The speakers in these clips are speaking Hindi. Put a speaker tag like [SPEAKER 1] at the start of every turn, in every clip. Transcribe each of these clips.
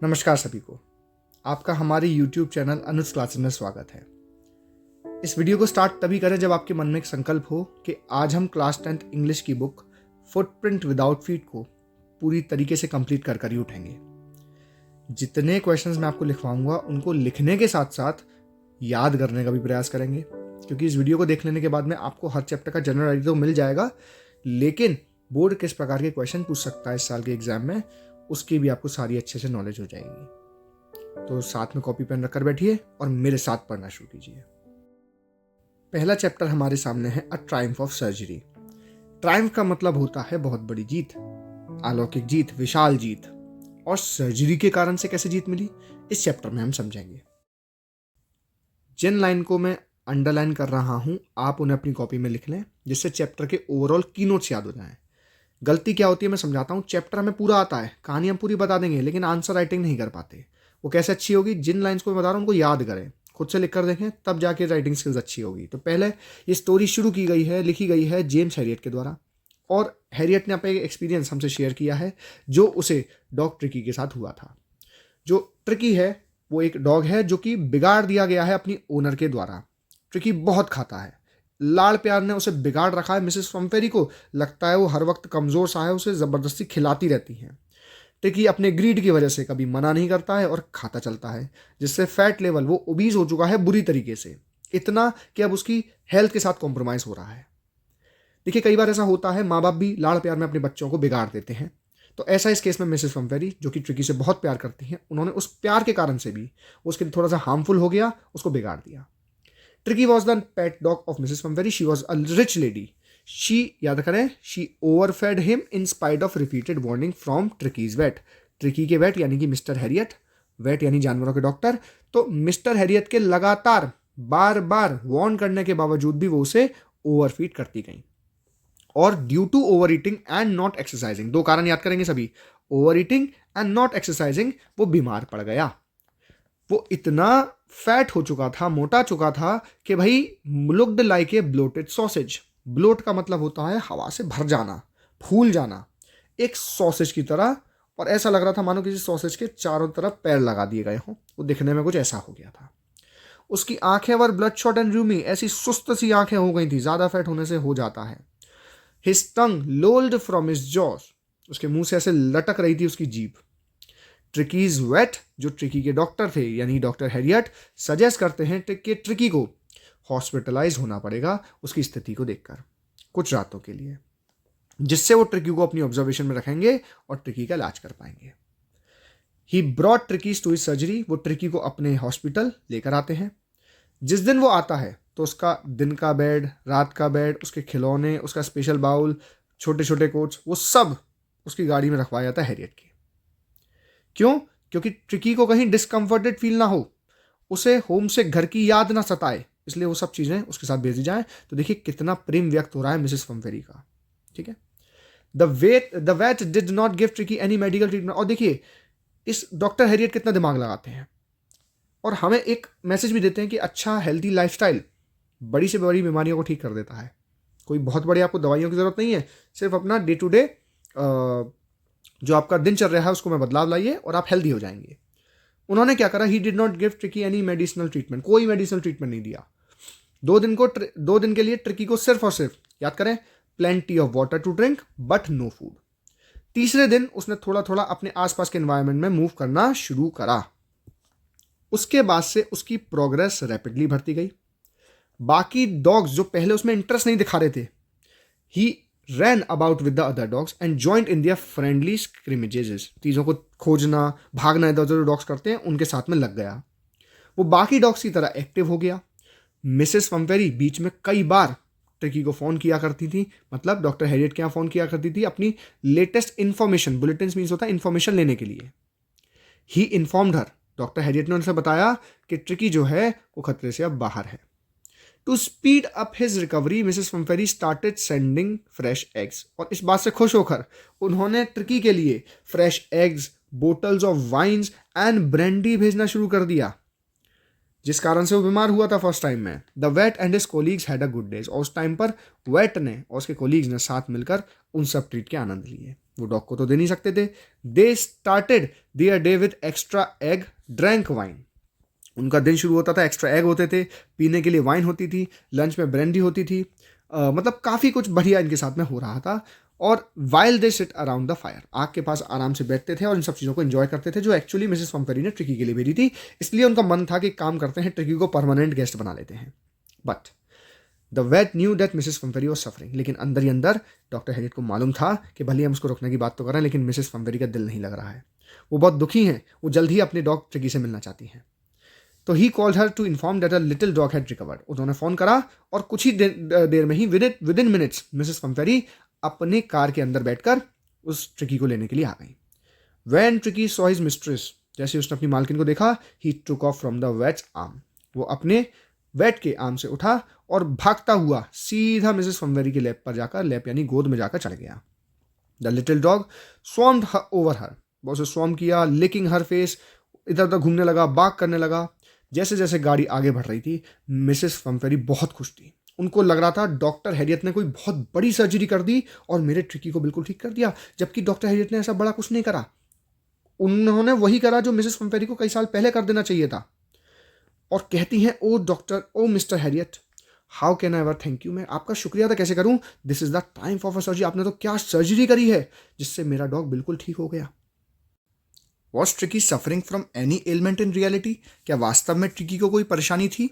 [SPEAKER 1] नमस्कार सभी को, आपका हमारे YouTube चैनल अनुज क्लासेस में स्वागत है। इस वीडियो को स्टार्ट तभी करें जब आपके मन में एक संकल्प हो कि आज हम क्लास 10th इंग्लिश की बुक फुटप्रिंट विदाउट फीट को पूरी तरीके से कंप्लीट कर ही उठेंगे। जितने क्वेश्चंस मैं आपको लिखवाऊंगा उनको लिखने के साथ साथ याद करने का भी प्रयास करेंगे, क्योंकि इस वीडियो को देख लेने के बाद में आपको हर चैप्टर का जनरल आइडिया तो मिल जाएगा, लेकिन बोर्ड किस प्रकार के क्वेश्चन पूछ सकता है इस साल के एग्जाम में उसकी भी आपको सारी अच्छे से नॉलेज हो जाएगी। तो साथ में कॉपी पेन रखकर बैठिए और मेरे साथ पढ़ना शुरू कीजिए। पहला चैप्टर हमारे सामने है अ ट्रायम्फ ऑफ सर्जरी। ट्रायम्फ का मतलब होता है बहुत बड़ी जीत, अलौकिक जीत, विशाल जीत। और सर्जरी के कारण से कैसे जीत मिली इस चैप्टर में हम समझेंगे। जिन लाइन को मैं अंडरलाइन कर रहा हूं आप उन्हें अपनी कॉपी में लिख लें, जिससे चैप्टर के ओवरऑल की नोट्स याद हो जाएं। गलती क्या होती है मैं समझाता हूँ। चैप्टर हमें पूरा आता है, कहानी हम पूरी बता देंगे, लेकिन आंसर राइटिंग नहीं कर पाते। वो कैसे अच्छी होगी? जिन लाइंस को मैं बता रहा हूँ उनको याद करें, खुद से लिख कर देखें, तब जाके राइटिंग स्किल्स अच्छी होगी। तो पहले ये स्टोरी शुरू की गई है, लिखी गई है जेम्स हैरियट के द्वारा, और हैरियट ने अपना एक एक्सपीरियंस हमसे शेयर किया है जो उसे डॉग ट्रिकी के साथ हुआ था। जो ट्रिकी है वो एक डॉग है जो कि बिगाड़ दिया गया है अपनी ओनर के द्वारा। ट्रिकी बहुत खाता है, लाड़ प्यार ने उसे बिगाड़ रखा है। मिसेस फम्फेरी को लगता है वो हर वक्त कमज़ोर सा है, उसे ज़बरदस्ती खिलाती रहती हैं। ट्रिकी अपने ग्रीड की वजह से कभी मना नहीं करता है और खाता चलता है, जिससे फैट लेवल वो ओबीज हो चुका है बुरी तरीके से, इतना कि अब उसकी हेल्थ के साथ कॉम्प्रोमाइज़ हो रहा है। देखिए कई बार ऐसा होता है, माँ बाप भी लाड़ प्यार में अपने बच्चों को बिगाड़ देते हैं। तो ऐसा इस केस में मिसेस फम्फेरी जो कि ट्रिकी से बहुत प्यार करती हैं, उन्होंने उस प्यार के कारण से भी उसके लिए थोड़ा सा हार्मफुल हो गया, उसको बिगाड़ दिया। Tricky was the pet dog of Mrs. Fumferi. She was a rich lady. She, याद करें, she overfed him in spite of repeated warning from Tricky's vet. Tricky के vet यानी कि मिस्टर हैरियट, वेट यानी जानवरों के डॉक्टर। तो मिस्टर हैरियट के लगातार बार बार वार्न करने के बावजूद भी वो उसे ओवरफीड करती गई। और due to over eating and not exercising, दो कारण याद करेंगे सभी, over eating and not exercising, वो बीमार पड़ गया। वो इतना फैट हो चुका था, मोटा चुका था कि भाई looked like a bloated sausage. Bloat का मतलब होता है हवा से भर जाना, फूल जाना, एक सॉसेज की तरह। और ऐसा लग रहा था मानो किसी सॉसेज के चारों तरफ पैर लगा दिए गए हों। वो दिखने में कुछ ऐसा हो गया था। उसकी आंखें वर ब्लड शॉट एंड रूमी, ऐसी सुस्त सी आंखें हो गई थी, ज्यादा फैट होने से हो जाता है। His tongue lolled from his jaws, उसके मुंह से ऐसे लटक रही थी उसकी जीभ। ट्रिकीज वेट, जो ट्रिकी के डॉक्टर थे यानी डॉक्टर हैरियट, सजेस्ट करते हैं कि ट्रिकी को हॉस्पिटलाइज होना पड़ेगा उसकी स्थिति को देखकर कुछ रातों के लिए, जिससे वो ट्रिकी को अपनी ऑब्जर्वेशन में रखेंगे और ट्रिकी का इलाज कर पाएंगे। He brought Tricki's to his surgery, वो ट्रिकी को अपने हॉस्पिटल लेकर आते हैं। जिस दिन वो आता है तो उसका दिन का बेड, रात का बेड, उसके खिलौने, उसका स्पेशल बाउल, छोटे छोटे कोट्स, वो सब उसकी गाड़ी में रखवाया जाता है हैरियट की। क्यों? क्योंकि ट्रिकी को कहीं डिस्कम्फर्टेड फील ना हो, उसे होम से घर की याद ना सताए, इसलिए वो सब चीज़ें उसके साथ भेजी जाएं। तो देखिए कितना प्रेम व्यक्त हो रहा है मिसेस फम्फेरी का। ठीक है। The vet did not give Tricki any medical treatment. और देखिए इस डॉक्टर हैरियट कितना दिमाग लगाते हैं और हमें एक मैसेज भी देते हैं कि अच्छा हेल्दी लाइफस्टाइल बड़ी से बड़ी बीमारियों को ठीक कर देता है। कोई बहुत बड़ी आपको दवाइयों की जरूरत नहीं है, सिर्फ अपना डे टू डे जो आपका दिन चल रहा है उसको में बदलाव लाइए और आप हेल्दी हो जाएंगे। उन्होंने क्या करा? He did not give Tricki any medicinal treatment, कोई मेडिसिनल ट्रीटमेंट नहीं दिया। 2 दिन के लिए ट्रिकी को सिर्फ और सिर्फ, याद करें, plenty of water to drink but no food. तीसरे दिन उसने थोड़ा थोड़ा अपने आसपास के एनवायरनमेंट में मूव करना शुरू करा। उसके बाद से उसकी प्रोग्रेस रैपिडली बढ़ती गई। बाकी डॉग्स जो पहले उसमें इंटरेस्ट नहीं दिखा रहे थे, ही ran about with the other dogs and joined in their friendly scrimmages. चीज़ों को खोजना, भागना, इधर उधर डॉग्स करते हैं, उनके साथ में लग गया। वो बाकी डॉग्स की तरह एक्टिव हो गया। मिसेस फम्फेरी बीच में कई बार ट्रिकी को फ़ोन किया करती थी, मतलब डॉक्टर हैरियट के यहाँ फ़ोन किया करती थी अपनी लेटेस्ट इन्फॉर्मेशन, बुलेटिन मीन्स होता है इन्फॉर्मेशन लेने के लिए। ही इन्फॉर्म्ड हर, डॉक्टर हैरियट ने उनसे बताया कि ट्रिकी जो है वो खतरे से अब बाहर है। To speed up his recovery, Mrs. Fumferi started sending fresh eggs. और इस बात से खुश होकर उन्होंने ट्रिकी के लिए fresh eggs, bottles of wines and brandy भेजना शुरू कर दिया, जिस कारण से वो बीमार हुआ था फर्स्ट टाइम में। The vet and his colleagues had a good days. और उस टाइम पर वेट ने और उसके कोलीग्स ने साथ मिलकर उन सब ट्रीट के आनंद लिए। वो डॉग को तो दे नहीं सकते थे। They started their day with extra egg, drank wine. उनका दिन शुरू होता था, एक्स्ट्रा एग होते थे, पीने के लिए वाइन होती थी, लंच में ब्रेंडी होती थी, मतलब काफ़ी कुछ बढ़िया इनके साथ में हो रहा था। और while they sit around the fire, आग के पास आराम से बैठते थे और इन सब चीज़ों को एंजॉय करते थे, जो एक्चुअली मिसेस पम्फेरी ने ट्रिकी के लिए भेजी थी। इसलिए उनका मन था कि काम करते हैं, ट्रिकी को परमानेंट गेस्ट बना लेते हैं। But the vet knew that Mrs Pumphrey was suffering, लेकिन अंदर ही अंदर डॉक्टर हैरियट को मालूम था कि भले हम उसको रोकने की बात तो कर रहे हैं, लेकिन मिसेस पम्फेरी का दिल नहीं लग रहा है। वो बहुत दुखी हैं, वो जल्द ही अपने डॉग ट्रिकी से मिलना चाहती हैं। तो he called her to inform that a little dog had recovered. उन्होंने फ़ोन करा और कुछ ही देर में ही within minutes Mrs Pumphrey अपने कार के अंदर बैठकर उस ट्रिकी को लेने के लिए आ गई। When Tricki saw his mistress, जैसे उसने अपनी मालकिन को देखा, ही took off from the vet's arm, वो अपने वेट के आर्म से उठा और भागता हुआ सीधा मिसेस पम्फेरी के लैप पर जाकर, लैप यानी गोद में जाकर चढ़ गया। The little dog swarmed over her, वो उसे स्वॉर्म किया, लिकिंग हर फेस, इधर उधर घूमने लगा, बाग करने लगा। जैसे जैसे गाड़ी आगे बढ़ रही थी, मिसेस पम्फेरी बहुत खुश थी। उनको लग रहा था डॉक्टर हैरियट ने कोई बहुत बड़ी सर्जरी कर दी और मेरे ट्रिकी को बिल्कुल ठीक कर दिया, जबकि डॉक्टर हैरियट ने ऐसा बड़ा कुछ नहीं करा। उन्होंने वही करा जो मिसेस पम्फेरी को कई साल पहले कर देना चाहिए था। और कहती हैं, oh doctor, oh Mister Herriot, how can I ever thank you, मैं आपका शुक्रिया तो कैसे करूं, this is the time for a surgery, आपने तो क्या सर्जरी करी है जिससे मेरा डॉग बिल्कुल ठीक हो गया। Was tricky suffering from any element in reality, क्या वास्तव में ट्रिकी को कोई परेशानी थी,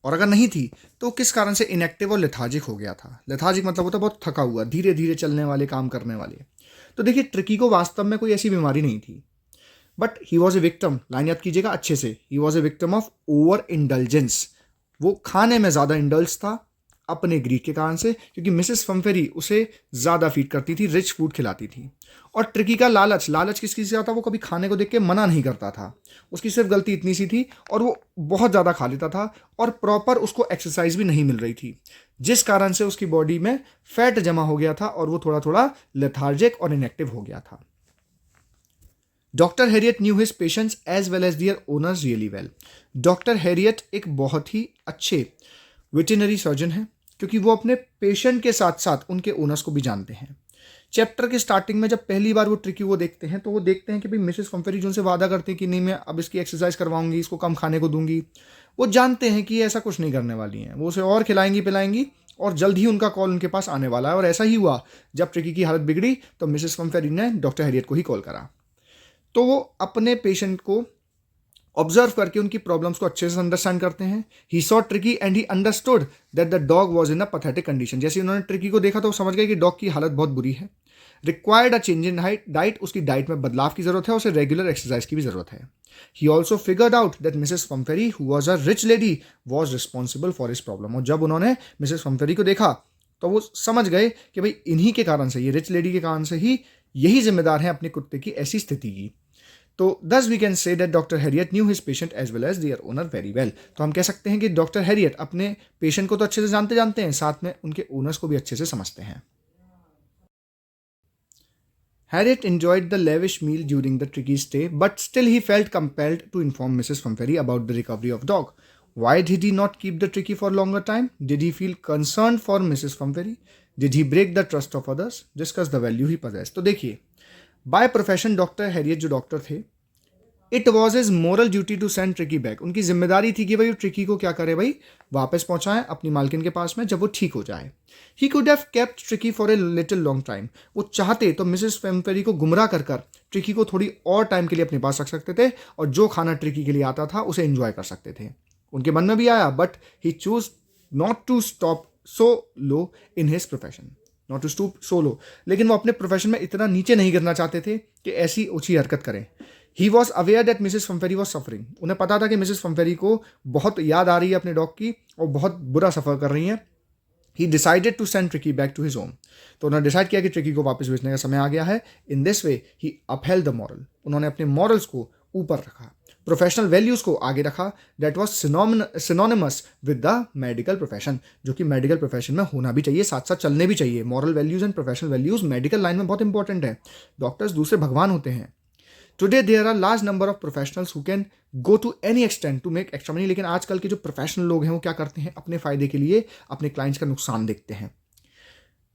[SPEAKER 1] और अगर नहीं थी तो किस कारण से इनएक्टिव और लेथार्जिक हो गया था। लेथार्जिक मतलब होता है बहुत थका हुआ, धीरे धीरे चलने वाले, काम करने वाले। तो देखिए, ट्रिकी को वास्तव में कोई ऐसी बीमारी नहीं थी, but he was a victim, line याद कीजिएगा अच्छे से, he was a victim of over indulgence. वो खाने में ज़्यादा इंडल्ज था अपने ग्रीड के कारण से, क्योंकि मिसेस पम्फेरी उसे ज़्यादा फीड करती थी, रिच फूड खिलाती थी। और ट्रिकी का लालच, लालच किस चीज़ से आता, वो कभी खाने को देख के मना नहीं करता था। उसकी सिर्फ गलती इतनी सी थी और वो बहुत ज़्यादा खा लेता था और प्रॉपर उसको एक्सरसाइज भी नहीं मिल रही थी, जिस कारण से उसकी बॉडी में फैट जमा हो गया था और वो थोड़ा थोड़ा लेथार्जिक और इनएक्टिव हो गया था। Doctor Herriot knew his patients as well as their owners really well. Doctor Herriot एक बहुत ही अच्छे वेटरनरी सर्जन हैं, क्योंकि वो अपने पेशेंट के साथ साथ उनके ओनर्स को भी जानते हैं। चैप्टर के स्टार्टिंग में जब पहली बार वो ट्रिकी को देखते हैं, तो वो देखते हैं कि भाई मिसेस पम्फेरी जो उनसे वादा करती है कि नहीं मैं अब इसकी एक्सरसाइज करवाऊंगी, इसको कम खाने को दूंगी, वो जानते हैं कि ये ऐसा कुछ नहीं करने वाली हैं, वो उसे और खिलाएंगी पिलाएंगी और जल्द ही उनका कॉल उनके पास आने वाला है। और ऐसा ही हुआ, जब ट्रिकी की हालत बिगड़ी तो मिसेस पम्फेरी ने डॉक्टर हैरियट को ही कॉल करा। तो वो अपने पेशेंट को ऑब्जर्व करके उनकी प्रॉब्लम्स को अच्छे से अंडरस्टैंड करते हैं। He saw tricky and he understood that the dog was in a pathetic condition. जैसे उन्होंने ट्रिकी को देखा तो समझ गए कि डॉग की हालत बहुत बुरी है। Required a change in diet, उसकी डाइट में बदलाव की जरूरत है, उसे रेगुलर एक्सरसाइज की भी जरूरत है। He also figured out that Mrs Pumphrey who was a rich lady was responsible for his problem. और जब उन्होंने मिसेस पम्फेरी को देखा तो वो समझ गए कि भाई इन्हीं के कारण से, ये रिच लेडी के कारण से ही यही जिम्मेदार है अपने कुत्ते की ऐसी स्थिति की। तो thus we can say that doctor Harriet knew his patient as well as their owner very well। तो हम कह सकते हैं कि डॉक्टर हैरियट अपने पेशेंट को तो अच्छे से जानते हैं, साथ में उनके ओनर्स को भी अच्छे से समझते हैं। Harriet enjoyed the lavish meal during the tricky stay, but still he felt compelled to inform Mrs. Pumferi about the recovery of dog. Why did he not keep the tricky for longer time? Did he feel concerned for Mrs. Pumferi? Did he break the trust of others? Discuss the value he possessed। तो देखिए, बाय प्रोफेशन डॉक्टर हैरियट जो डॉक्टर थे, it was his moral duty to send Tricki back. उनकी जिम्मेदारी थी कि भाई वो ट्रिकी को क्या करे, भाई वापस पहुंचाएं अपनी मालकिन के पास में जब वो ठीक हो जाए। He could have kept tricky for a little long time. वो चाहते तो मिसेस पम्फेरी को गुमराह कर कर ट्रिकी को थोड़ी और टाइम के लिए अपने पास रख सकते थे और जो खाना ट्रिकी के लिए आता था उसे एंजॉय कर सकते थे। उनके मन में भी आया, but he choose not to stop so low in his profession, not to stoop so low. लेकिन वो अपने प्रोफेशन में इतना नीचे नहीं गिरना चाहते थे कि ऐसी ऊंची हरकत करें। He was aware that Mrs Pumphrey was suffering. उन्हें पता था कि मिसेस पम्फेरी को बहुत याद आ रही है अपने डॉग की और बहुत बुरा सफ़र कर रही हैं। He decided to send Tricki back to his home. तो उन्होंने डिसाइड किया कि ट्रिकी को वापस भेजने का समय आ गया है। इन this way he upheld the moral. उन्होंने अपने मॉरल्स को ऊपर रखा, प्रोफेशनल वैल्यूज़ को आगे रखा। That was synonymous with the medical profession, जो कि मेडिकल प्रोफेशन में होना भी चाहिए, साथ साथ चलने भी चाहिए। Moral values and professional values medical line में बहुत इंपॉर्टेंट है। डॉक्टर्स दूसरे भगवान होते हैं। Today there are large number of professionals who can go to any extent to make extra money. लेकिन आजकल के जो प्रोफेशनल लोग हैं वो क्या करते हैं, अपने फायदे के लिए अपने क्लाइंट्स का नुकसान देखते हैं।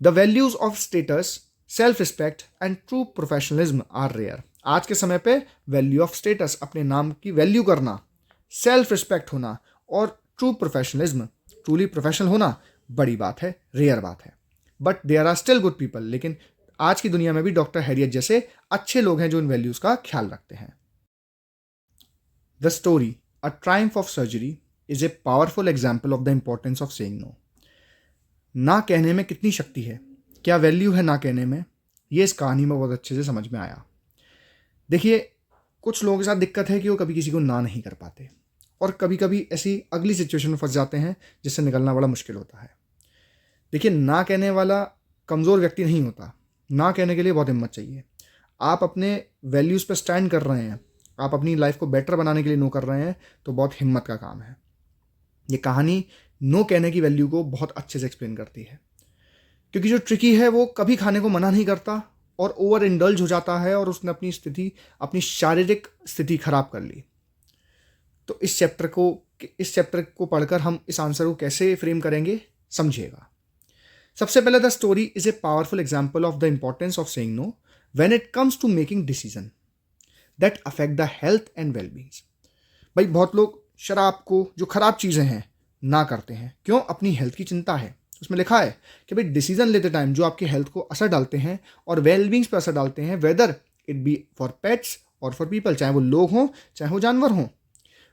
[SPEAKER 1] The values of status self respect and true professionalism are rare. आज के समय पे वैल्यू ऑफ स्टेटस, अपने नाम की वैल्यू करना, सेल्फ रिस्पेक्ट होना और ट्रू प्रोफेशनलिज्म, ट्रूली प्रोफेशनल होना बड़ी बात है, रेयर बात है। But there are still good people, लेकिन आज की दुनिया में भी डॉक्टर हैरियट जैसे अच्छे लोग हैं जो इन वैल्यूज का ख्याल रखते हैं। The story a triumph of surgery is a powerful example of the importance of saying no. ना कहने में कितनी शक्ति है, क्या वैल्यू है ना कहने में, ये इस कहानी में बहुत अच्छे से समझ में आया। देखिए, कुछ लोगों के साथ दिक्कत है कि वो कभी किसी को ना नहीं कर पाते और कभी कभी ऐसी अगली सिचुएशन में फंस जाते हैं जिससे निकलना बड़ा मुश्किल होता है। देखिए, ना कहने वाला कमज़ोर व्यक्ति नहीं होता, ना कहने के लिए बहुत हिम्मत चाहिए। आप अपने वैल्यूज़ पर स्टैंड कर रहे हैं, आप अपनी लाइफ को बेटर बनाने के लिए नो कर रहे हैं, तो बहुत हिम्मत का काम है। ये कहानी नो कहने की वैल्यू को बहुत अच्छे से एक्सप्लेन करती है, क्योंकि जो ट्रिकी है वो कभी खाने को मना नहीं करता और ओवर इंडल्ज हो जाता है और उसने अपनी शारीरिक स्थिति खराब कर ली। तो इस चैप्टर को पढ़कर हम इस आंसर को कैसे फ्रेम करेंगे, समझिएगा। सबसे पहले, the story is a powerful example of the importance of saying no when it comes to making decision that affect the health and wellbeing. भाई, बहुत लोग शराब को, जो खराब चीज़ें हैं, ना करते हैं। क्यों? अपनी हेल्थ की चिंता है। उसमें लिखा है कि भाई डिसीजन लेते टाइम जो आपकी हेल्थ को असर डालते हैं और वेलबींग्स पर असर डालते हैं, whether it be for pets और फॉर पीपल, चाहे वो लोग हों चाहे वो जानवर हों।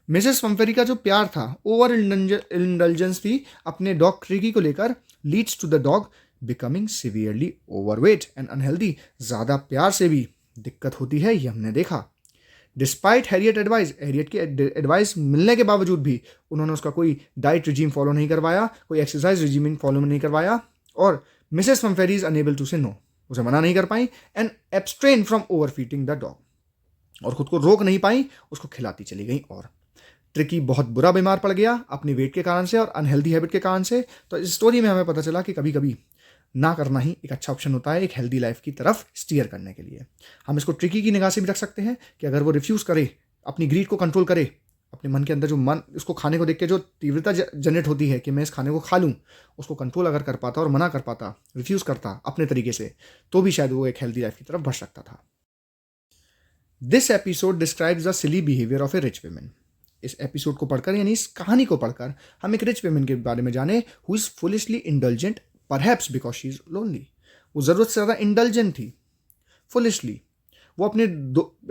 [SPEAKER 1] मिसेस पंफेरी का जो प्यार था, ओवर इंडल्जेंस थी अपने डॉग ट्रिकी को लेकर, leads to the dog becoming severely overweight and unhealthy. ज़्यादा प्यार से भी दिक्कत होती है, ये हमने देखा। डिस्पाइट हैरियट की एडवाइस मिलने के बावजूद भी उन्होंने उसका कोई डाइट रिजीम फॉलो नहीं करवाया, कोई एक्सरसाइज रिजीम फॉलो नहीं करवाया और Mrs Pumphrey is unable to say no, उसे मना नहीं कर पाई and abstain from overfeeding the dog, और खुद को रोक नहीं पाई, उसको खिलाती चली गई। और ट्रिकी बहुत बुरा बीमार पड़ गया अपनी वेट के कारण से और अनहेल्दी हैबिट के कारण से। तो इस स्टोरी में हमें पता चला कि कभी कभी ना करना ही एक अच्छा ऑप्शन होता है एक हेल्दी लाइफ की तरफ स्टीयर करने के लिए। हम इसको ट्रिकी की निगाह से भी रख सकते हैं कि अगर वो रिफ्यूज़ करे, अपनी ग्रीड को कंट्रोल करे, अपने मन के अंदर जो मन उसको खाने को देख के जो तीव्रता जनरेट होती है कि मैं इस खाने को खा लूँ, उसको कंट्रोल अगर कर पाता और मना कर पाता, रिफ्यूज़ करता अपने तरीके से, तो भी शायद वो एक हेल्दी लाइफ की तरफ बढ़ सकता था। This episode describes the silly behaviour of A rich women. इस एपिसोड को पढ़कर, यानी इस कहानी को पढ़कर, हम एक रिच वुमेन के बारे में जाने who is foolishly indulgent perhaps because she is lonely. वो ज़रूरत से ज़्यादा इंडल्जेंट थी, फुलिशली। वो अपने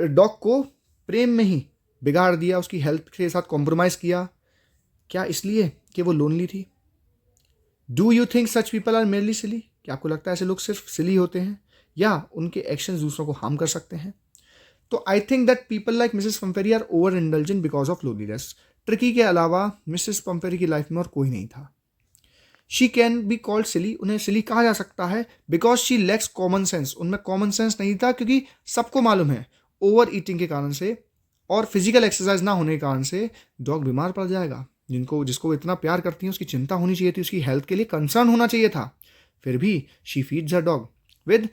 [SPEAKER 1] डॉग को प्रेम में ही बिगाड़ दिया, उसकी हेल्थ के साथ कॉम्प्रोमाइज़ किया। क्या इसलिए कि वो लोनली थी? Do you think such people are merely silly? क्या आपको लगता है ऐसे लोग सिर्फ सिली होते हैं या उनके एक्शंस दूसरों को हार्म कर सकते हैं? तो I think that people like Mrs Pumphrey are over indulgent because of loneliness. Tricki के अलावा मिसेस पंफेरी की लाइफ में और कोई नहीं था। शी कैन बी कॉल्ड सिली, उन्हें सिली कहा जा सकता है because she lakhs common sense. उनमें कॉमन सेंस नहीं था, क्योंकि सबको मालूम है ओवर ईटिंग के कारण से और फिजिकल एक्सरसाइज ना होने के कारण से डॉग बीमार पड़ जाएगा। जिसको इतना प्यार करती हैं उसकी चिंता होनी चाहिए थी, उसकी हेल्थ के लिए कंसर्न होना चाहिए था। फिर भी she feeds her dog with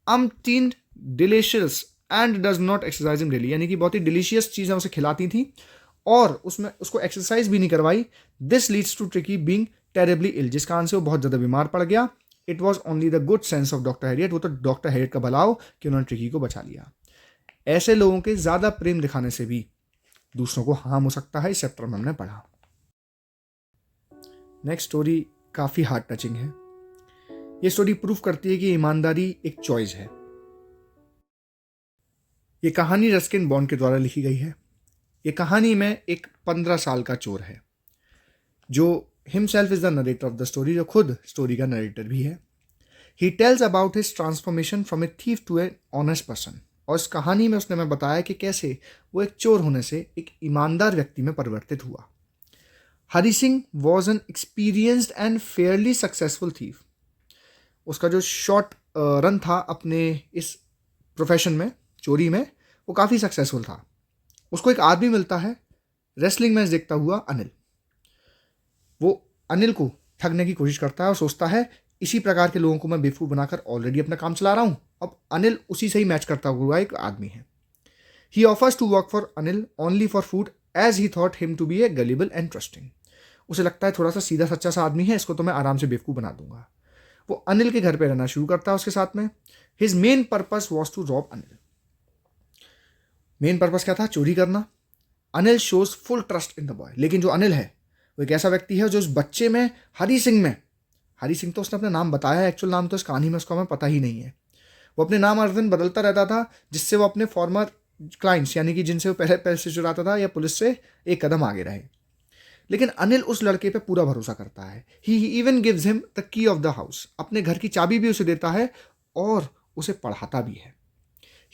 [SPEAKER 1] umpteen delicious and does not exercise in daily, यानी कि बहुत ही डिलीशियस चीज़ें उसे खिलाती थी और उसमें उसको एक्सरसाइज भी नहीं करवाई। This leads to Tricki being terribly ill, जिस कारण से वो बहुत ज़्यादा बीमार पड़ गया। It was only the good sense of doctor Herriot, वो तो डॉक्टर हैरियट का भलाव कि उन्होंने ट्रिकी को बचा लिया। ऐसे लोगों के ज़्यादा प्रेम दिखाने से भी दूसरों को हार्म हो सकता है, इस चैप्टर में हमने पढ़ा। नेक्स्ट स्टोरी काफ़ी हार्ट टचिंग है। ये स्टोरी प्रूव करती है कि ईमानदारी एक चॉइस है। ये कहानी रस्किन बॉन्ड के द्वारा लिखी गई है। ये कहानी में एक 15 साल का चोर है जो himself is the narrator of the story, जो खुद स्टोरी का नरेटर भी है। He tells about his transformation from a thief to a honest person. और इस कहानी में उसने हमें बताया कि कैसे वो एक चोर होने से एक ईमानदार व्यक्ति में परिवर्तित हुआ। Hari Singh was an experienced and fairly successful thief. उसका जो शॉर्ट रन था अपने इस प्रोफेशन में, चोरी में, वो काफ़ी सक्सेसफुल था। उसको एक आदमी मिलता है रेसलिंग मैच देखता हुआ, अनिल। वो अनिल को ठगने की कोशिश करता है और सोचता है इसी प्रकार के लोगों को मैं बेवकूफ़ बनाकर ऑलरेडी अपना काम चला रहा हूँ। अब अनिल उसी से ही मैच करता हुआ एक आदमी है। He offers to work for Anil only for food as he thought him to be a gullible and trusting. उसे लगता है थोड़ा सा सीधा सच्चा सा आदमी है, इसको तो मैं आराम से बेवकूफ़ बना दूंगा। वो अनिल के घर पे रहना शुरू करता है उसके साथ में। His main purpose was to rob Anil. Main purpose क्या था? चोरी करना। Anil shows full trust in the boy, लेकिन जो अनिल है वो एक ऐसा व्यक्ति है जो उस बच्चे में, हरी सिंह में, हरी सिंह तो उसने अपना नाम बताया है, एक्चुअल नाम तो इस कहानी में उसका हमें पता ही नहीं है। वो अपने नाम हर दिन बदलता रहता था, जिससे वो अपने फॉर्मर क्लाइंट्स यानी कि जिनसे वो पहले पैसे चुराता था या पुलिस से एक कदम आगे रहे। लेकिन अनिल उस लड़के पे पूरा भरोसा करता है। He even gives him the key of the house, अपने घर की चाबी भी उसे देता है और उसे पढ़ाता भी है।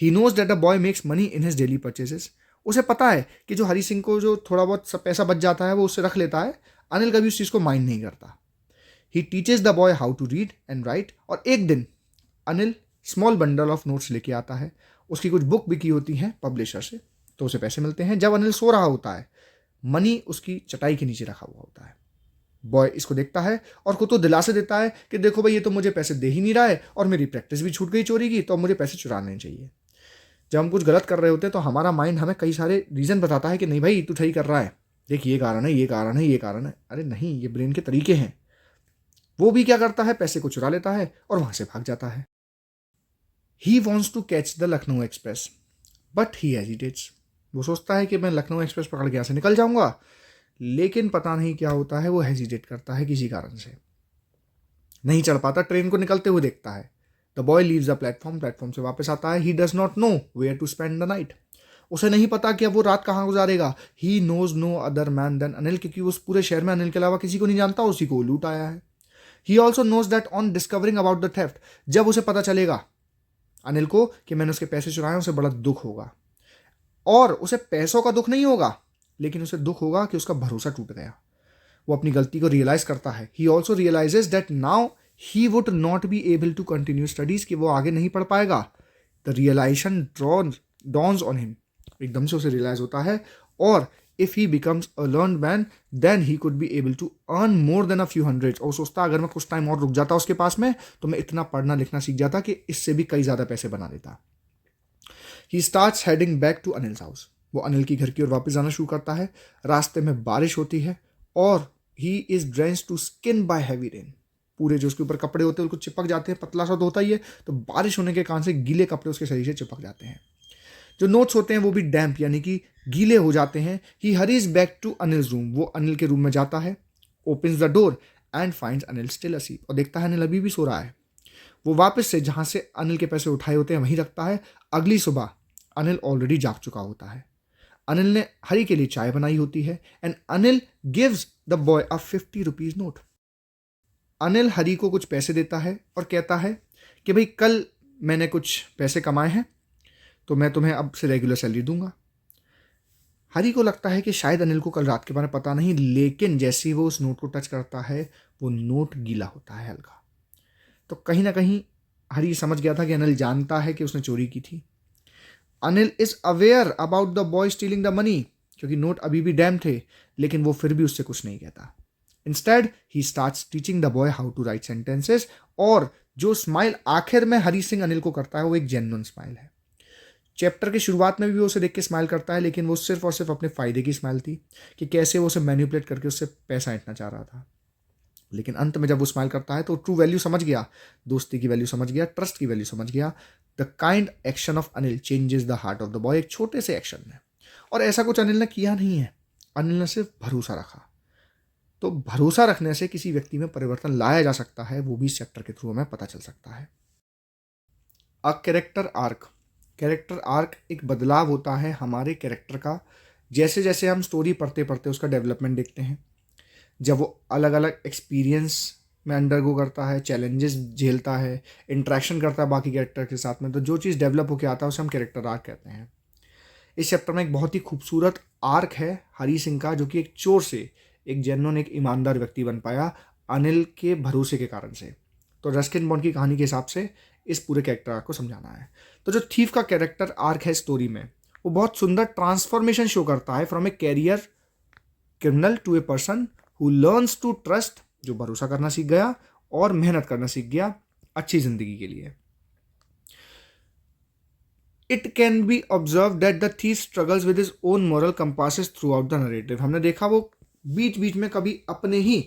[SPEAKER 1] He knows that the boy makes money in his daily purchases. उसे पता है कि जो हरी सिंह को जो थोड़ा बहुत पैसा बच जाता है वो उससे रख लेता है। अनिल कभी उस चीज़ को माइंड नहीं करता। He teaches the boy how to read and write. और एक दिन Anil small bundle of notes लेके आता है। उसकी कुछ बुक बिकी होती हैं पब्लिशर से, तो उसे पैसे मिलते हैं। जब अनिल सो रहा होता है, मनी उसकी चटाई के नीचे रखा हुआ होता है। बॉय इसको देखता है और खुद को दिलासे देता है कि देखो भाई, ये तो मुझे पैसे दे ही नहीं रहा है और मेरी प्रैक्टिस भी छूट गई चोरी की, तो अब मुझे पैसे चुराने चाहिए। जब हम कुछ गलत कर रहे होते हैं तो हमारा माइंड हमें कई सारे रीज़न बताता है कि नहीं भाई, तू सही कर रहा है, देख ये कारण है, ये कारण है, ये कारण है। अरे नहीं, ये ब्रेन के तरीके हैं। वो भी क्या करता है? पैसे को चुरा लेता है और वहां से भाग जाता है। He wants to catch the Lucknow Express but he hesitates. वो सोचता है कि मैं लखनऊ एक्सप्रेस पकड़ के यहाँ से निकल जाऊंगा, लेकिन पता नहीं क्या होता है, वो हेजिटेट करता है किसी कारण से, नहीं चढ़ पाता। ट्रेन को निकलते हुए देखता है। The boy leaves the platform, platform से वापस आता है। He does not know where to spend the night. उसे नहीं पता कि अब वो रात कहाँ गुजारेगा। He knows no other man than Anil, क्योंकि उस पूरे शहर में अनिल के अलावा किसी को नहीं जानता, उसी को लूट आया है। He also knows that on discovering about the theft, जब उसे पता चलेगा अनिल को कि मैंने उसके पैसे चुराए, उसे बड़ा दुख होगा। और उसे पैसों का दुख नहीं होगा, लेकिन उसे दुख होगा कि उसका भरोसा टूट गया। वो अपनी गलती को रियलाइज करता है। He also realises that now he would not be able to continue studies, कि वो आगे नहीं पढ़ पाएगा। The realisation dawns on him, एकदम से उसे रियलाइज होता है। और if he becomes a learned man then he could be able to earn more than a few hundreds. और सोचता अगर मैं कुछ टाइम और रुक जाता उसके पास में, तो मैं इतना पढ़ना लिखना सीख जाता कि इससे भी कई ज़्यादा पैसे बना लेता। He starts heading back to Anil's house. वो अनिल की घर की ओर वापस जाना शुरू करता है। रास्ते में बारिश होती है और he is drench to skin by heavy rain. पूरे जो उसके ऊपर कपड़े होते हैं उनको चिपक जाते हैं, पतला सा तो होता ही है, तो बारिश होने के कारण से गीले कपड़े उसके शरीर से चिपक जाते हैं। जो नोट्स होते हैं वो भी डैम्प यानी कि गीले हो जाते हैं। He hurries back to Anil's room. वो अनिल के रूम में जाता है, opens the door and finds Anil still asleep. और देखता है अनिल अभी भी सो रहा है। वो वापस से जहाँ से अनिल के पैसे उठाए होते हैं वहीं रखता है। अगली सुबह अनिल ऑलरेडी जाग चुका होता है। अनिल ने हरी के लिए चाय बनाई होती है and Anil gives the boy a 50 rupees note. Anil Hari को कुछ पैसे देता है और कहता है कि भाई कल मैंने कुछ पैसे कमाए हैं तो मैं तुम्हें अब से रेगुलर सैलरी दूंगा। हरी को लगता है कि शायद अनिल को कल रात के बारे में पता नहीं, लेकिन जैसे ही वो उस नोट को टच करता है वो नोट गीला होता है हल्का। तो कहीं ना कहीं हरी समझ गया था कि अनिल जानता है कि उसने चोरी की थी। Anil is aware about the boy stealing the money, क्योंकि नोट अभी भी डैम थे, लेकिन वो फिर भी उससे कुछ नहीं कहता। Instead he starts teaching the boy how to write sentences. और जो स्माइल आखिर में हरी सिंह अनिल को करता है वो एक जेन्युइन स्माइल है। चैप्टर की शुरुआत में भी वो उसे देख के स्माइल करता है, लेकिन वो सिर्फ और सिर्फ अपने फायदे की स्माइल थी कि कैसे वो उसे मैनिपुलेट करके उससे पैसा ऐंठना चाह रहा था। लेकिन अंत में जब वो स्माइल करता है तो ट्रू वैल्यू समझ गया, दोस्ती की वैल्यू समझ गया, ट्रस्ट की वैल्यू समझ गया। The kind action of Anil changes the heart of the boy. एक छोटे से एक्शन में, और ऐसा कुछ अनिल ने किया नहीं है, अनिल ने सिर्फ भरोसा रखा। तो भरोसा रखने से किसी व्यक्ति में परिवर्तन लाया जा सकता है, वो भी इस चैप्टर के थ्रू हमें पता चल सकता है। A character arc. Character arc एक बदलाव होता है हमारे कैरेक्टर का, जैसे जैसे हम स्टोरी पढ़ते पढ़ते उसका डेवलपमेंट देखते हैं। जब वो अलग अलग एक्सपीरियंस में अंडरगो करता है, चैलेंजेस झेलता है, इंट्रैक्शन करता है बाकी कैरेक्टर के साथ में, तो जो चीज़ डेवलप होकर आता है उसे हम कैरेक्टर आर्क कहते हैं। इस चैप्टर में एक बहुत ही खूबसूरत आर्क है हरी सिंह का, जो कि एक चोर से एक जेन्युइन, एक ईमानदार व्यक्ति बन पाया अनिल के भरोसे के कारण से। तो रस्किन बॉन्ड की कहानी के हिसाब से इस पूरे कैरेक्टर आर्क को समझाना है। तो जो थीफ का कैरेक्टर आर्क है स्टोरी में, वो बहुत सुंदर ट्रांसफॉर्मेशन शो करता है from a career criminal to a person who learns to trust, जो भरोसा करना सीख गया और मेहनत करना सीख गया अच्छी जिंदगी के लिए। It can be observe that the thief struggles with his own moral compasses through out the narrative. हमने देखा वो बीच बीच में कभी अपने ही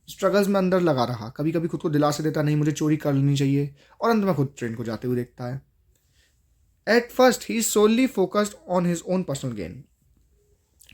[SPEAKER 1] स्ट्रगल्स में अंदर लगा रहा, कभी कभी खुद को दिलासा देता नहीं मुझे चोरी कर लेनी चाहिए, और अंत में खुद ट्रेन को जाते हुए देखता है। At first he solely focused on his own personal gain.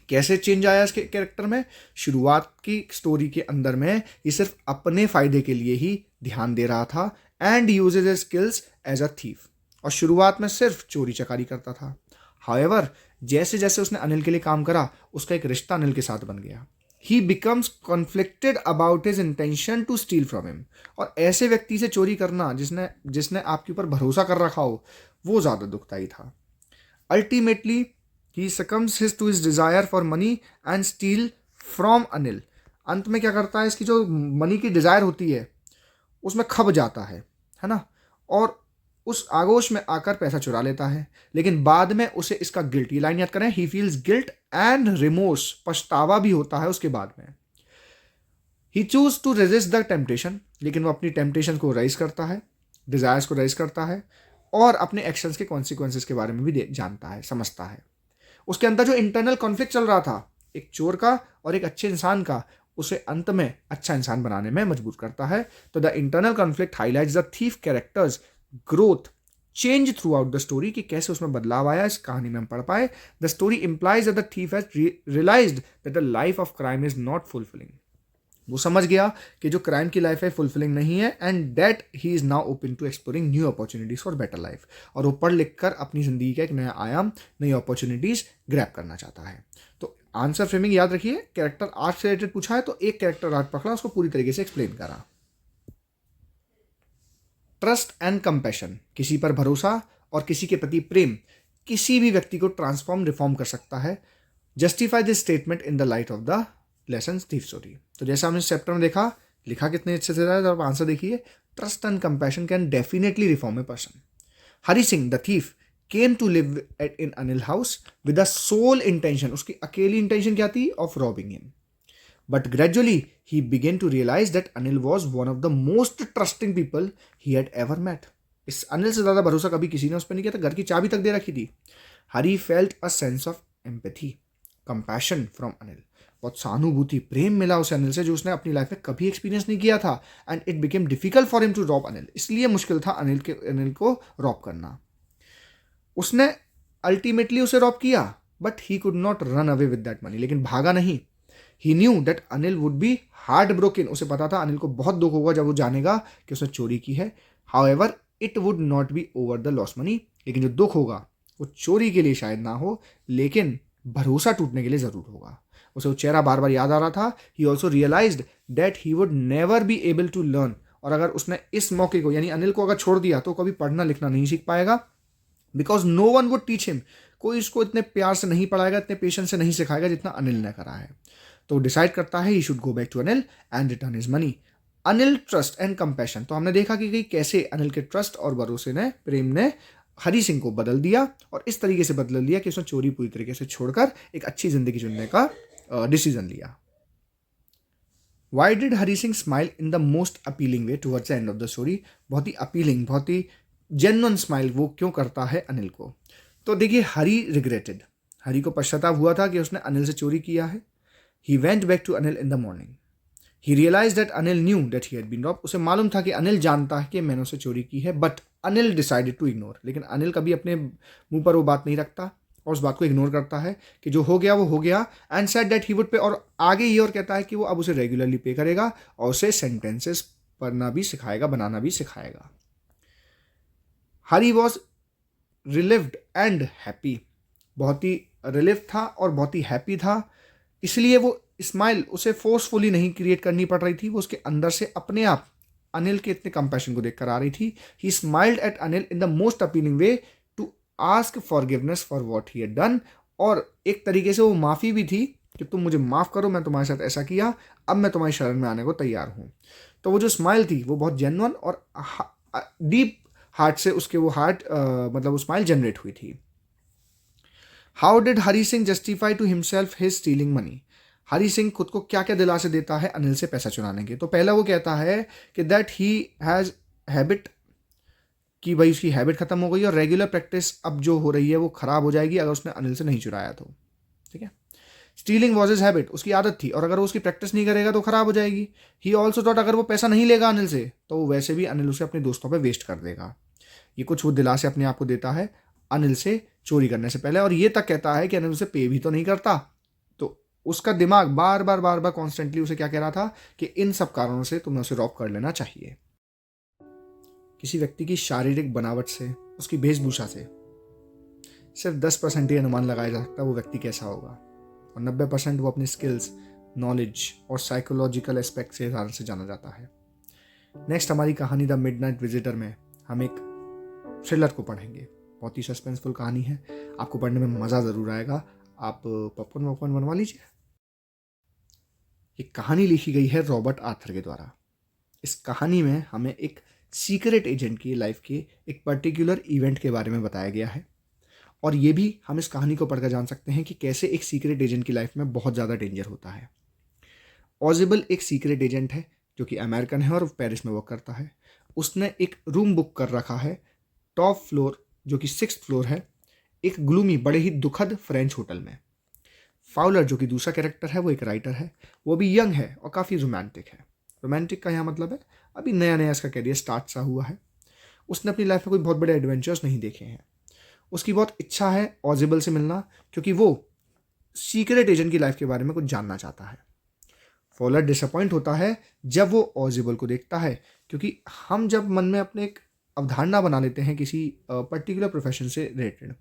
[SPEAKER 1] कैसे चेंज आया इसके कैरेक्टर में? शुरुआत की स्टोरी के अंदर में ये सिर्फ अपने फायदे के लिए ही ध्यान दे रहा था and uses his skills as a thief, और शुरुआत में सिर्फ चोरी चकारी करता था। हाउएवर जैसे जैसे उसने अनिल के लिए काम करा, उसका एक रिश्ता अनिल के साथ बन गया। He becomes conflicted about his intention to steal from him, और ऐसे व्यक्ति से चोरी करना जिसने जिसने आपके ऊपर भरोसा कर रखा हो, वो ज़्यादा दुखदाई था। Ultimately he succumbs his to his desire for money and steal from Anil. अंत में क्या करता है, इसकी जो मनी की डिज़ायर होती है उसमें खप जाता है ना, और उस आगोश में आकर पैसा चुरा लेता है। लेकिन बाद में उसे इसका गिल्ट, ये लाइन याद करें, he feels guilt and remorse, पछतावा भी होता है उसके बाद में। He choose to resist the temptation, लेकिन वो अपनी टेम्पटेशन को राइज करता है, डिजायर्स को राइज करता है, और अपने एक्शंस के कॉन्सिक्वेंसेस के बारे में भी जानता है, समझता है। उसके अंदर जो इंटरनल कॉन्फ्लिक्ट चल रहा था एक चोर का और एक अच्छे इंसान का, उसे अंत में अच्छा इंसान बनाने में मजबूर करता है। तो the internal conflict highlights the thief characters growth change through out the story, कि कैसे उसमें बदलाव आया इस कहानी में हम पढ़ पाए। The story implies that the thief has realised that the life of crime is not fulfilling. वो समझ गया कि जो क्राइम की लाइफ है फुलफिलिंग नहीं है, and that he is now open to exploring new opportunities for better life. और वो पढ़ लिख कर अपनी जिंदगी का एक नया आयाम, नई अपॉर्चुनिटीज ग्रैब करना चाहता है। तो आंसर फ्रेमिंग याद रखिए, कैरेक्टर आर्ट से रिलेटेड पूछा है तो एक कैरेक्टर आर्ट पकड़ा, उसको पूरी तरीके से एक्सप्लेन करा। ट्रस्ट एंड कंपैशन, किसी पर भरोसा और किसी के प्रति प्रेम किसी भी व्यक्ति को ट्रांसफॉर्म रिफॉर्म कर सकता है। Justify this statement in the light of the lesson thief story. तो जैसा हमने इस चैप्टर में देखा, लिखा कितने अच्छे से रहा है, अब आंसर देखिए। Trust and compassion can definitely reform a person. Hari Singh the thief came to live at in Anil house with the sole intention, उसकी अकेली इंटेंशन क्या थी? Of robbing him. But gradually, he began to realize that Anil was one of the most trusting people he had ever met. इस अनिल से ज़्यादा भरोसा कभी किसी ने उस पर नहीं किया था, घर की चाबी तक दे रखी थी। Hari felt a sense of empathy, compassion from Anil, बहुत सहानुभूति, प्रेम मिला उसे अनिल से जो उसने अपनी लाइफ में कभी एक्सपीरियंस नहीं किया था। And it became difficult for him to rob Anil, इसलिए मुश्किल था अनिल को रॉब करना। उसने अल्टीमेटली उसे रॉब किया, but he could not run away with that money, लेकिन भागा नहीं। He knew that Anil would be heartbroken, उसे पता था अनिल को बहुत दुख होगा जब वो जानेगा कि उसने चोरी की है। However, it would not be over the lost money, लेकिन जो दुख होगा वो चोरी के लिए शायद ना हो, लेकिन भरोसा टूटने के लिए जरूर होगा। उसे वो चेहरा बार बार याद आ रहा था। He also realized that he would never be able to learn, और अगर उसने इस मौके को, यानी अनिल को अगर छोड़ दिया तो कभी पढ़ना लिखना नहीं सीख पाएगा। Because no one would teach him, कोई इसको इतने प्यार से नहीं पढ़ाएगा, इतने पेशेंस से नहीं सिखाएगा जितना अनिल ने करा है। तो डिसाइड करता है he should go back to Anil and return his money. Anil trust and compassion, तो हमने देखा कि कैसे अनिल के ट्रस्ट और भरोसे ने, प्रेम ने हरी सिंह को बदल दिया, और इस तरीके से बदल दिया कि उसने चोरी पूरी तरीके से छोड़कर एक अच्छी जिंदगी चुनने का डिसीजन लिया। Why did Hari Singh smile in the most appealing way towards the end of the story? बहुत ही अपीलिंग, बहुत ही जेन्युइन स्माइल वो क्यों करता है अनिल को? तो देखिए, हरी रिग्रेटेड, हरी को पश्चाताप हुआ था कि उसने अनिल से चोरी किया है। He went back to Anil in the morning. He realized that Anil knew that he had been robbed. उसे मालूम था कि अनिल जानता है कि मैंने उसे चोरी की है, but Anil decided to ignore, लेकिन अनिल कभी अपने मुंह पर वो बात नहीं रखता और उस बात को इग्नोर करता है कि जो हो गया वो हो गया। And said that he would पे, और आगे ये और कहता है कि वो अब उसे रेगुलरली पे करेगा और उसे सेंटेंसेस पढ़ना भी सिखाएगा, बनाना भी सिखाएगा। हरी वॉज रिलिव्ड एंड हैप्पी, बहुत ही रिलिव था और बहुत ही हैप्पी था, इसलिए वो स्माइल उसे फोर्सफुली नहीं क्रिएट करनी पड़ रही थी, वो उसके अंदर से अपने आप अनिल के इतने कंपैशन को देखकर आ रही थी। He smiled at Anil in the most appealing way to ask forgiveness for what he had done, और एक तरीके से वो माफ़ी भी थी कि तुम मुझे माफ़ करो, मैं तुम्हारे साथ ऐसा किया, अब मैं तुम्हारी शरण में आने को तैयार हूँ। तो वो जो स्माइल थी वो बहुत जेन्युइन और डीप हार्ट से उसके वो मतलब वो स्माइल जनरेट हुई थी। How did Hari Singh justify to himself his stealing money? Hari Singh खुद को क्या क्या दिलासे देता है अनिल से पैसा चुराने के? तो पहला वो कहता है कि दैट ही हैज़ हैबिट, कि भाई उसकी हैबिट खत्म हो गई और रेगुलर प्रैक्टिस अब जो हो रही है वो खराब हो जाएगी अगर उसने अनिल से नहीं चुराया तो। ठीक है। स्टीलिंग वॉज हिज हैबिट, उसकी आदत थी, और अगर वो उसकी प्रैक्टिस नहीं करेगा तो खराब हो जाएगी। ही ऑल्सो थॉट अगर वो पैसा नहीं लेगा अनिल से तो वो वैसे भी अनिल उसे अपने दोस्तों पे वेस्ट कर देगा। ये कुछ वो दिलासे अपने आप को देता है अनिल से चोरी करने से पहले, और ये तक कहता है कि अनिल उसे पे भी तो नहीं करता। तो उसका दिमाग बार बार कॉन्स्टेंटली उसे क्या कह रहा था कि इन सब कारणों से तुम्हें उसे रॉब कर लेना चाहिए। किसी व्यक्ति की शारीरिक बनावट से, उसकी वेशभूषा से सिर्फ 10% ही अनुमान लगाया जा सकता है वो व्यक्ति कैसा होगा, और 90% वो अपनी स्किल्स, नॉलेज और साइकोलॉजिकल एस्पेक्ट से जाना जाता है। नेक्स्ट हमारी कहानी द मिडनाइट विजिटर में हम एक थ्रिलर को पढ़ेंगे। बहुत ही सस्पेंसफुल कहानी है, आपको पढ़ने में मज़ा ज़रूर आएगा। आप पॉपकॉर्न वॉपकॉर्न बनवा लीजिए। ये कहानी लिखी गई है रॉबर्ट आर्थर के द्वारा। इस कहानी में हमें एक सीक्रेट एजेंट की लाइफ के एक पर्टिकुलर इवेंट के बारे में बताया गया है, और ये भी हम इस कहानी को पढ़कर जान सकते हैं कि कैसे एक सीक्रेट एजेंट की लाइफ में बहुत ज़्यादा डेंजर होता है। ऑजिबल एक सीक्रेट एजेंट है जो कि अमेरिकन है और पेरिस में वर्क करता है। उसने एक रूम बुक कर रखा है टॉप फ्लोर, जो कि 6th फ्लोर है, एक ग्लूमी बड़े ही दुखद फ्रेंच होटल में। फाउलर जो कि दूसरा कैरेक्टर है वो एक राइटर है, वो भी यंग है और काफ़ी रोमांटिक है। रोमांटिक का यहाँ मतलब है अभी नया नया इसका करियर स्टार्ट सा हुआ है। उसने अपनी लाइफ में कोई बहुत बड़े एडवेंचर्स नहीं देखे हैं। उसकी बहुत इच्छा है ऑजिबल से मिलना, क्योंकि वो सीक्रेट एजेंट की लाइफ के बारे में कुछ जानना चाहता है। फॉलर डिसअपॉइंट होता है जब वो ऑजिबल को देखता है, क्योंकि हम जब मन में अपने एक अवधारणा बना लेते हैं किसी पर्टिकुलर प्रोफेशन से रिलेटेड,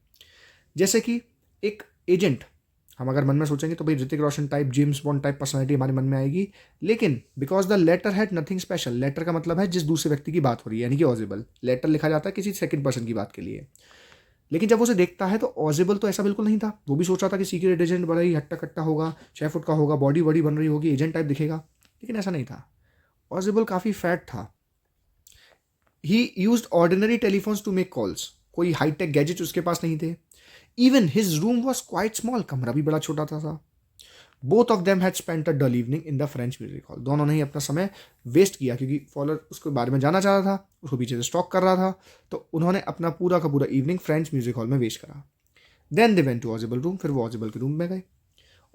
[SPEAKER 1] जैसे कि एक एजेंट, हम अगर मन में सोचेंगे तो भाई Hrithik Roshan type, James Bond type personality हमारे मन में आएगी। लेकिन because the letter had nothing special, letter का मतलब है जिस दूसरे व्यक्ति की बात हो रही है, यानी कि ऑजिबल। लेटर लिखा जाता है किसी सेकंड पर्सन की बात के लिए। लेकिन जब उसे देखता है तो ऑजिबल तो ऐसा बिल्कुल नहीं था। वो भी सोच रहा था कि सीक्रेट एजेंट बड़ा ही हट्टा कट्टा होगा, 6 फुट का होगा, बॉडी बड़ी बन रही होगी, एजेंट टाइप दिखेगा। लेकिन ऐसा नहीं था। ऑजिबल काफ़ी फैट था। He used ordinary telephones to make calls, कोई हाईटेक गैजेट उसके पास नहीं थे। Even his room was quite small, कमरा भी बड़ा छोटा था। Both of them had spent a dull evening in the French music hall, दोनों ने ही अपना समय वेस्ट किया, क्योंकि फॉलर उसके बारे में जानना चाह रहा था, उसको पीछे से स्टॉक कर रहा था, तो उन्होंने अपना पूरा का पूरा इवनिंग फ्रेंच म्यूजिक हॉल में वेस्ट करा। Then they went to Ausable room, फिर वो ऑजिबल के रूम में गए।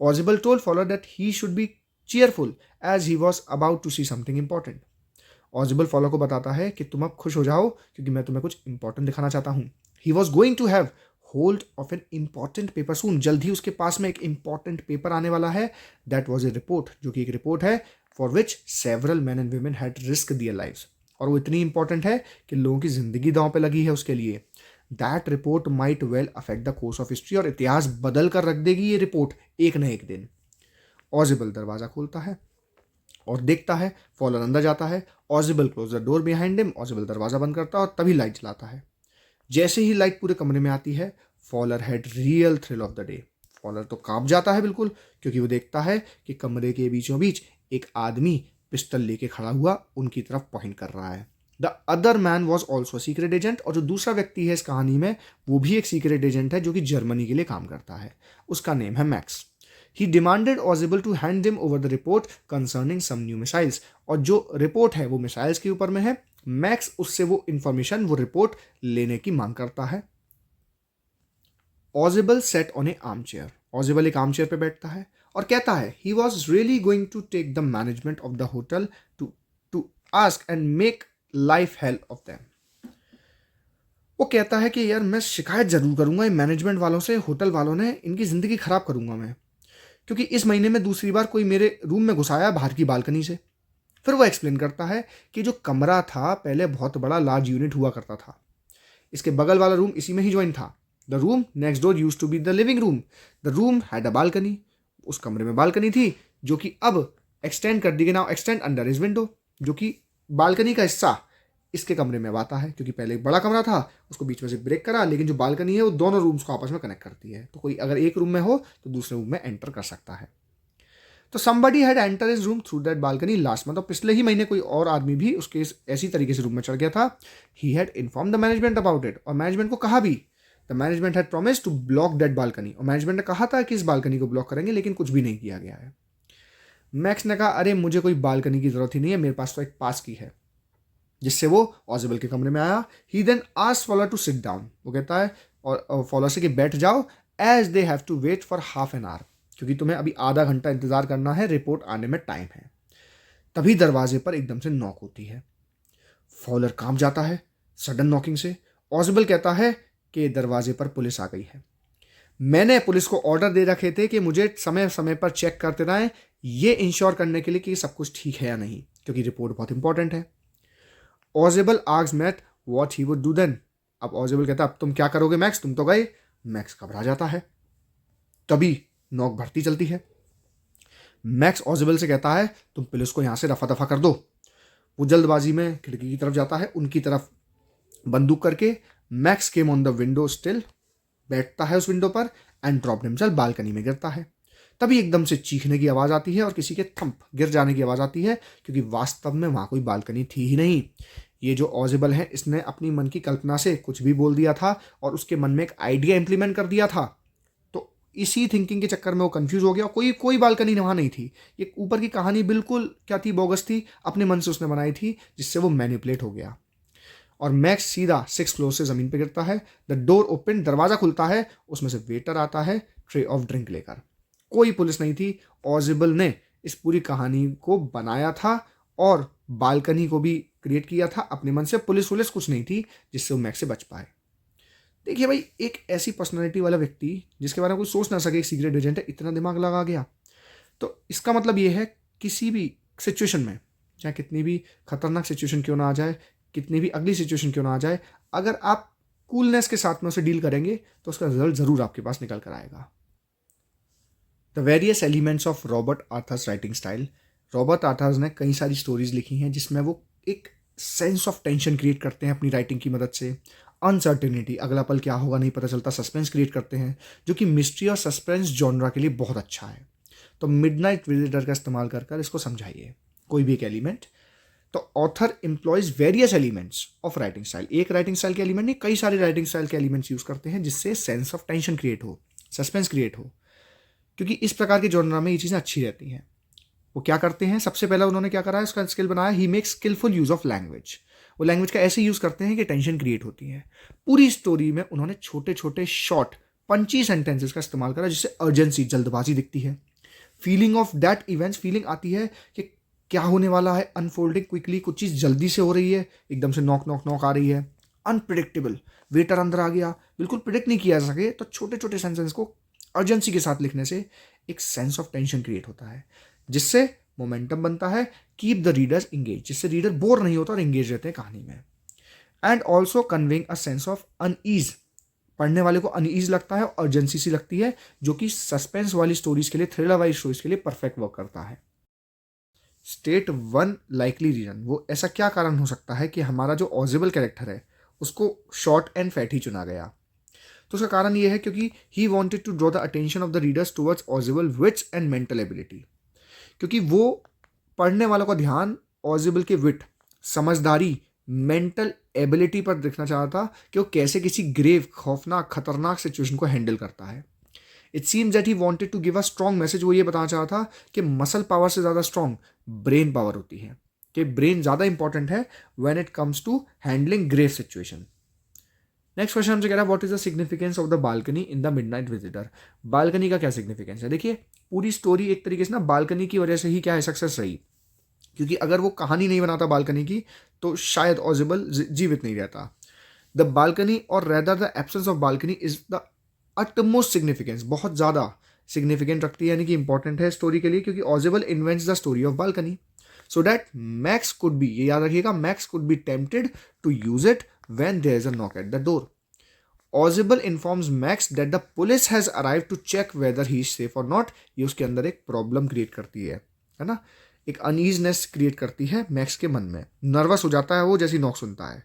[SPEAKER 1] Ausable told Fowler that he should be cheerful as he was about to see something important. Ausable Fowler को बताता है कि तुम अब खुश हो जाओ क्योंकि मैं तुम्हें कुछ इंपॉर्टेंट दिखाना चाहता हूँ। He was going to have hold of an important paper soon, जल्द ही उसके पास में एक इंपॉर्टेंट पेपर आने वाला है। दैट वॉज ए रिपोर्ट, जो कि एक रिपोर्ट है for which several men and women had risk their lives, और वो इतनी इंपॉर्टेंट है कि लोगों की जिंदगी दांव पे लगी है उसके लिए। That report might well affect the course of history, और इतिहास बदल कर रख देगी ये रिपोर्ट एक न एक दिन। ऑजिबल दरवाजा खोलता है और देखता है, फॉलर अंदर जाता है। Ausable close the door behind him, Ausable दरवाजा बंद करता है और तभी लाइट जलाता है। जैसे ही लाइट पूरे कमरे में आती है, Fowler had real thrill of the day. Fowler तो कांप जाता है बिल्कुल, क्योंकि वो देखता है कि कमरे के बीचों बीच एक आदमी पिस्टल लेके खड़ा हुआ उनकी तरफ पॉइंट कर रहा है। The other man was also secret agent, और जो दूसरा व्यक्ति है इस कहानी में वो भी एक सीक्रेट एजेंट है जो कि जर्मनी के लिए काम करता है। उसका नेम है max. He demanded Ozible to hand him over the report concerning some new missiles, और जो रिपोर्ट है वो मिसाइल्स के ऊपर में है। मैक्स उससे वो इंफॉर्मेशन, वो रिपोर्ट लेने की मांग करता है। Ozible sat on a armchair, Ozible एक आर्म चेयर पे बैठता है और कहता है he was really going to take the management of the hotel to ask and make life hell of them. वो कहता है कि यार मैं शिकायत जरूर करूंगा इन मैनेजमेंट वालों से, होटल वालों ने इनकी जिंदगी खराब करूंगा मैं, क्योंकि इस महीने में दूसरी बार कोई मेरे रूम में घुसाया बाहर की बालकनी से। फिर वो एक्सप्लेन करता है कि जो कमरा था पहले बहुत बड़ा लार्ज यूनिट हुआ करता था, इसके बगल वाला रूम इसी में ही ज्वाइन था। The room next door used to be the living room, the room had a balcony, उस कमरे में बालकनी थी जो कि अब एक्सटेंड कर दी गई, now extend under his window, जो कि बालकनी का हिस्सा इसके कमरे में आता है, क्योंकि पहले एक बड़ा कमरा था उसको बीच में से ब्रेक करा, लेकिन जो बालकनी है वो दोनों रूम्स को आपस में कनेक्ट करती है, तो कोई अगर एक रूम में हो तो दूसरे रूम में एंटर कर सकता है। तो somebody had entered his room through that balcony last month, और पिछले ही महीने कोई और आदमी भी उसके ऐसी तरीके से रूम में चढ़ गया था। He had informed the management about it, और मैनेजमेंट को कहा भी। The management had promised to block that balcony, और मैनेजमेंट ने कहा था कि इस बालकनी को ब्लॉक करेंगे, लेकिन कुछ भी नहीं किया गया है। मैक्स ने कहा अरे मुझे कोई बालकनी की जरूरत ही नहीं है, मेरे पास तो एक पास की है, जिससे वो ऑजिबल के कमरे में आया। He then asked Fowler to sit down, वो कहता है और फॉलर से कि बैठ जाओ, as they have to wait for half an hour, क्योंकि तुम्हें अभी आधा घंटा इंतजार करना है, रिपोर्ट आने में टाइम है। तभी दरवाजे पर एकदम से नॉक होती है। फॉलर कांप जाता है सडन नॉकिंग से। ऑजिबल कहता है कि दरवाजे पर पुलिस आ गई है। मैंने पुलिस को ऑर्डर दे रखे थे कि मुझे समय समय पर चेक करते रहें, ये इंश्योर करने के लिए कि सब कुछ ठीक है या नहीं, क्योंकि रिपोर्ट बहुत इंपॉर्टेंट है। ऑजिबल आस्क्स मैट what he would do then. अब ऑजिबल कहता अब तुम क्या करोगे मैक्स, तुम तो गए। मैक्स घबरा जाता है। तभी नॉक भरती चलती है। मैक्स ऑजिबल से कहता है तुम पुलिस को यहां से रफा दफा कर दो। वो जल्दबाजी में खिड़की की तरफ जाता है, उनकी तरफ बंदूक करके। Max came on the window still, बैठता है उस विंडो पर एंड ड्रॉप हिमसेल्फ, बालकनी में गिरता है। तभी एकदम से चीखने की आवाज़ आती है और किसी के थंप गिर जाने की आवाज़ आती है, क्योंकि वास्तव में वहाँ कोई बालकनी थी ही नहीं। ये जो ऑजिबल है इसने अपनी मन की कल्पना से कुछ भी बोल दिया था और उसके मन में एक आइडिया इंप्लीमेंट कर दिया था। तो इसी थिंकिंग के चक्कर में वो कंफ्यूज हो गया। कोई कोई बालकनी वहाँ नहीं थी। ये ऊपर की कहानी बिल्कुल क्या थी, बोगस थी, अपने मन से उसने बनाई थी, जिससे वो मैनिपुलेट हो गया। और मैक्स सीधा 6 फ्लोर से ज़मीन पे गिरता है। द डोर ओपन, दरवाज़ा खुलता है, उसमें से वेटर आता है ट्रे ऑफ ड्रिंक लेकर। कोई पुलिस नहीं थी। ऑजिबल ने इस पूरी कहानी को बनाया था और बालकनी को भी क्रिएट किया था अपने मन से। पुलिस वुलिस कुछ नहीं थी जिससे वो मैक्स से बच पाए। देखिए भाई, एक ऐसी पर्सनैलिटी वाला व्यक्ति जिसके बारे में कोई सोच ना सके, एक सीक्रेट एजेंट है, इतना दिमाग लगा गया। तो इसका मतलब ये है किसी भी सिचुएशन में, चाहे कितनी भी खतरनाक सिचुएशन क्यों ना आ जाए, कितनी भी अगली सिचुएशन क्यों ना आ जाए, अगर आप कूलनेस के साथ में उसे डील करेंगे तो उसका रिजल्ट ज़रूर आपके पास निकल कर आएगा। The various elements of Robert Arthur's writing style. Robert Arthur's ने कई सारी स्टोरीज लिखी हैं जिसमें वो एक सेंस ऑफ टेंशन क्रिएट करते हैं अपनी राइटिंग की मदद से। अनसर्टेनिटी, अगला पल क्या होगा नहीं पता चलता, सस्पेंस क्रिएट करते हैं, जो कि मिस्ट्री और सस्पेंस जॉनरा के लिए बहुत अच्छा है। तो मिडनाइट विजिटर का इस्तेमाल कर कर इसको समझाइए कोई भी एक एलिमेंट। तो author employees various elements of writing style. एक राइटिंग स्टाइल के एलिमेंट नहीं, कई सारे राइटिंग स्टाइल के एलिमेंट्स यूज करते हैं जिससे सेंस ऑफ टेंशन क्रिएट हो, सस्पेंस क्रिएट हो, क्योंकि इस प्रकार के जॉनरा में ये चीज़ें अच्छी रहती हैं। वो क्या करते हैं, सबसे पहला उन्होंने क्या करा है, उसका स्किल बनाया, he make skilful use of language. वो लैंग्वेज का ऐसे यूज करते हैं कि टेंशन क्रिएट होती है। पूरी स्टोरी में उन्होंने छोटे छोटे शॉर्ट पंची सेंटेंसेस का इस्तेमाल करा जिससे अर्जेंसी, जल्दबाजी दिखती है। Feeling of that events, feeling आती है कि क्या होने वाला है, अनफोल्डिंग क्विकली, कुछ चीज़ जल्दी से हो रही है, एकदम से नॉक नॉक नॉक आ रही है। अनप्रिडिक्टेबल, वेटर अंदर आ गया, बिल्कुल प्रिडिक्ट नहीं किया जा सके। तो छोटे छोटे सेंटेंस को अर्जेंसी के साथ लिखने से एक सेंस ऑफ टेंशन क्रिएट होता है, जिससे मोमेंटम बनता है, कीप द रीडर्स इंगेज, जिससे रीडर बोर नहीं होता और इंगेज रहते हैं कहानी में। And also conveying a sense of unease, पढ़ने वाले को अनईज लगता है और अर्जेंसी सी लगती है, जो कि सस्पेंस वाली स्टोरीज के लिए, थ्रिलर वाली स्टोरीज के लिए परफेक्ट वर्क करता है। स्टेट वन लाइकली रीजन, वो ऐसा क्या कारण हो सकता है कि हमारा जो ऑजिबल कैरेक्टर है उसको शॉर्ट एंड फैटी चुना गया। तो उसका कारण ये है क्योंकि he wanted to draw the attention of the readers towards Ausable wits and mental ability, क्योंकि वो पढ़ने वालों का ध्यान ऑजिबल के विट, समझदारी, मेंटल एबिलिटी पर देखना चाहता था कि वो कैसे किसी ग्रेव, खौफनाक, खतरनाक सिचुएशन को हैंडल करता है। It seems that he wanted to give a strong message. वो ये बताना चाहता था कि मसल पावर से ज़्यादा स्ट्रॉन्ग ब्रेन पावर होती है, कि ब्रेन ज़्यादा इंपॉर्टेंट है when it comes to handling grave situation. Next question हमसे कह रहा है what is the significance of the balcony in the midnight visitor. Balcony का क्या सिग्निफिकेंस है। देखिए, पूरी स्टोरी एक तरीके से ना बालकनी की वजह से ही क्या है सक्सेस रही, क्योंकि अगर वो कहानी नहीं बनाता बालकनी की तो शायद ऑजिबल जीवित नहीं रहता। द बालकनी और rather the absence of balcony is the utmost significance, बहुत ज़्यादा सिग्निफिकेंट रखती है, यानी कि इंपॉर्टेंट है स्टोरी के लिए, क्योंकि Ausable invents the story of balcony so that Max could be, ये याद रखिएगा, Max could be tempted to use it when there is a knock at the door. Audible informs Max that the police has arrived to check whether he is safe or not. ये उसके अंदर एक प्रॉब्लम क्रिएट करती है ना, एक अनईजनेस क्रिएट करती है मैक्स के मन में। नर्वस हो जाता है वो जैसे ही नॉक सुनता है,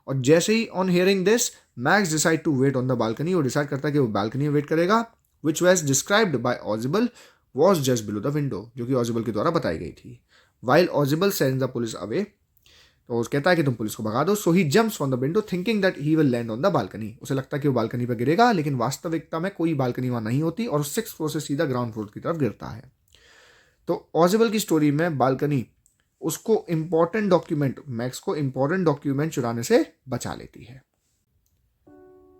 [SPEAKER 1] और जैसे ही on hearing this Max decide to wait on the balcony. वो डिसाइड करता है कि वो बालकनी में वेट करेगा, which was described by Ausable was just below the window, जो कि ऑजिबल के द्वारा बताई गई थी। While Ausable sends the police away, तो वो कहता है कि तुम पुलिस को भगा दो। So he jumps from the window thinking that he will land on the balcony. उसे लगता है कि वो बालकनी पर गिरेगा, लेकिन वास्तविकता में कोई बालकनी वहां नहीं होती और 6th फ्लोर से सीधा ग्राउंड फ्लोर की तरफ गिरता है। तो ऑजिबल की स्टोरी में बालकनी उसको इंपॉर्टेंट डॉक्यूमेंट, मैक्स को इंपॉर्टेंट डॉक्यूमेंट चुराने से बचा लेती है।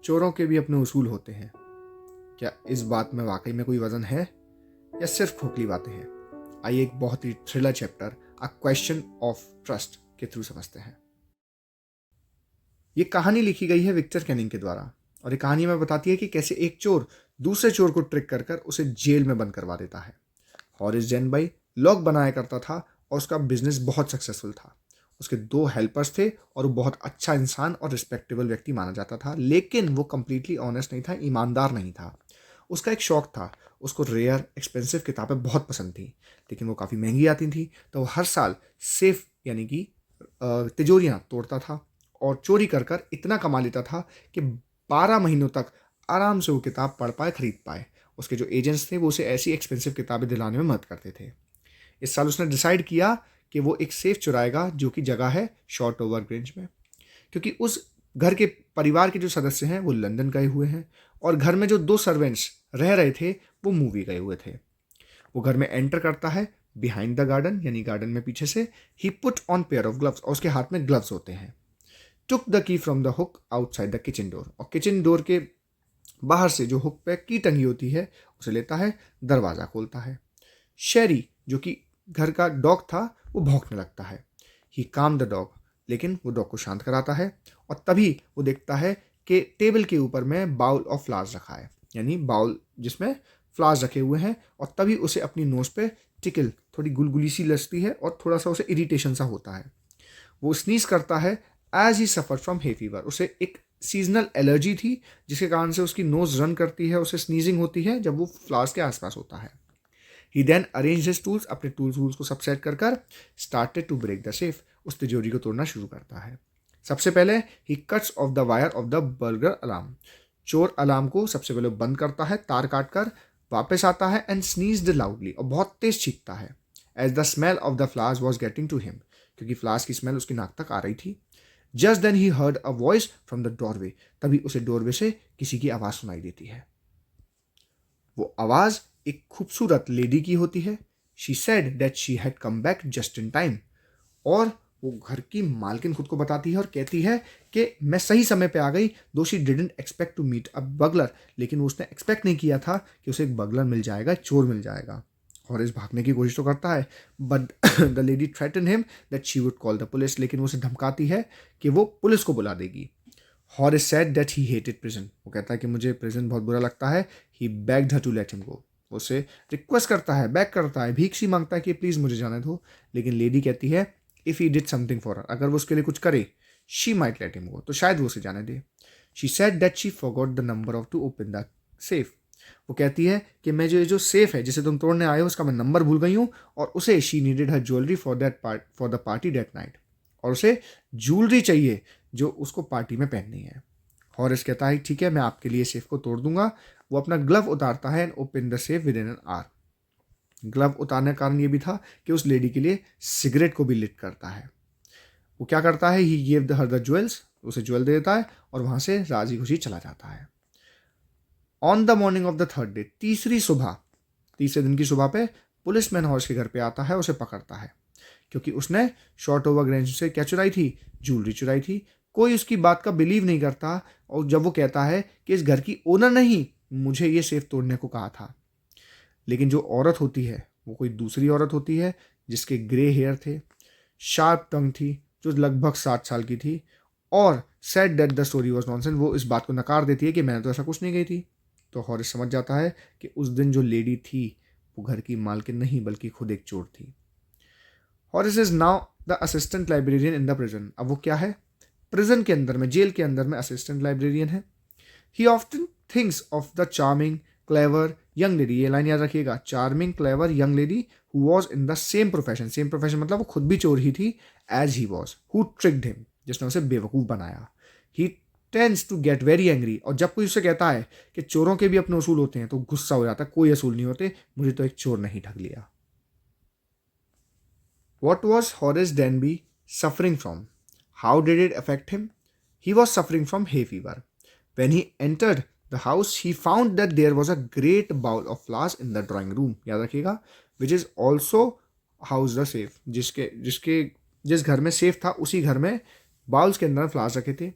[SPEAKER 1] चोरों के भी अपने उसूल होते हैं। क्या इस बात में वाकई में कोई वजन है? या सिर्फ खोखली बातें हैं? आइए एक बहुत ही thriller chapter a question of trust के थ्रू समझते हैं। ये कहानी लिखी गई है विक्टर कैनिंग के द्वारा और ये कहानी में बताती है कि कैसे एक चोर दूसरे चोर को ट्रिक कर कर उसे जेल में बंद करवा देता है। हॉरिस डेनबी लॉक बनाया करता था और उसका बिजनेस बहुत सक्सेसफुल था। उसके 2 हेल्पर्स थे और वो बहुत अच्छा इंसान और रिस्पेक्टेबल व्यक्ति माना जाता था, लेकिन वो कंप्लीटली ऑनेस्ट नहीं था, ईमानदार नहीं था। उसका एक शौक था, उसको रेयर एक्सपेंसिव किताबें बहुत पसंद थी, लेकिन वो काफ़ी महंगी आती थी, तो वो हर साल सेफ यानी कि तिजोरियाँ तोड़ता था और चोरी कर कर इतना कमा लेता था कि 12 महीनों तक आराम से वो किताब पढ़ पाए, खरीद पाए। उसके जो एजेंट्स थे वो उसे ऐसी एक्सपेंसिव किताबें दिलाने में मदद करते थे। इस साल उसने डिसाइड किया कि वो एक सेफ चुराएगा जो कि जगह है शॉर्ट ओवर ग्रेंज में, क्योंकि उस घर के परिवार के जो सदस्य हैं वो लंदन गए हुए हैं और घर में जो 2 सर्वेंट्स रह रहे थे वो मूवी गए हुए थे। वो घर में एंटर करता है बिहाइंड द गार्डन, यानी गार्डन में पीछे से। He put on pair of gloves और उसके हाथ में ग्लव्स होते हैं। Took the key from the hook outside the kitchen door और किचन डोर के बाहर से जो हुक पे की टंगी होती है उसे लेता है, दरवाज़ा खोलता है। शेरी जो कि घर का डॉग था वो भौंकने लगता है। ही काम द डॉग, लेकिन वो डॉग को शांत कराता है और तभी वो देखता है कि टेबल के ऊपर में बाउल ऑफ फ्लावर्स रखा है, यानी बाउल जिसमें फ्लावर्स रखे हुए हैं, और तभी उसे अपनी नोज पे टिकल थोड़ी गुलगुली सी लगती है और थोड़ा सा उसे इरिटेशन सा होता है। वो स्नीज करता है as he suffer from hay fever. उसे एक सीजनल एलर्जी थी जिसके कारण से उसकी नोज रन करती है, उसे स्नीजिंग होती है जब वो फ्लावर्स के आसपास होता है। He then arrange his tools, अपने टूल्स को सब सेट कर कर started to break the safe, उस तिजोरी को तोड़ना शुरू करता है। सबसे पहले he cuts off the wire of the burglar alarm. चोर अलार्म को सबसे पहले बंद करता है तार काट कर, वापस आता है एंड स्नीज्ड लाउडली और बहुत तेज चीखता है as the smell of the flowers was getting to him, क्योंकि फ्लावर्स की स्मेल उसकी नाक तक आ रही थी। Just then he heard a voice from the doorway, तभी उसे डोरवे से किसी की आवाज़ सुनाई देती है। वो आवाज़ एक खूबसूरत लेडी की होती है। She said that she had come back just in time, और वो घर की मालकिन खुद को बताती है और कहती है कि मैं सही समय पे आ गई। Though she didn't expect to meet a burglar, लेकिन उसने एक्सपेक्ट नहीं किया था कि उसे एक बगलर मिल जाएगा, चोर मिल जाएगा। हॉरिस भागने की कोशिश तो करता है, but the lady threaten him that she would call the police, लेकिन वो उसे धमकाती है कि वो पुलिस को बुला देगी। हॉरिस said that he hated prison, वो कहता है कि मुझे प्रिजन बहुत बुरा लगता है। He begged her to let him go, उसे रिक्वेस्ट करता है, बैक करता है, भीख सी मांगता है कि प्लीज़ मुझे जाने दो, लेकिन लेडी कहती है if he did something for her, अगर वो उसके लिए कुछ करे, she might let him go, तो शायद वो उसे जाने दे। She said that she forgot the number of to open the safe, वो कहती है कि मैं जो सेफ है जिसे तुम तोड़ने आए हो उसका मैं नंबर भूल गई हूँ, और उसे she needed her jewellery for the party that night, और उसे ज्वेलरी चाहिए जो उसको पार्टी में पहननी है। हॉरिस कहता है ठीक है, मैं आपके लिए सेफ को तोड़ दूंगा। वो अपना ग्लव उतारता है and open the safe with in an hour. Glove उतारने का कारण ये भी था कि उस लेडी के लिए सिगरेट को भी लिट करता है। वो क्या करता है, ही गिव हर द ज्वेल्स, उसे ज्वेल दे देता है और वहां से राजी खुशी चला जाता है। On the morning of the third day, तीसरे दिन की सुबह पे पुलिसमैन हॉरिस के घर पे आता है, उसे पकड़ता है क्योंकि उसने शॉर्ट ओवर ग्रेंज से क्या चुराई थी, ज्वेलरी चुराई थी। कोई उसकी बात का बिलीव नहीं करता, और जब वो कहता है कि इस घर की ओनर नहीं मुझे ये सेफ तोड़ने को कहा था, लेकिन जो औरत होती है वो कोई दूसरी औरत होती है जिसके ग्रे हेयर थे, शार्प टंग थी, जो लगभग 60 साल की थी, और said that the story was nonsense, वो इस बात को नकार देती है कि मैंने तो ऐसा कुछ नहीं कही थी। तो हॉरिस समझ जाता है कि उस दिन जो लेडी थी वो घर की मालकिन नहीं बल्कि खुद एक चोर थी। हॉरिस is now the assistant librarian in the prison. अब वो क्या है, प्रिजन के अंदर में, जेल के अंदर में असिस्टेंट लाइब्रेरियन है। He often thinks of the charming clever young lady, ये लाइन याद रखिएगा, charming clever young lady who was in the same profession मतलब वो खुद भी चोर ही थी, as he was, who tricked him, जिसने उसे बेवकूफ़ बनाया। He tends to get very angry, और जब कोई उसे कहता है कि चोरों के भी अपने असूल होते हैं तो गुस्सा हो जाता है, कोई असूल नहीं होते, मुझे तो एक चोर नहीं ठग लिया। What was Horace Denby suffering from? How did it affect him? He was suffering from hay fever. When he entered the house, he found that there was a great bowl of flowers in the drawing room. याद रखिएगा, which is also house the safe. जिस घर में सेफ था उसी घर में बाउल्स के अंदर फ्लावर्स रखे थे।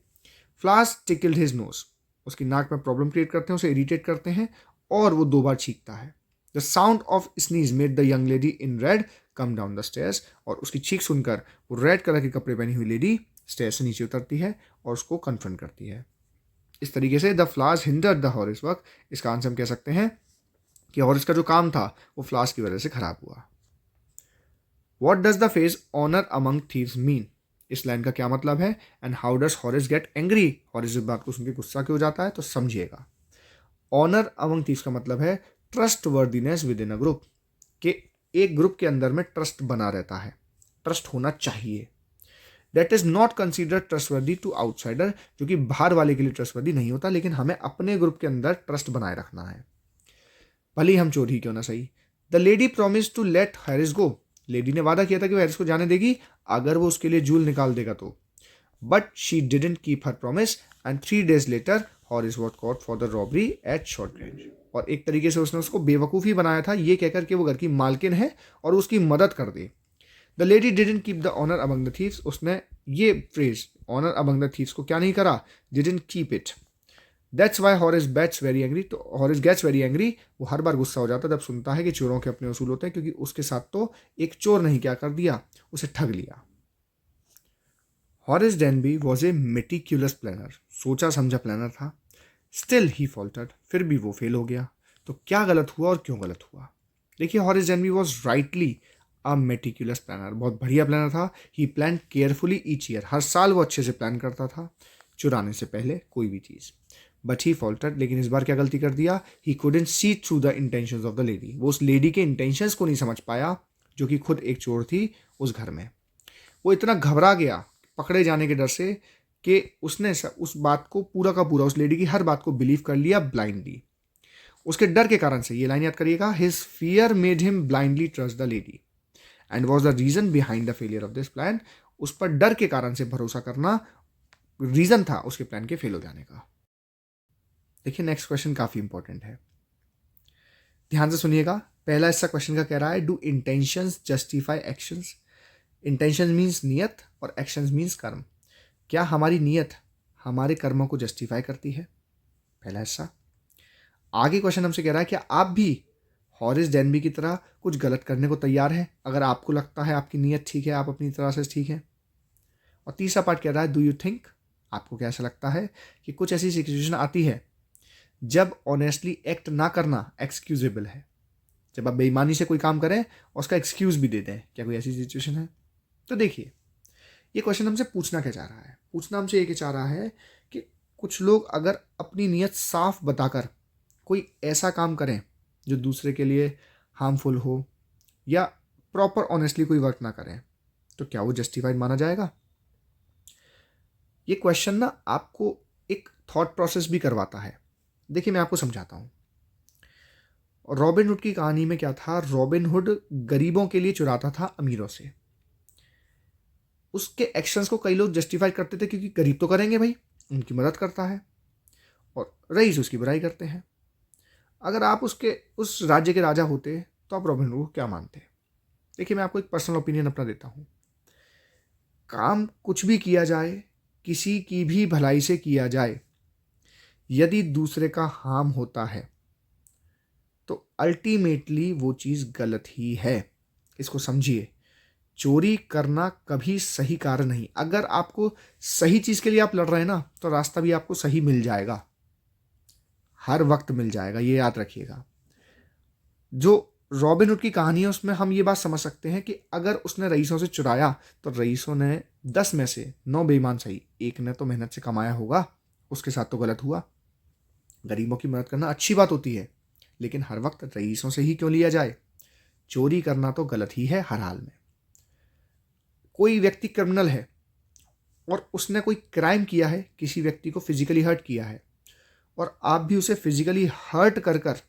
[SPEAKER 1] फ्लावर्स टिकल्ड हिज नोज, उसकी नाक में प्रॉब्लम क्रिएट करते हैं, उसे इरिटेट करते हैं और वो 2 बार छींकता है। The sound of sneeze made the young lady in red come down the stairs, और उसकी चीख सुनकर वो रेड कलर के कपड़े पहनी हुई लेडी स्टेयर से नीचे उतरती है और उसको कन्फ्रंट करती है। इस तरीके से the flowers hindered the हॉरिस work, इसका आंसर हम कह सकते हैं कि हॉरिस का जो काम था वो फ्लावर्स की वजह से खराब हुआ। What does the phrase honor among thieves mean? इस लाइन का क्या मतलब है? And how does हॉरिस get angry? हॉरिस इस बात को सुनकर गुस्सा क्यों हो जाता है? तो समझिएगा। ऑनर अमंग थीव्स का मतलब है trust worthiness with in a group, कि एक ग्रुप के अंदर में ट्रस्ट बना रहता है, ट्रस्ट होना चाहिए। That is not considered trustworthy to outsider, जो कि बाहर वाले के लिए ट्रस्टवर्दी नहीं होता, लेकिन हमें अपने ग्रुप के अंदर ट्रस्ट बनाए रखना है, भले ही हम चोर ही क्यों ना सही। The lady promise to let Harris go, लेडी ने वादा किया था कि वो हैरिस को जाने देगी अगर वो उसके लिए जूल निकाल देगा तो। But she didn't keep her promise and 3 days later Horace was caught for the robbery at short range, और एक तरीके से उसने उसको बेवकूफ़ी बनाया था ये कहकर कि वो घर की मालकिन है और उसकी मदद कर दे। The lady didn't keep the honour among the thieves, उसने ये phrase honour among the thieves को क्या नहीं करा? Didn't keep it. That's why Horace gets very angry, तो हॉरिस गेट्स वेरी एंग्री, वो हर बार गुस्सा हो जाता है जब सुनता है कि चोरों के अपने उसूल होते हैं, क्योंकि उसके साथ तो एक चोर नहीं क्या कर दिया, उसे ठग लिया। Horace Danby was a meticulous planner, सोचा समझा प्लानर था। स्टिल ही फॉल्टर्ड, फिर भी वो फेल हो गया। तो क्या गलत हुआ और क्यों गलत हुआ? देखिए, Horace Danby was rightly a meticulous planner, बहुत बढ़िया प्लानर था। He plan carefully each year, हर साल वो अच्छे से प्लान करता था, चुराने से पहले कोई भी चीज़। बट ही फॉल्टर्ड, लेकिन इस बार क्या गलती कर दिया? He couldn't see through the intentions of the lady, वो उस लेडी के इंटेंशंस को नहीं समझ पाया, जो कि खुद एक चोर थी उस घर में। वो इतना घबरा गया पकड़े जाने के डर से कि उसने उस बात को पूरा का पूरा, उस लेडी की हर बात को बिलीव कर लिया ब्लाइंडली। उसके डर के कारण से, ये लाइन याद करिएगा, his fear made him blindly trust the lady and was the reason behind the failure of this plan. उस पर डर के कारण से भरोसा करना रीजन था उसके प्लान के फेल हो जाने का। देखिए, नेक्स्ट क्वेश्चन काफी इंपॉर्टेंट है, ध्यान से सुनिएगा। पहला हिस्सा क्वेश्चन का कह रहा है, do intentions justify actions? Intention means नियत और एक्शंस मीन्स कर्म। क्या हमारी नियत हमारे कर्मों को जस्टिफाई करती है? पहला हिस्सा। आगे क्वेश्चन हमसे कह रहा है, क्या आप भी हॉरिस डेनबी की तरह कुछ गलत करने को तैयार है अगर आपको लगता है आपकी नीयत ठीक है, आप अपनी तरह से ठीक है? और तीसरा पार्ट कह रहा है, डू यू थिंक, आपको क्या ऐसा लगता है कि कुछ ऐसी सिचुएशन आती है जब ऑनेस्टली एक्ट ना करना एक्सक्यूजेबल है, जब आप बेईमानी से कोई काम करें और उसका एक्सक्यूज भी दे दें, क्या कोई ऐसी सिचुएशन है? तो देखिए, ये क्वेश्चन हमसे पूछना क्या चाह रहा है? पूछना हमसे ये चाह रहा है कि कुछ लोग अगर अपनी नीयत साफ बताकर कोई ऐसा काम करें जो दूसरे के लिए हार्मफुल हो या प्रॉपर ऑनेस्टली कोई वर्क ना करें, तो क्या वो जस्टिफाइड माना जाएगा? ये क्वेश्चन ना आपको एक थॉट प्रोसेस भी करवाता है। देखिए, मैं आपको समझाता हूँ। रॉबिन हुड की कहानी में क्या था? रॉबिन हुड गरीबों के लिए चुराता था अमीरों से। उसके एक्शंस को कई लोग जस्टिफाई करते थे क्योंकि गरीब तो करेंगे भाई, उनकी मदद करता है, और रईस उसकी बुराई करते हैं। अगर आप उस राज्य के राजा होते तो आप रॉबिन हुड को क्या मानते? देखिए, मैं आपको एक पर्सनल ओपिनियन अपना देता हूँ। काम कुछ भी किया जाए, किसी की भी भलाई से किया जाए, यदि दूसरे का हार्म होता है तो अल्टीमेटली वो चीज़ गलत ही है। इसको समझिए, चोरी करना कभी सही कार्य नहीं। अगर आपको सही चीज़ के लिए आप लड़ रहे हैं ना, तो रास्ता भी आपको सही मिल जाएगा, हर वक्त मिल जाएगा, ये याद रखिएगा। जो रॉबिन हुड की कहानी है उसमें हम ये बात समझ सकते हैं कि अगर उसने रईसों से चुराया तो रईसों ने 10 में से 9 बेईमान सही, एक ने तो मेहनत से कमाया होगा, उसके साथ तो गलत हुआ। गरीबों की मदद करना अच्छी बात होती है, लेकिन हर वक्त रईसों से ही क्यों लिया जाए? चोरी करना तो गलत ही है हर हाल में। कोई व्यक्ति क्रिमिनल है और उसने कोई क्राइम किया है, किसी व्यक्ति को फिजिकली हर्ट किया है, और आप भी उसे फिजिकली हर्ट कर कर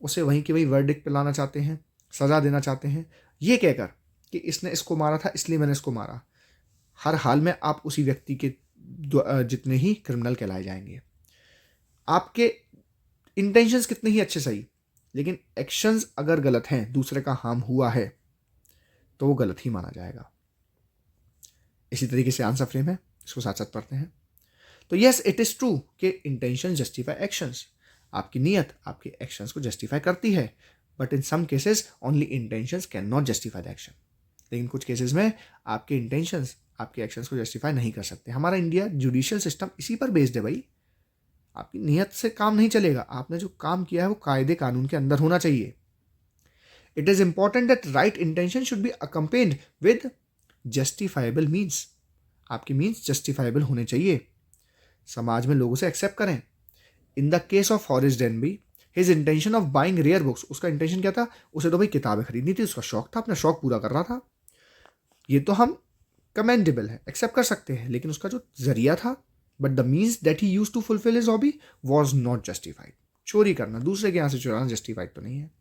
[SPEAKER 1] उसे वहीं के वहीं वर्डिक्ट पे लाना चाहते हैं, सज़ा देना चाहते हैं, ये कहकर कि इसने इसको मारा था इसलिए मैंने इसको मारा। हर हाल में आप उसी व्यक्ति के जितने ही क्रिमिनल कहलाए जाएंगे। आपके इंटेंशंस कितने ही अच्छे सही, लेकिन एक्शंस अगर गलत हैं, दूसरे का हार्म हुआ है, तो वो गलत ही माना जाएगा। इसी तरीके से आंसर फ्रेम है, इसको साथ साथ पढ़ते हैं। तो यस, इट इज़ ट्रू कि इंटेंशन जस्टिफाई एक्शंस। आपकी नीयत आपके एक्शंस को जस्टिफाई करती है, but in some cases only intentions can not justify the action. लेकिन कुछ केसेस में आपके इंटेंशंस आपके एक्शंस को जस्टिफाई नहीं कर सकते। हमारा इंडिया जुडिशियल सिस्टम इसी पर बेस्ड है भाई। आपकी नीयत से काम नहीं चलेगा, आपने जो काम किया है वो कायदे कानून के अंदर होना चाहिए। It is important that right intention should be accompanied with justifiable means. आपके मीन्स जस्टिफाइबल होने चाहिए, समाज में लोगों से एक्सेप्ट करें। In the case of Horace Danby, his intention of buying rare books, उसका इंटेंशन क्या था? उसे तो भाई किताबें खरीदनी थी, उसका शौक था, अपना शौक पूरा कर रहा था। ये तो हम कमेंडेबल है, एक्सेप्ट कर सकते हैं, लेकिन उसका जो जरिया था, but the means that he used to fulfil his hobby was not justified. चोरी करना, दूसरे के यहाँ से चुराना जस्टिफाइड तो नहीं है।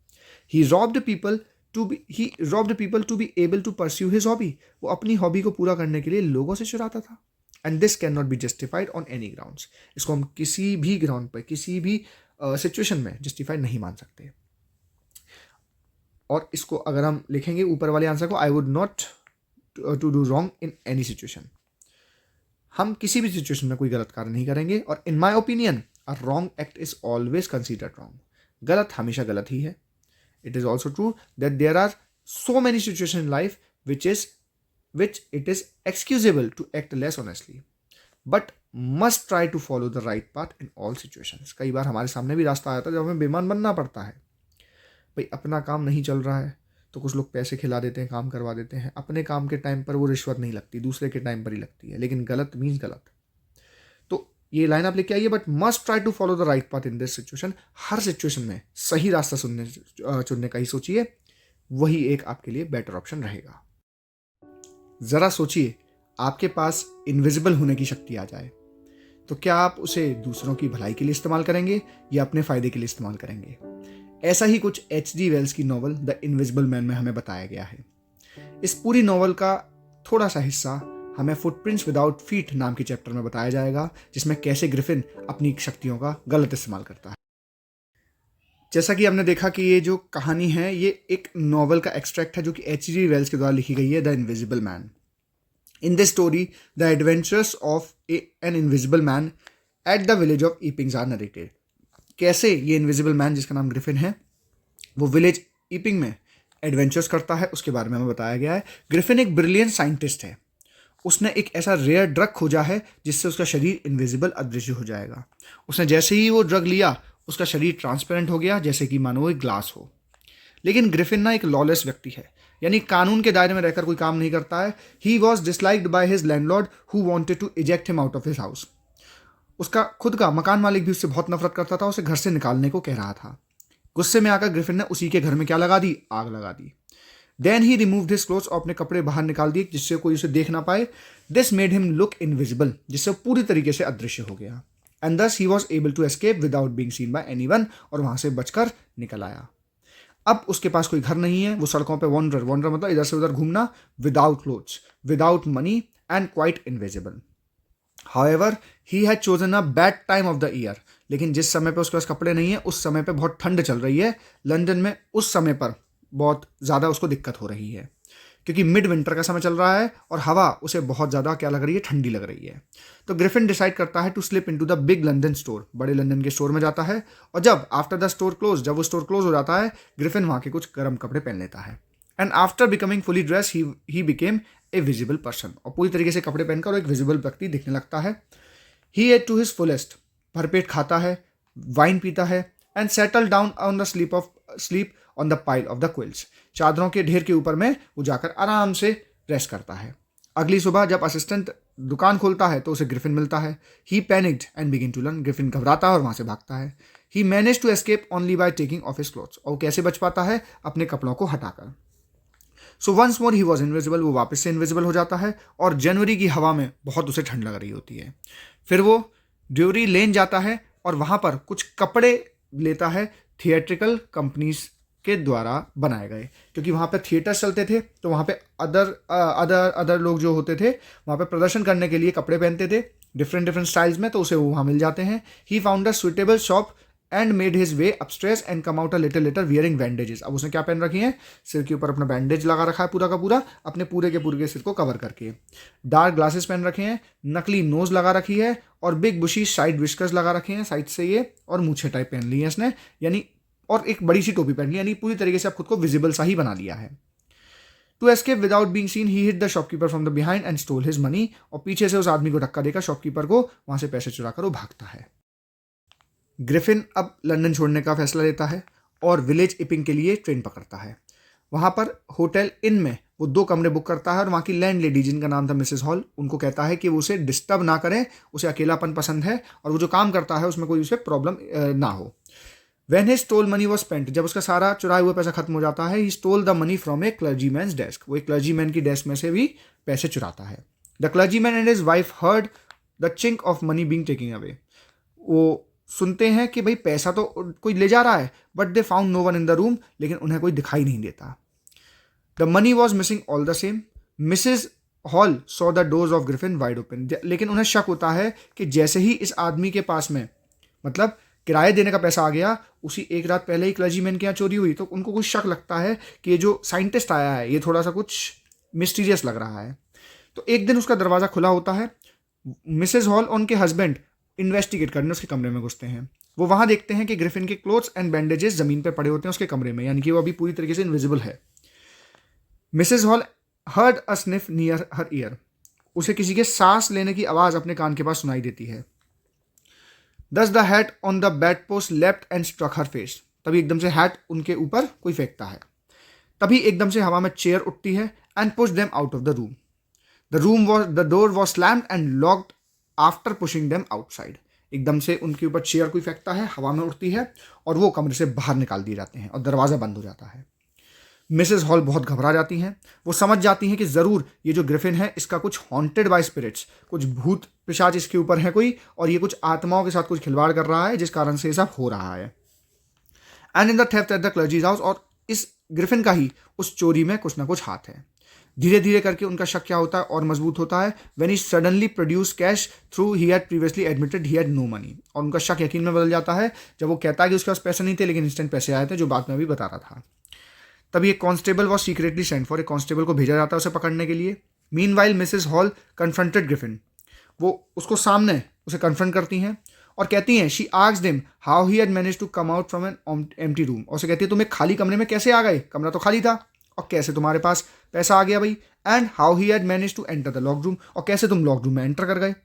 [SPEAKER 1] He robbed people to be able to pursue his hobby. वो अपनी हॉबी को पूरा करने के लिए लोगों से चुराता था। And this can not be justified on any grounds. इसको हम किसी भी ग्राउंड पर, किसी भी सिचुएशन में जस्टिफाइड नहीं मान सकते। और इसको अगर हम लिखेंगे ऊपर वाले आंसर को, I would not to do wrong in any situation. हम किसी भी सिचुएशन में कोई गलत कार्य नहीं करेंगे। और in my opinion a wrong act is always considered wrong. गलत हमेशा गलत ही है। It is also true that there are so many situation in life which it is excusable to act less honestly, but must try to follow the right path in all situations। कई बार हमारे सामने भी रास्ता आया था जब हमें बेईमान बनना पड़ता है। भाई अपना काम नहीं चल रहा है तो कुछ लोग पैसे खिला देते हैं, काम करवा देते हैं। अपने काम के टाइम पर वो रिश्वत नहीं लगती, दूसरे के टाइम पर ही लगती है। लेकिन गलत मीन्स गलत। तो ये लाइन आप लेके आइए, but must try to follow the right path in this situation. हर सिचुएशन में सही रास्ता चुनने का ही सोचिए, वही एक आपके लिए बेटर ऑप्शन रहेगा। जरा सोचिए, आपके पास इनविजिबल होने की शक्ति आ जाए तो क्या आप उसे दूसरों की भलाई के लिए इस्तेमाल करेंगे या अपने फायदे के लिए इस्तेमाल करेंगे? ऐसा ही कुछ H.G. वेल्स की नॉवल द इनविजिबल मैन में हमें बताया गया है। इस पूरी नॉवल का थोड़ा सा हिस्सा हमें फुटप्रिंट्स विदाउट फीट नाम के चैप्टर में बताया जाएगा, जिसमें कैसे ग्रिफिन अपनी शक्तियों का गलत इस्तेमाल करता है। जैसा कि हमने देखा कि ये जो कहानी है ये एक नॉवल का एक्सट्रैक्ट है जो कि H.G. वेल्स के द्वारा लिखी गई है, the invisible man. In this story the adventures of an invisible man at the village of Ipings are narrated. कैसे ये इनविजिबल मैन जिसका नाम ग्रिफिन है वो विलेज ईपिंग में एडवेंचर्स करता है, उसके बारे में हमें बताया गया है। ग्रिफिन एक ब्रिलियंट साइंटिस्ट है। उसने एक ऐसा रेयर ड्रग खोजा है जिससे उसका शरीर इनविजिबल, अदृश्य हो जाएगा। उसने जैसे ही वो ड्रग लिया उसका शरीर ट्रांसपेरेंट हो गया, जैसे कि मानो एक ग्लास हो। लेकिन ग्रिफिन ना एक लॉलेस व्यक्ति है, यानी कानून के दायरे में रहकर कोई काम नहीं करता है। He was disliked by his landlord who wanted to eject him out of his house. उसका खुद का मकान मालिक भी उससे बहुत नफरत करता था, उसे घर से निकालने को कह रहा था। गुस्से में आकर ग्रिफिन ने उसी के घर में क्या लगा दी? आग लगा दी। Then he removed his clothes, और अपने कपड़े बाहर निकाल दिए जिससे कोई उसे देख ना पाए। This made him look invisible, जिससे पूरी तरीके से अदृश्य हो गया। And thus he was able to escape without being seen by anyone, और वहां से बचकर निकल आया। अब उसके पास कोई घर नहीं है, वो सड़कों पे वॉन्डर मतलब इधर से उधर घूमना, without clothes, without money and quite invisible. However he had chosen a bad time of the year. लेकिन जिस समय पे उसके पास कपड़े नहीं है उस समय पे बहुत ठंड चल रही है लंदन में। उस समय पर बहुत ज़्यादा उसको दिक्कत हो रही है क्योंकि मिड विंटर का समय चल रहा है और हवा उसे बहुत ज़्यादा क्या लग रही है? ठंडी लग रही है। तो ग्रिफिन डिसाइड करता है to slip into the big London store. बड़े लंदन के स्टोर में जाता है और जब आफ्टर द स्टोर क्लोज, जब वो स्टोर क्लोज हो जाता है, ग्रिफिन वहाँ के कुछ गर्म कपड़े पहन लेता है। And after becoming fully dress he became a visible person. और पूरी तरीके से कपड़े पहनकर एक विजिबल व्यक्ति दिखने लगता है। ही एट टू हिज फुलेस्ट, भरपेट खाता है, वाइन पीता है, and settle down on the sleep on the pile of the quills. चादरों के ढेर के ऊपर में वो जाकर आराम से रेस्ट करता है। अगली सुबह जब असिस्टेंट दुकान खोलता है तो उसे ग्रिफिन मिलता है। He panicked and begin to run. Griffin घबराता है और वहां से भागता है। He manage to escape only by taking off his clothes. और कैसे बच पाता है? अपने कपड़ों को हटाकर। So once more he was invisible. वो वापस से इनविजिबल हो जाता है और जनवरी की हवा में बहुत उसे ठंड लग रही होती है। फिर वो ड्यूरी लेन जाता है और वहां पर कुछ कपड़े लेता है थिएट्रिकल कंपनीज के द्वारा बनाए गए, क्योंकि वहाँ पे थिएटर्स चलते थे तो वहाँ पे अदर लोग जो होते थे वहाँ पे प्रदर्शन करने के लिए कपड़े पहनते थे डिफरेंट स्टाइल्स में, तो उसे वो वहाँ मिल जाते हैं। He found a suitable shop and made his way upstairs and come out a little letter wearing bandages. अब उसने क्या पहन रखी है? सिर के ऊपर अपना बैंडेज लगा रखा है पूरा का पूरा, अपने पूरे के सिर को कवर करके। डार्क ग्लासेस पहन रखे हैं, नकली नोज लगा रखी है और बिग बुशी साइड विस्कर्स लगा रखे हैं साइड से ये, और मूछे टाइप पहन ली है इसने, यानी और एक बड़ी सी टोपी पहन ली, यानी पूरी तरीके से आप खुद को विजिबल सा ही बना लिया है। To escape without being seen he hit the shopkeeper from the behind and stole his money, और पीछे से उस आदमी को धक्का देकर शॉपकीपर को वहां से पैसे चुराकर वो भागता है। ग्रिफिन अब लंदन छोड़ने का फैसला लेता है और विलेज इपिंग के लिए ट्रेन पकड़ता है। वहां पर होटल इन में वो 2 कमरे बुक करता है और वहाँ की लैंड लेडी, जिनका नाम था मिसेस हॉल, उनको कहता है कि वो उसे डिस्टर्ब ना करें, उसे अकेलापन पसंद है और वो जो काम करता है उसमें कोई उसे प्रॉब्लम ना हो। When his stole money was spent, जब उसका सारा चुराया हुआ पैसा खत्म हो जाता है, he stole the money from a clergyman's desk, वो एक क्लर्जीमैन की डेस्क में से भी पैसे चुराता है। The clergyman and his wife heard the chink of money being taken away, वो सुनते हैं कि भाई पैसा तो कोई ले जा रहा है, but they found no one in the room, लेकिन उन्हें कोई दिखाई नहीं देता। The money was missing all the same. Mrs. Hall saw the doors of Griffin wide open, लेकिन उन्हें शक होता है कि जैसे ही इस आदमी के पास में, मतलब किराए देने का पैसा आ गया, उसी एक रात पहले ही क्लर्जीमैन के यहाँ चोरी हुई, तो उनको कुछ शक लगता है कि ये जो साइंटिस्ट आया है ये थोड़ा सा कुछ मिस्टीरियस लग रहा है। तो एक दिन उसका दरवाज़ा खुला होता है। मिसेस हॉल और उनके हस्बैंड इन्वेस्टिगेट करने उसके कमरे में घुसते हैं। वो वहाँ देखते हैं कि ग्रिफिन के क्लोथ्स एंड बैंडेजेस ज़मीन पर पड़े होते हैं उसके कमरे में, यानी कि वो अभी पूरी तरीके से इनविजिबल है। Mrs hall heard a sniff near her year, उसे किसी के सांस लेने की आवाज़ अपने कान के पास सुनाई देती है। Thus the hat on the bedpost leapt and struck her face, तभी एकदम से हैट उनके ऊपर कोई फेंकता है, तभी एकदम से हवा में चेयर उठती है and push them out of the room. The door was slammed and locked after pushing them outside, एकदम से उनके ऊपर चेयर कोई फेंकता है, हवा में उड़ती है और वो कमरे से बाहर निकाल दिए जाते हैं और दरवाज़ा बंद हो जाता है। मिसेस हॉल बहुत घबरा जाती हैं, वो समझ जाती हैं कि ज़रूर ये जो ग्रिफिन है इसका कुछ हॉन्टेड बाय स्पिरिट्स, कुछ भूत पिशाच इसके ऊपर है कोई, और ये कुछ आत्माओं के साथ कुछ खिलवाड़ कर रहा है जिस कारण से ये सब हो रहा है। And in the theft at the clergy's house, और इस ग्रिफिन का ही उस चोरी में कुछ ना कुछ हाथ है। धीरे धीरे करके उनका शक क्या होता है और मजबूत होता है। When he suddenly produce cash though he had previously admitted he had no money, और उनका शक यकीन में बदल जाता है जब वो कहता है कि उसके पास पैसे नहीं थे, लेकिन इंस्टेंट पैसे आए थे, जो बात मैं अभी बता रहा था। तभी एक constable was secretly sent for, एक कांस्टेबल को भेजा जाता है उसे पकड़ने के लिए। Meanwhile Mrs hall confronted Griffin, वो उसको सामने उसे कन्फ्रंट करती हैं और कहती हैं, she asked him how he had managed to come out from an empty room, और उसे कहती है तुम एक खाली कमरे में कैसे आ गए, कमरा तो खाली था, और कैसे तुम्हारे पास पैसा आ गया भाई। And how he had managed to enter the locked room, और कैसे तुम लॉक्ड रूम में एंटर कर गए।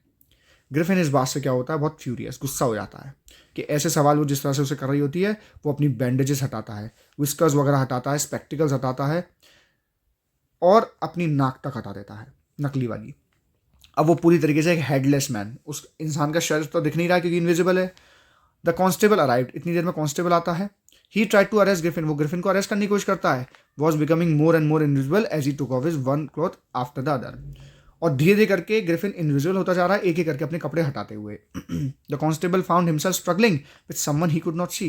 [SPEAKER 1] ग्रिफिन इस बात से क्या होता है, बहुत फ्यूरियस, गुस्सा हो जाता है कि ऐसे सवाल वो जिस तरह से उसे कर रही होती है। वो अपनी बैंडेजेस हटाता है, विस्कर्स वगैरह हटाता है, स्पेक्टिकल्स हटाता है और अपनी नाक तक हटा देता है, नकली वाली। अब वो पूरी तरीके से एक हेडलेस मैन, उस इंसान का शरीर तो दिख नहीं रहा क्योंकि इनविजिबल है। द कांस्टेबल अराइव्ड, इतनी देर में कांस्टेबल आता है। He tried to arrest Griffin, वो ग्रिफिन को अरेस्ट करने की कोशिश करता है। Was becoming more and more invisible as he took off his one cloth after the other, और धीरे धीरे करके ग्रिफिन इनविजिबल होता जा रहा है, एक एक करके अपने कपड़े हटाते हुए। The constable found himself struggling with someone he could not see,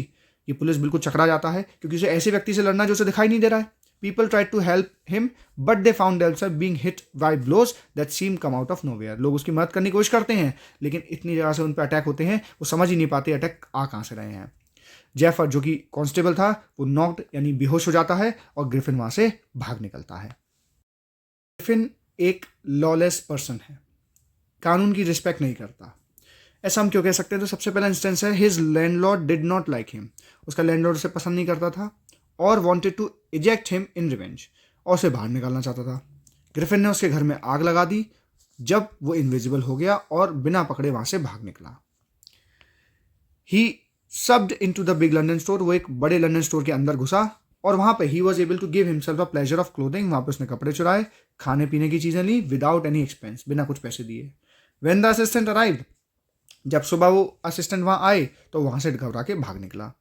[SPEAKER 1] ये पुलिस बिल्कुल चकरा जाता है क्योंकि उसे ऐसे व्यक्ति से लड़ना जो उसे दिखाई नहीं दे रहा है। People tried to help him but they found themselves being hit by blows that seem come out of nowhere, लोग उसकी मदद करने की कोशिश करते हैं लेकिन इतनी जगह से उन पर अटैक होते हैं वो समझ ही नहीं पाते अटैक आ कहाँ से रहे हैं। जेफर जो कि कांस्टेबल था वो नॉक्ड यानी बेहोश हो जाता है और ग्रिफिन वहां से भाग निकलता है। ग्रिफिन एक लॉलेस पर्सन है, कानून की रिस्पेक्ट नहीं करता। ऐसा हम क्यों कह सकते हैं, तो सबसे पहला इंस्टेंस है his landlord did not like him, उसका लैंडलॉर्ड उसे पसंद नहीं करता था और wanted to eject him in revenge, और उसे बाहर निकालना चाहता था। ग्रिफिन ने उसके घर में आग लगा दी जब वो इनविजिबल हो गया और बिना पकड़े वहां से भाग निकला। He subbed into the big London store, वो एक बड़े लंदन स्टोर के अंदर घुसा और वहां पे he was able to give himself a pleasure of clothing, वहां पे उसने कपड़े चुराए, खाने पीने की चीजें ली विदाउट एनी एक्सपेंस, बिना कुछ पैसे दिए। व्हेन द असिस्टेंट अराइव्ड, जब सुबह वो असिस्टेंट वहां आए तो वहां से घबरा के भाग निकला।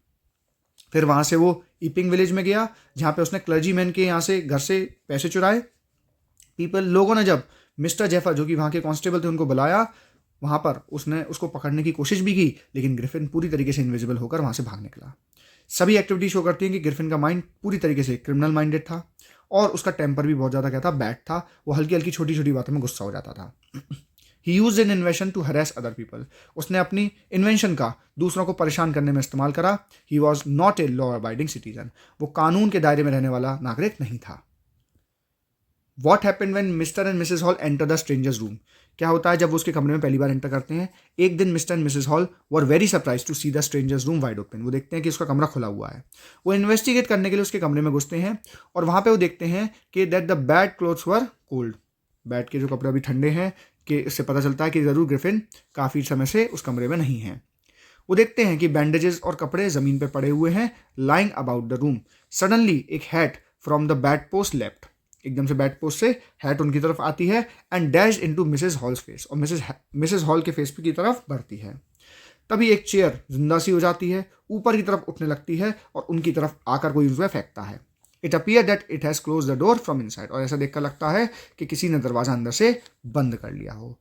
[SPEAKER 1] फिर वहां से वो ईपिंग विलेज में गया जहां पे उसने क्लर्जीमैन के यहाँ से घर से पैसे चुराए। लोगों ने जब मिस्टर जेफर जो कि वहां के कांस्टेबल थे उनको बुलाया, वहां पर उसने उसको पकड़ने की कोशिश भी की लेकिन ग्रिफिन पूरी तरीके से इनविजिबल होकर वहां से भाग निकला। सभी एक्टिविटी शो करती हैं कि ग्रिफिन का माइंड पूरी तरीके से क्रिमिनल माइंडेड था और उसका टेम्पर भी बहुत ज़्यादा क्या था, बैड था। वो हल्की हल्की छोटी छोटी बातों में गुस्सा हो जाता था। He used an invention to harass other people, उसने अपनी इन्वेंशन का दूसरों को परेशान करने में इस्तेमाल करा। He was not a law abiding citizen, वो कानून के दायरे में रहने वाला नागरिक नहीं था। What happened when mister and Mrs hall enter the stranger's room? क्या होता है जब वो उसके कमरे में पहली बार एंटर करते हैं? एक दिन Mr and Mrs Hall were very surprise to see the stranger's room wide open. वो देखते हैं कि उसका कमरा खुला हुआ है। वो इन्वेस्टिगेट करने के लिए उसके कमरे में घुसते हैं और वहाँ पे वो देखते हैं कि that the bed clothes were cold. Bed के जो कपड़े अभी ठंडे हैं, कि इससे पता चलता है कि ज़रूर ग्रिफिन काफ़ी समय से उस कमरे में नहीं है। वो देखते हैं कि बैंडेजेस और कपड़े ज़मीन पर पड़े हुए हैं, lying about the room. Suddenly एक hat from the bed post left. एकदम से बेड पोस्ट से हैट उनकी तरफ आती है and dash into Mrs halls face, और मिसेस हॉल के फेस की तरफ बढ़ती है। तभी एक चेयर जिंदा सी हो जाती है, ऊपर की तरफ उठने लगती है और उनकी तरफ आकर कोई उसमें फेंकता है। It appear that it has close the door from inside, और ऐसा देखकर लगता है कि किसी ने दरवाजा अंदर से बंद कर लिया हो।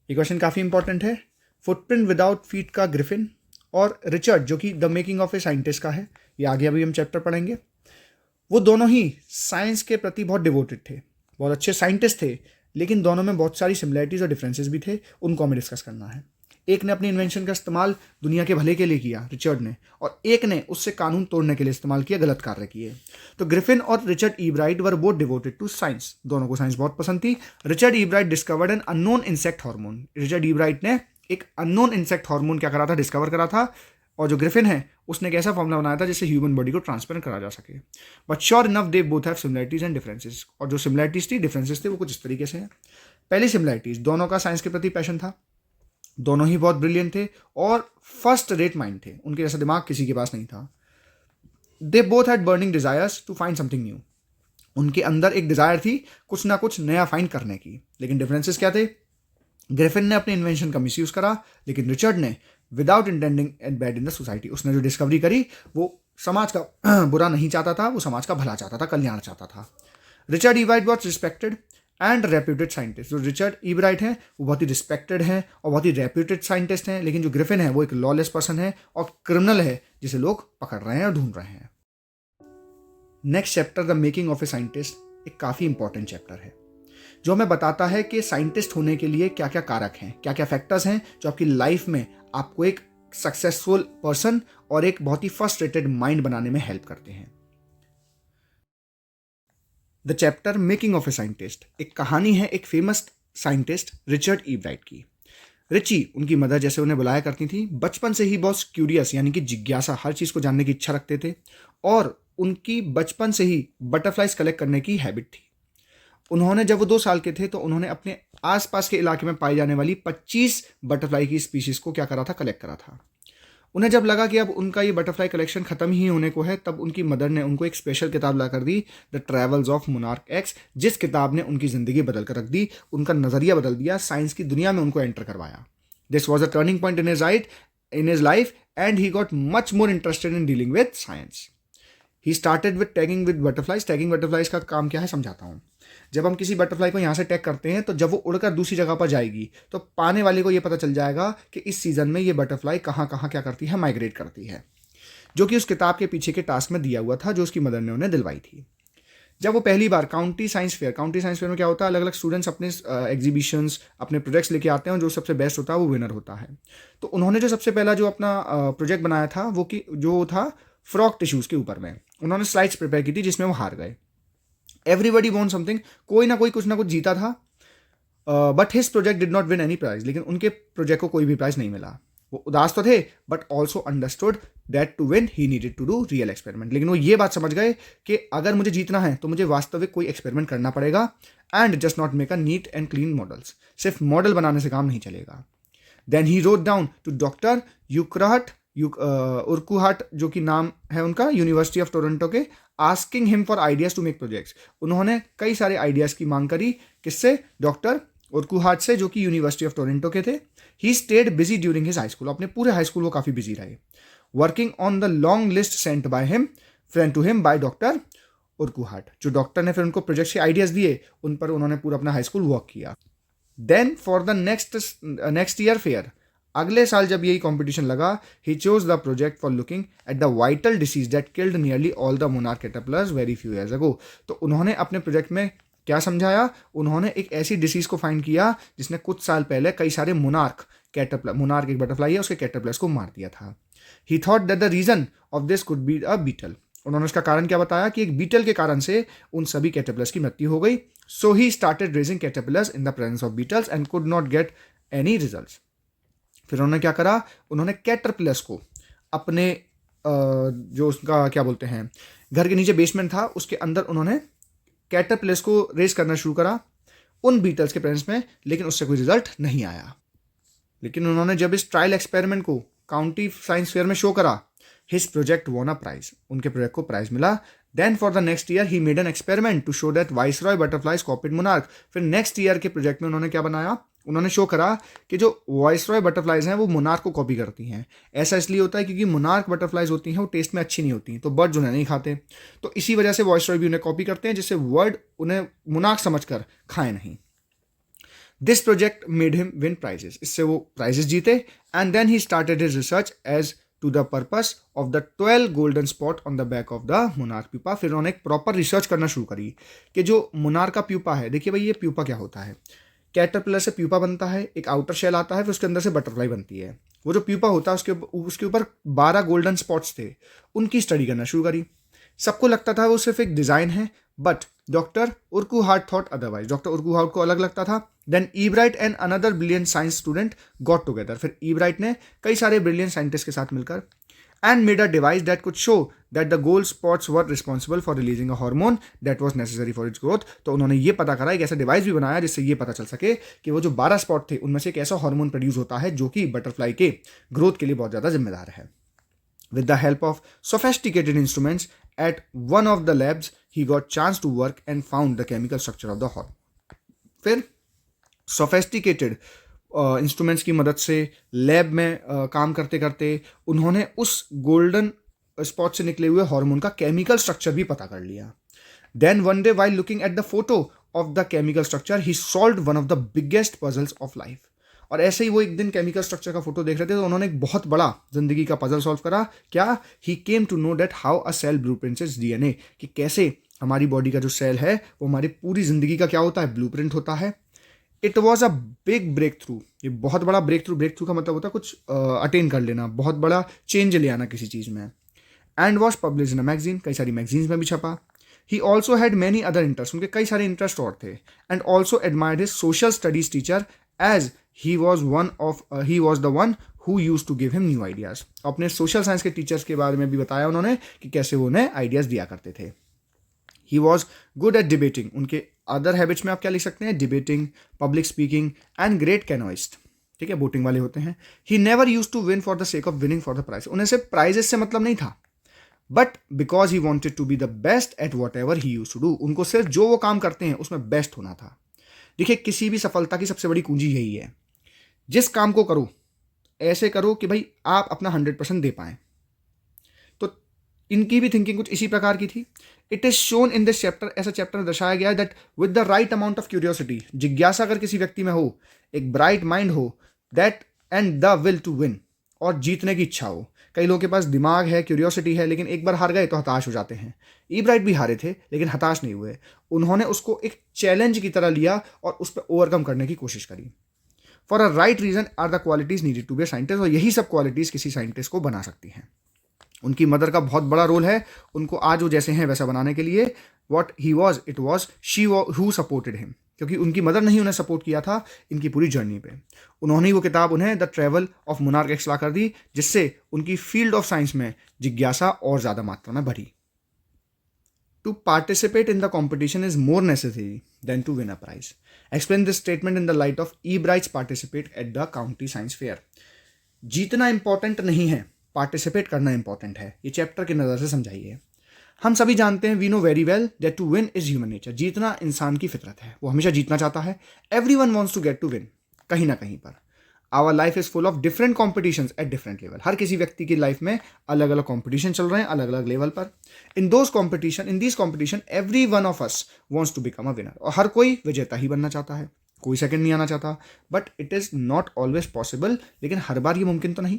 [SPEAKER 1] ये क्वेश्चन काफ़ी इंपॉर्टेंट है। फुटप्रिंट विदाउट फीट का ग्रिफिन और रिचर्ड, जो कि the making of a scientist का है, ये आगे अभी हम चैप्टर पढ़ेंगे। वो दोनों ही साइंस के प्रति बहुत डिवोटेड थे, बहुत अच्छे साइंटिस्ट थे, लेकिन दोनों में बहुत सारी सिमिलैरिटीज़ और डिफरेंसेस भी थे। उनको हमें डिस्कस करना है। एक ने अपनी इन्वेंशन का इस्तेमाल दुनिया के भले के लिए किया, रिचर्ड ने, और एक ने उससे कानून तोड़ने के लिए इस्तेमाल किया, गलत कार्य किए। तो ग्रिफिन और Richard Ebright were both devoted to science. दोनों को साइंस बहुत पसंद थी। Richard Ebright discovered an unknown insect hormone. Richard Ebright ने एक अननोन इंसेक्ट हार्मोन क्या करा था, डिस्कवर करा था। और जो ग्रिफिन है उसने एक ऐसा फॉर्मूला बनाया था जिससे ह्यूमन बॉडी को ट्रांसपेरेंट करा जा सके। But sure enough they both have similarities and differences. और जो सिमिलरिटीज थी, डिफरेंसेस थे, वो कुछ इस तरीके से हैं। पहली सिमिलरिटीज, दोनों का साइंस के प्रति पैशन था, दोनों ही बहुत ब्रिलियंट थे और फर्स्ट रेट माइंड थे। उनके जैसा दिमाग किसी के पास नहीं था। They both had burning desires to find something new. उनके अंदर एक डिजायर थी कुछ ना कुछ नया फाइंड करने की। लेकिन डिफरेंसेस क्या थे? ग्रिफिन ने अपने इन्वेंशन का मिसयूज करा, लेकिन रिचर्ड ने without intending at bad in the society, उसने जो डिस्कवरी करी वो समाज का बुरा नहीं चाहता था, वो समाज का भला चाहता था, कल्याण चाहता था। Richard Ebright was respected and reputed scientist. जो रिचर्ड ईब्राइट हैं वो बहुत ही रिस्पेक्टेड हैं और बहुत ही रेप्यूटेड साइंटिस्ट हैं, लेकिन जो ग्रिफिन है वो एक लॉलेस पर्सन है और क्रिमिनल है जिसे लोग पकड़ रहे हैं और ढूंढ रहे हैं। Next chapter, the making of a scientist, एक काफ़ी इंपॉर्टेंट चैप्टर है जो हमें बताता है कि साइंटिस्ट होने के लिए क्या क्या कारक हैं, क्या क्या फैक्टर्स हैं जो आपकी लाइफ में आपको एक सक्सेसफुल पर्सन और एक बहुत ही फर्स्ट रेटेड माइंड बनाने में हेल्प करते हैं। The chapter making of a scientist एक कहानी है एक फेमस साइंटिस्ट रिचर्ड ईब्राइट की। रिची, उनकी मदर जैसे उन्हें बुलाया करती थी, बचपन से ही बहुत क्यूरियस यानी कि जिज्ञासा, हर चीज़ को जानने की इच्छा रखते थे और उनकी बचपन से ही बटरफ्लाइज कलेक्ट करने की हैबिट थी। उन्होंने जब वो 2 साल के थे तो उन्होंने अपने आसपास के इलाके में पाई जाने वाली 25 बटरफ्लाई की स्पीशीज़ को क्या करा था, कलेक्ट करा था। उन्हें जब लगा कि अब उनका ये बटरफ्लाई कलेक्शन ख़त्म ही होने को है, तब उनकी मदर ने उनको एक स्पेशल किताब ला कर दी, the travels of Monarch X, जिस किताब ने उनकी ज़िंदगी बदल कर रख दी, उनका नज़रिया बदल दिया, साइंस की दुनिया में उनको एंटर करवाया। This was a turning point in his life and he got much more interested in dealing with science. He started with tagging with butterflies. Tagging butterflies का काम क्या है समझाता हूँ। जब हम किसी बटरफ्लाई को यहाँ से टैग करते हैं तो जब वो उड़कर दूसरी जगह पर जाएगी तो पाने वाले को ये पता चल जाएगा कि इस सीज़न में ये बटरफ्लाई कहाँ कहाँ क्या करती है, माइग्रेट करती है, जो कि उस किताब के पीछे के टास्क में दिया हुआ था जो उसकी मदर ने उन्हें दिलवाई थी। जब वो पहली बार काउंटी साइंस फेयर में क्या होता है, अलग अलग स्टूडेंट्स अपने एग्जीबिशंस, अपने प्रोजेक्ट्स लेके आते हैं और जो सबसे बेस्ट होता है वो विनर होता है। तो उन्होंने जो सबसे पहला जो अपना प्रोजेक्ट बनाया था वो कि जो था फ्रॉक टिश्यूज़ के ऊपर में उन्होंने स्लाइड्स प्रिपेयर की थी जिसमें वो हार गए। एवरीबडी वॉन्ट समथिंग, कोई ना कोई कुछ ना कुछ जीता था, but his project did not win any prize. लेकिन उनके प्रोजेक्ट को कोई भी प्राइज नहीं मिला। वो उदास तो थे but also understood that to win he needed to do real experiment. लेकिन वो ये बात समझ गए कि अगर मुझे जीतना है तो मुझे वास्तविक कोई एक्सपेरिमेंट करना पड़ेगा and just not make a neat and clean models. सिर्फ मॉडल बनाने से काम नहीं चलेगा। Then he wrote down to doctor Urquhart, जो कि नाम है उनका, यूनिवर्सिटी ऑफ टोरंटो के, asking him for ideas to make projects. उन्होंने कई सारे आइडियाज़ की मांग करी, किससे? डॉक्टर उर्कुहाट से, जो कि यूनिवर्सिटी ऑफ टोरंटो के थे। He stayed busy during his high school, अपने पूरे हाई स्कूल वो काफ़ी बिजी रहे, working on the long list sent to him by doctor Urquhart. जो डॉक्टर ने फिर उनको प्रोजेक्ट्स के आइडियाज़ दिए उन पर उन्होंने पूरा अपना हाई स्कूल वर्क किया। Then for the next year fair, अगले साल जब यही कंपटीशन लगा, he chose the project for looking at the vital disease that killed nearly all the monarch caterpillars very few years ago. तो उन्होंने अपने प्रोजेक्ट में क्या समझाया? उन्होंने एक ऐसी डिसीज को फाइंड किया जिसने कुछ साल पहले कई सारे मोनार्क एक बटरफ्लाई है, उसके कैटरपिलर्स को मार दिया था। He thought that the reason of this could be a beetle. उन्होंने उसका कारण क्या बताया कि एक बीटल के कारण से उन सभी कैटरपिलर्स की मृत्यु हो गई. So he started raising caterpillars in the presence of beetles and could not get any results. फिर उन्होंने क्या करा, उन्होंने कैटरपिलर्स को अपने जो उसका क्या बोलते हैं, घर के नीचे बेसमेंट था उसके अंदर उन्होंने कैटरपिलर्स को रेस करना शुरू करा उन बीटल्स के प्रेजेंस में, लेकिन उससे कोई रिजल्ट नहीं आया. लेकिन उन्होंने जब इस ट्रायल एक्सपेरिमेंट को काउंटी साइंस फेयर में शो करा, his project won a prize, उनके प्रोजेक्ट को प्राइज मिला. Then for the next year he made an experiment to show that viceroy butterflies copied monarch. फिर नेक्स्ट ईयर के प्रोजेक्ट में उन्होंने क्या बनाया, उन्होंने शो करा कि जो वाइसरॉय बटरफ्लाइज हैं वो मोनार्क को कॉपी करती हैं. ऐसा इसलिए होता है क्योंकि मोनार्क बटरफ्लाइज होती हैं वो टेस्ट में अच्छी नहीं होती, तो बर्ड्स उन्हें नहीं खाते, तो इसी वजह से वाइसरॉय भी उन्हें कॉपी करते हैं, जिससे वर्ड उन्हें मोनार्क समझकर खाए नहीं. This project made him win prizes, इससे वो प्राइजेस जीते. And then he started his research as to the purpose of the 12 golden spot on the back of the monarch pupa. फिर उन्होंने एक प्रॉपर रिसर्च करना शुरू करी कि जो मोनार्क का प्यूपा है, देखिए भाई ये प्यूपा क्या होता है, कैटरपिलर से प्यूपा बनता है, एक आउटर शेल आता है, फिर उसके अंदर से बटरफ्लाई बनती है. वो जो प्यूपा होता है उसके ऊपर 12 गोल्डन स्पॉट्स थे, उनकी स्टडी करना शुरू करी. सबको लगता था वो सिर्फ एक डिजाइन है, but doctor Urquhart thought otherwise. Doctor Urquhart को अलग लगता था. Then Ebright and another brilliant science student got together. फिर ईब्राइट ने कई सारे ब्रिलियंट साइंटिस्ट के साथ मिलकर and made a device that could show that the gold spots were responsible for releasing a hormone that was necessary for its growth. तो उन्होंने ये पता करा, एक ऐसा डिवाइस भी बनाया जिससे ये पता चल सके कि वो जो 12 स्पॉट थे उनमें से एक ऐसा हार्मोन प्रोड्यूस होता है जो कि बटरफ्लाई के ग्रोथ के लिए बहुत ज़्यादा जिम्मेदार है. With the help of sophisticated instruments at one of the labs, he got chance to work and found the chemical structure of the hormone. फिर sophisticated इंस्ट्रूमेंट्स की मदद से लैब में काम करते करते उन्होंने उस गोल्डन स्पॉट से निकले हुए हार्मोन का केमिकल स्ट्रक्चर भी पता कर लिया. Then one day while looking at the photo of the chemical structure he solved one of the biggest puzzles of life. और ऐसे ही वो एक दिन केमिकल स्ट्रक्चर का फोटो देख रहे थे तो उन्होंने एक बहुत बड़ा जिंदगी का पजल सॉल्व करा. क्या? He came to know that how a cell blueprints its DNA, कि कैसे हमारी बॉडी का जो सेल है वो हमारी पूरी जिंदगी का क्या होता है, ब्लूप्रिंट होता है. It was a big breakthrough. ये बहुत बड़ा ब्रेक थ्रू का मतलब होता है कुछ अटेन कर लेना, बहुत बड़ा चेंज ले आना किसी चीज़ में. And was publish in a magazine, कई सारी मैगजीन्स में भी छपा. He also had many other interest, उनके कई सारे इंटरेस्ट और थे. And also admired his social studies teacher as he was the one who use to give him new ideas. अपने सोशल साइंस के टीचर्स के बारे में भी बताया उन्होंने कि कैसे वो उन्हें आइडियाज दिया करते थे. He was good at debating, उनके अदर हैबिट्स में आप क्या लिख सकते हैं, debating, public speaking and great canoeist. ठीक है, बोटिंग वाले होते हैं. He never use to win for the sake of winning for the prize, उन्हें सिर्फ प्राइजेस से मतलब नहीं था, but because he wanted to be the best at whatever he use to do. उनको सिर्फ जो वो काम करते हैं उसमें बेस्ट होना था. देखिए, किसी भी सफलता की सबसे बड़ी कुंजी यही है, जिस काम को करो ऐसे करो कि भाई आप अपना 100% दे पाएं. तो इनकी भी थिंकिंग कुछ इसी प्रकार की थी. It is shown in this chapter, ऐसा चैप्टर में दर्शाया गया है that with the right amount of curiosity, जिज्ञासा अगर किसी व्यक्ति में हो, एक ब्राइट माइंड हो, that and the will to win, और जीतने की इच्छा हो. कई लोगों के पास दिमाग है, क्यूरियोसिटी है, लेकिन एक बार हार गए तो हताश हो जाते हैं. ईब्राइट भी हारे थे लेकिन हताश नहीं हुए. उन्होंने उसको एक चैलेंज की तरह लिया और उस पर ओवरकम करने की कोशिश करी. For a right reason are the qualities needed to be a scientist, और यही सब क्वालिटीज किसी साइंटिस्ट को बना सकती हैं. उनकी मदर का बहुत बड़ा रोल है उनको आज वो जैसे हैं वैसा बनाने के लिए. What he was, it was she who supported him, क्योंकि उनकी मदर ने ही उन्हें सपोर्ट किया था इनकी पूरी जर्नी पे. उन्होंने ही वो किताब उन्हें the travel of Monarch X ला कर दी, जिससे उनकी फील्ड ऑफ साइंस में जिज्ञासा और ज़्यादा मात्रा में बढ़ी. To participate in the competition is more necessary than to win a prize. Explain this statement in the light of Ebright's participate at the county science fair. जीतना इंपॉर्टेंट नहीं है, पार्टिसिपेट करना इंपॉर्टेंट है. ये चैप्टर की नज़र से समझाइए. हम सभी जानते हैं, we know very well that to win is human nature. जीतना इंसान की फितरत है, वो हमेशा जीतना चाहता है. Everyone wants to get to win कहीं ना कहीं पर. Our life is full of different competition at different level. हर किसी व्यक्ति की लाइफ में अलग अलग कॉम्पिटिशन चल रहे हैं, अलग अलग लेवल पर. In this competition every one of us wants to become a winner. और हर कोई विजेता ही बनना चाहता है, कोई सेकंड नहीं आना चाहता. But it is not always possible, लेकिन हर बार ये मुमकिन तो नहीं.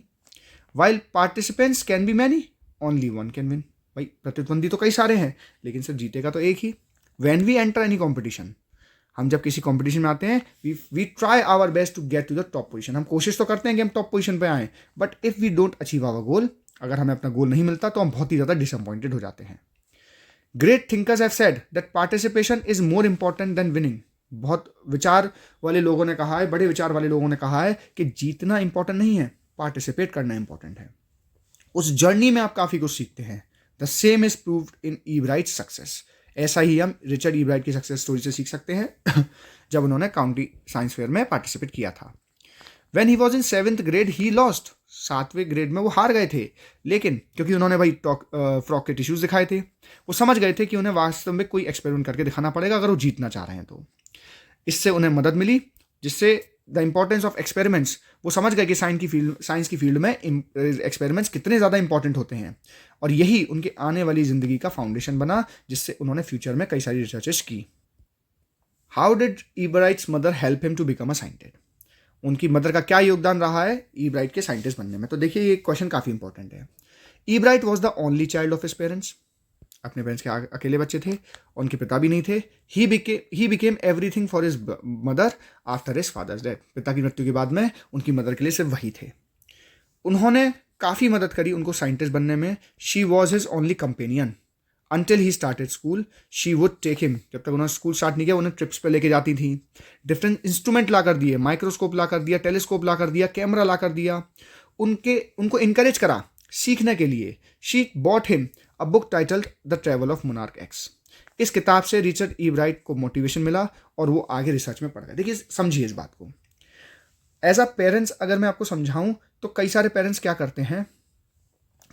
[SPEAKER 1] While participants can be many, only one can win. भाई प्रतिद्वंदी तो कई सारे हैं लेकिन सिर्फ जीतेगा तो एक ही. When we enter any competition, हम जब किसी कंपटीशन में आते हैं, we try our best to get to the top position. हम कोशिश तो करते हैं कि हम टॉप पोजीशन पे आएं, but if we don't achieve our goal अगर हमें अपना गोल नहीं मिलता तो हम बहुत ही ज़्यादा डिसअपॉइंटेड हो जाते हैं। Great thinkers have said that participation is more important then winning. बहुत विचार वाले लोगों ने कहा है, बड़े विचार वाले लोगों ने कहा है कि जीतना इंपॉर्टेंट नहीं है, पार्टिसिपेट करना इंपॉर्टेंट है। उस जर्नी में आप काफ़ी कुछ सीखते हैं। The same is proved in Ebright success. ऐसा ही हम रिचर्ड ईब्राइट की सक्सेस स्टोरी से सीख सकते हैं जब उन्होंने काउंटी साइंस फेयर में पार्टिसिपेट किया था। When he was in 7th grade, he lost। 7वें ग्रेड में वो हार गए थे, लेकिन क्योंकि उन्होंने भाई फ्रॉक के टिश्यूज दिखाए थे, वो समझ गए थे कि उन्हें वास्तव में कोई एक्सपेरिमेंट करके दिखाना पड़ेगा अगर वो जीतना चाह रहे हैं तो। इससे उन्हें मदद मिली, जिससे द इंपॉर्टेंस ऑफ एक्सपेरिमेंट्स, वो समझ गए कि साइंस की फील्ड में एक्सपेरिमेंट्स कितने ज़्यादा इंपॉर्टेंट होते हैं, और यही उनके आने वाली ज़िंदगी का फाउंडेशन बना, जिससे उन्होंने फ्यूचर में कई सारी रिसर्चेस की। How did Ebright's mother help him to become a scientist? उनकी मदर का क्या योगदान रहा है ईब्राइट के साइंटिस्ट बनने में? तो देखिए, ये क्वेश्चन काफ़ी इंपॉर्टेंट है। Ebright was the only child of his parents. अपने पेरेंट्स के अकेले बच्चे थे, उनके पिता भी नहीं थे। He became everything for his mother after his father's death. पिता की मृत्यु के बाद में उनकी मदर के लिए सिर्फ वही थे। उन्होंने काफ़ी मदद करी उनको साइंटिस्ट बनने में। She was his only companion until he started school। she would take him, जब तक उन्होंने स्कूल स्टार्ट नहीं किया, उन्हें ट्रिप्स पे लेके जाती थी। डिफरेंट इंस्ट्रूमेंट ला कर दिए, माइक्रोस्कोप ला कर दिया, टेलीस्कोप ला कर दिया, कैमरा ला कर दिया, उनको इनकरेज करा सीखने के लिए। She bought him a book titled the travel of Monarch x. इस किताब से रिचर्ड ईब्राइट को मोटिवेशन मिला और वो आगे रिसर्च में पढ़ गए। देखिए, समझिए इस बात को। एज अ पेरेंट्स अगर मैं आपको समझाऊं तो कई सारे पेरेंट्स क्या करते हैं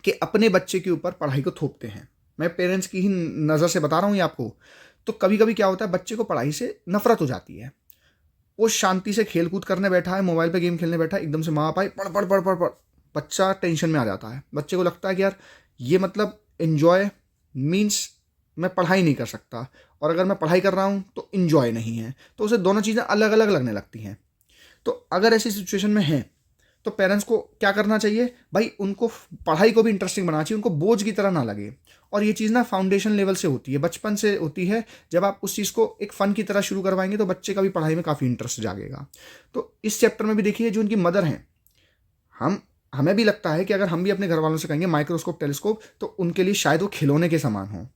[SPEAKER 1] कि अपने बच्चे के ऊपर पढ़ाई को थोपते हैं। मैं पेरेंट्स की ही नज़र से बता रहा हूँ ये आपको। तो कभी कभी क्या होता है, बच्चे को पढ़ाई से नफरत हो जाती है। वो शांति से खेल कूद करने बैठा है, मोबाइल पे गेम खेलने बैठा है, एकदम से माँ बाप आई पढ़ पढ़ पढ़ पढ़ पढ़, बच्चा टेंशन में आ जाता है। बच्चे को लगता है कि यार ये मतलब इन्जॉय मीन्स मैं पढ़ाई नहीं कर सकता, और अगर मैं पढ़ाई कर रहा हूँ तो इन्जॉय नहीं है, तो उसे दोनों चीज़ें अलग अलग लगने लगती हैं। तो अगर ऐसी सिचुएशन में है तो पेरेंट्स को क्या करना चाहिए भाई, उनको पढ़ाई को भी इंटरेस्टिंग बनाना चाहिए, उनको बोझ की तरह ना लगे। और ये चीज़ ना फाउंडेशन लेवल से होती है, बचपन से होती है। जब आप उस चीज़ को एक फ़न की तरह शुरू करवाएंगे तो बच्चे का भी पढ़ाई में काफ़ी इंटरेस्ट जागेगा। तो इस चैप्टर में भी देखिए, जो उनकी मदर हैं, हमें भी लगता है कि अगर हम भी अपने घर वालों से कहेंगे माइक्रोस्कोप टेलीस्कोप, तो उनके लिए शायद वो खिलौने के समान हो।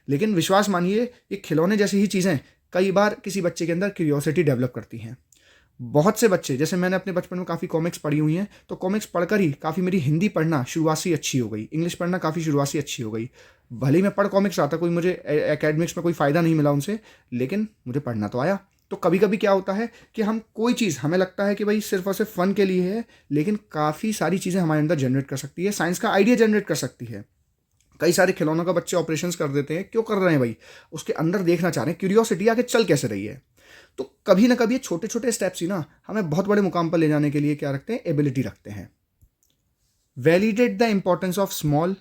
[SPEAKER 1] लेकिन विश्वास मानिए, ये खिलौने जैसी ही चीज़ें कई बार किसी बच्चे के अंदर क्यूरियोसिटी डेवलप करती हैं। बहुत से बच्चे, जैसे मैंने अपने बचपन में काफ़ी कॉमिक्स पढ़ी हुई हैं, तो कॉमिक्स पढ़कर ही काफ़ी मेरी हिंदी पढ़ना शुरुआत से अच्छी हो गई, इंग्लिश पढ़ना काफ़ी शुरुआत से अच्छी हो गई। भले ही मैं पढ़ कॉमिक्स रहा था, कोई मुझे एकेडमिक्स में कोई फ़ायदा नहीं मिला उनसे, लेकिन मुझे पढ़ना तो आया। तो कभी कभी क्या होता है कि हम कोई चीज़, हमें लगता है कि भाई सिर्फ और सिर्फ फ़न के लिए है, लेकिन काफ़ी सारी चीज़ें हमारे अंदर जनरेट कर सकती है, साइंस का आइडिया जनरेट कर सकती है। कई सारे खिलौनों का बच्चे ऑपरेशंस कर देते हैं, क्यों कर रहे हैं भाई? उसके अंदर देखना चाह रहे हैं, क्यूरियोसिटी आगे चल कैसे रही है। तो कभी ना कभी छोटे छोटे स्टेप्स ही ना हमें बहुत बड़े मुकाम पर ले जाने के लिए क्या रखते हैं, एबिलिटी रखते हैं। Validate the importance of small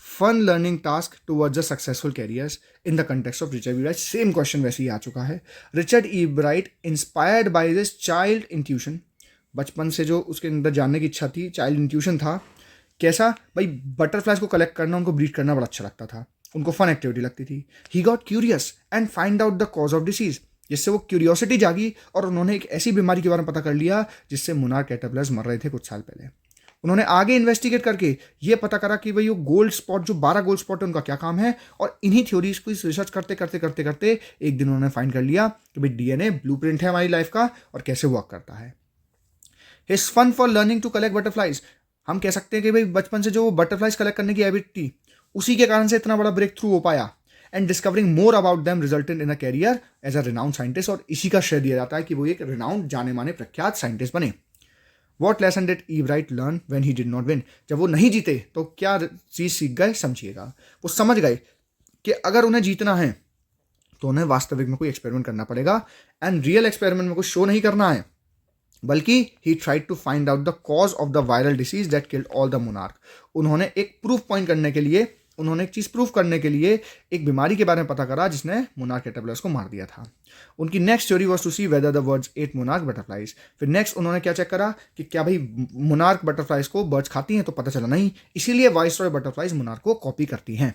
[SPEAKER 1] fun learning task towards a successful careers in the context of Richard Ebright. Same question वैसे ही आ चुका है। Richard Ebright inspired by this child intuition, बचपन से जो उसके अंदर जानने की इच्छा थी, चाइल्ड इंट्यूशन था। कैसा भाई? बटरफ्लाइज को कलेक्ट करना, उनको ब्रीड करना बड़ा अच्छा लगता था, उनको फन एक्टिविटी लगती थी। He got curious and find out the cause of disease, जिससे वो क्यूरियोसिटी जागी और उन्होंने एक ऐसी बीमारी के बारे में पता कर लिया जिससे मोनार्क कैटरपिलर्स मर रहे थे कुछ साल पहले। उन्होंने आगे इन्वेस्टिगेट करके ये पता करा कि भाई वो गोल्ड स्पॉट, जो 12 गोल्ड स्पॉट है, उनका क्या काम है। और इन्हीं थ्योरीज को रिसर्च करते करते करते करते एक दिन उन्होंने फाइंड कर लिया कि भाई डीएनए ब्लूप्रिंट है हमारी लाइफ का और कैसे वर्क करता है। His fun for learning to collect butterflies, हम कह सकते हैं कि भाई बचपन से जो बटरफ्लाइज कलेक्ट करने की हैबिट थी, उसी के कारण से इतना बड़ा ब्रेक थ्रू हो पाया। And discovering more about them resulted in a career as a renowned scientist, और इसी का श्रेय दिया जाता है कि वो एक रिनाउंड, जाने माने, प्रख्यात साइंटिस्ट बने। What lesson did Ebright learn when he did not win? जब वो नहीं जीते तो क्या चीज़ सीख गए? समझिएगा, वो समझ गए कि अगर उन्हें जीतना है तो उन्हें वास्तविक में कोई एक्सपेरिमेंट करना पड़ेगा। एंड रियल एक्सपेरिमेंट में कुछ शो नहीं करना है, बल्कि he tried to find out the cause of the viral disease that killed all the monarch. उन्होंने एक प्रूफ पॉइंट करने के लिए, उन्होंने एक चीज़ प्रूफ करने के लिए एक बीमारी के बारे में पता करा जिसने मोनार्क कैटरपिलर्स को मार दिया था। उनकी next theory was to see whether the birds ate monarch butterflies. फिर नेक्स्ट उन्होंने क्या चेक करा कि क्या भाई मोनार्क बटरफ्लाइज को बर्ड्स खाती हैं, तो पता चला नहीं, इसीलिए वाइसरॉय बटरफ्लाइज मोनार्क को कॉपी करती हैं।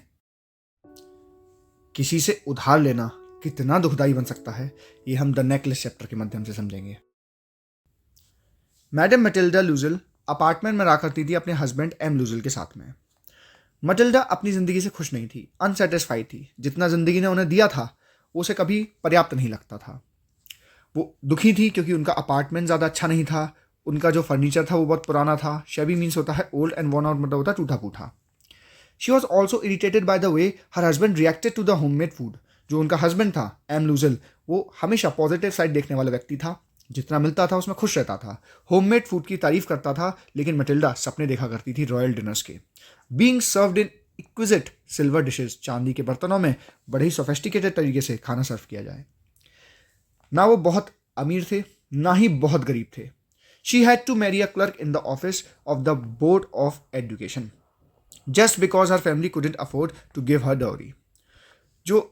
[SPEAKER 1] किसी से उधार लेना कितना दुखदाई बन सकता है, ये हम द नेकलेस चैप्टर के माध्यम से समझेंगे। मैडम मैटिल्डा लूजल अपार्टमेंट में रहा करती थी अपने हस्बैंड एम लूजल के साथ में। मटिल्डा अपनी ज़िंदगी से खुश नहीं थी, अनसेटिस्फाइड थी। जितना ज़िंदगी ने उन्हें दिया था उसे कभी पर्याप्त नहीं लगता था। वो दुखी थी क्योंकि उनका अपार्टमेंट ज़्यादा अच्छा नहीं था, उनका जो फर्नीचर था वो बहुत पुराना था। शेबी मीन्स होता है ओल्ड एंड वर्न आउट, मतलब होता है टूटा फूटा। She was also irritated by the way her husband reacted to the homemade food. जो उनका हस्बैंड था एम लूजल, वो हमेशा पॉजिटिव साइड देखने वाला व्यक्ति था। जितना मिलता था उसमें खुश रहता था, होममेड फूड की तारीफ करता था। लेकिन मटिल्डा सपने देखा करती थी रॉयल डिनर्स के, being served in exquisite silver dishes, चांदी के बर्तनों में बड़े ही सोफेस्टिकेटेड तरीके से खाना सर्व किया जाए। ना वो बहुत अमीर थे ना ही बहुत गरीब थे। She had to marry a clerk in the office of the board of education just because her family couldn't afford to give her dowry. जो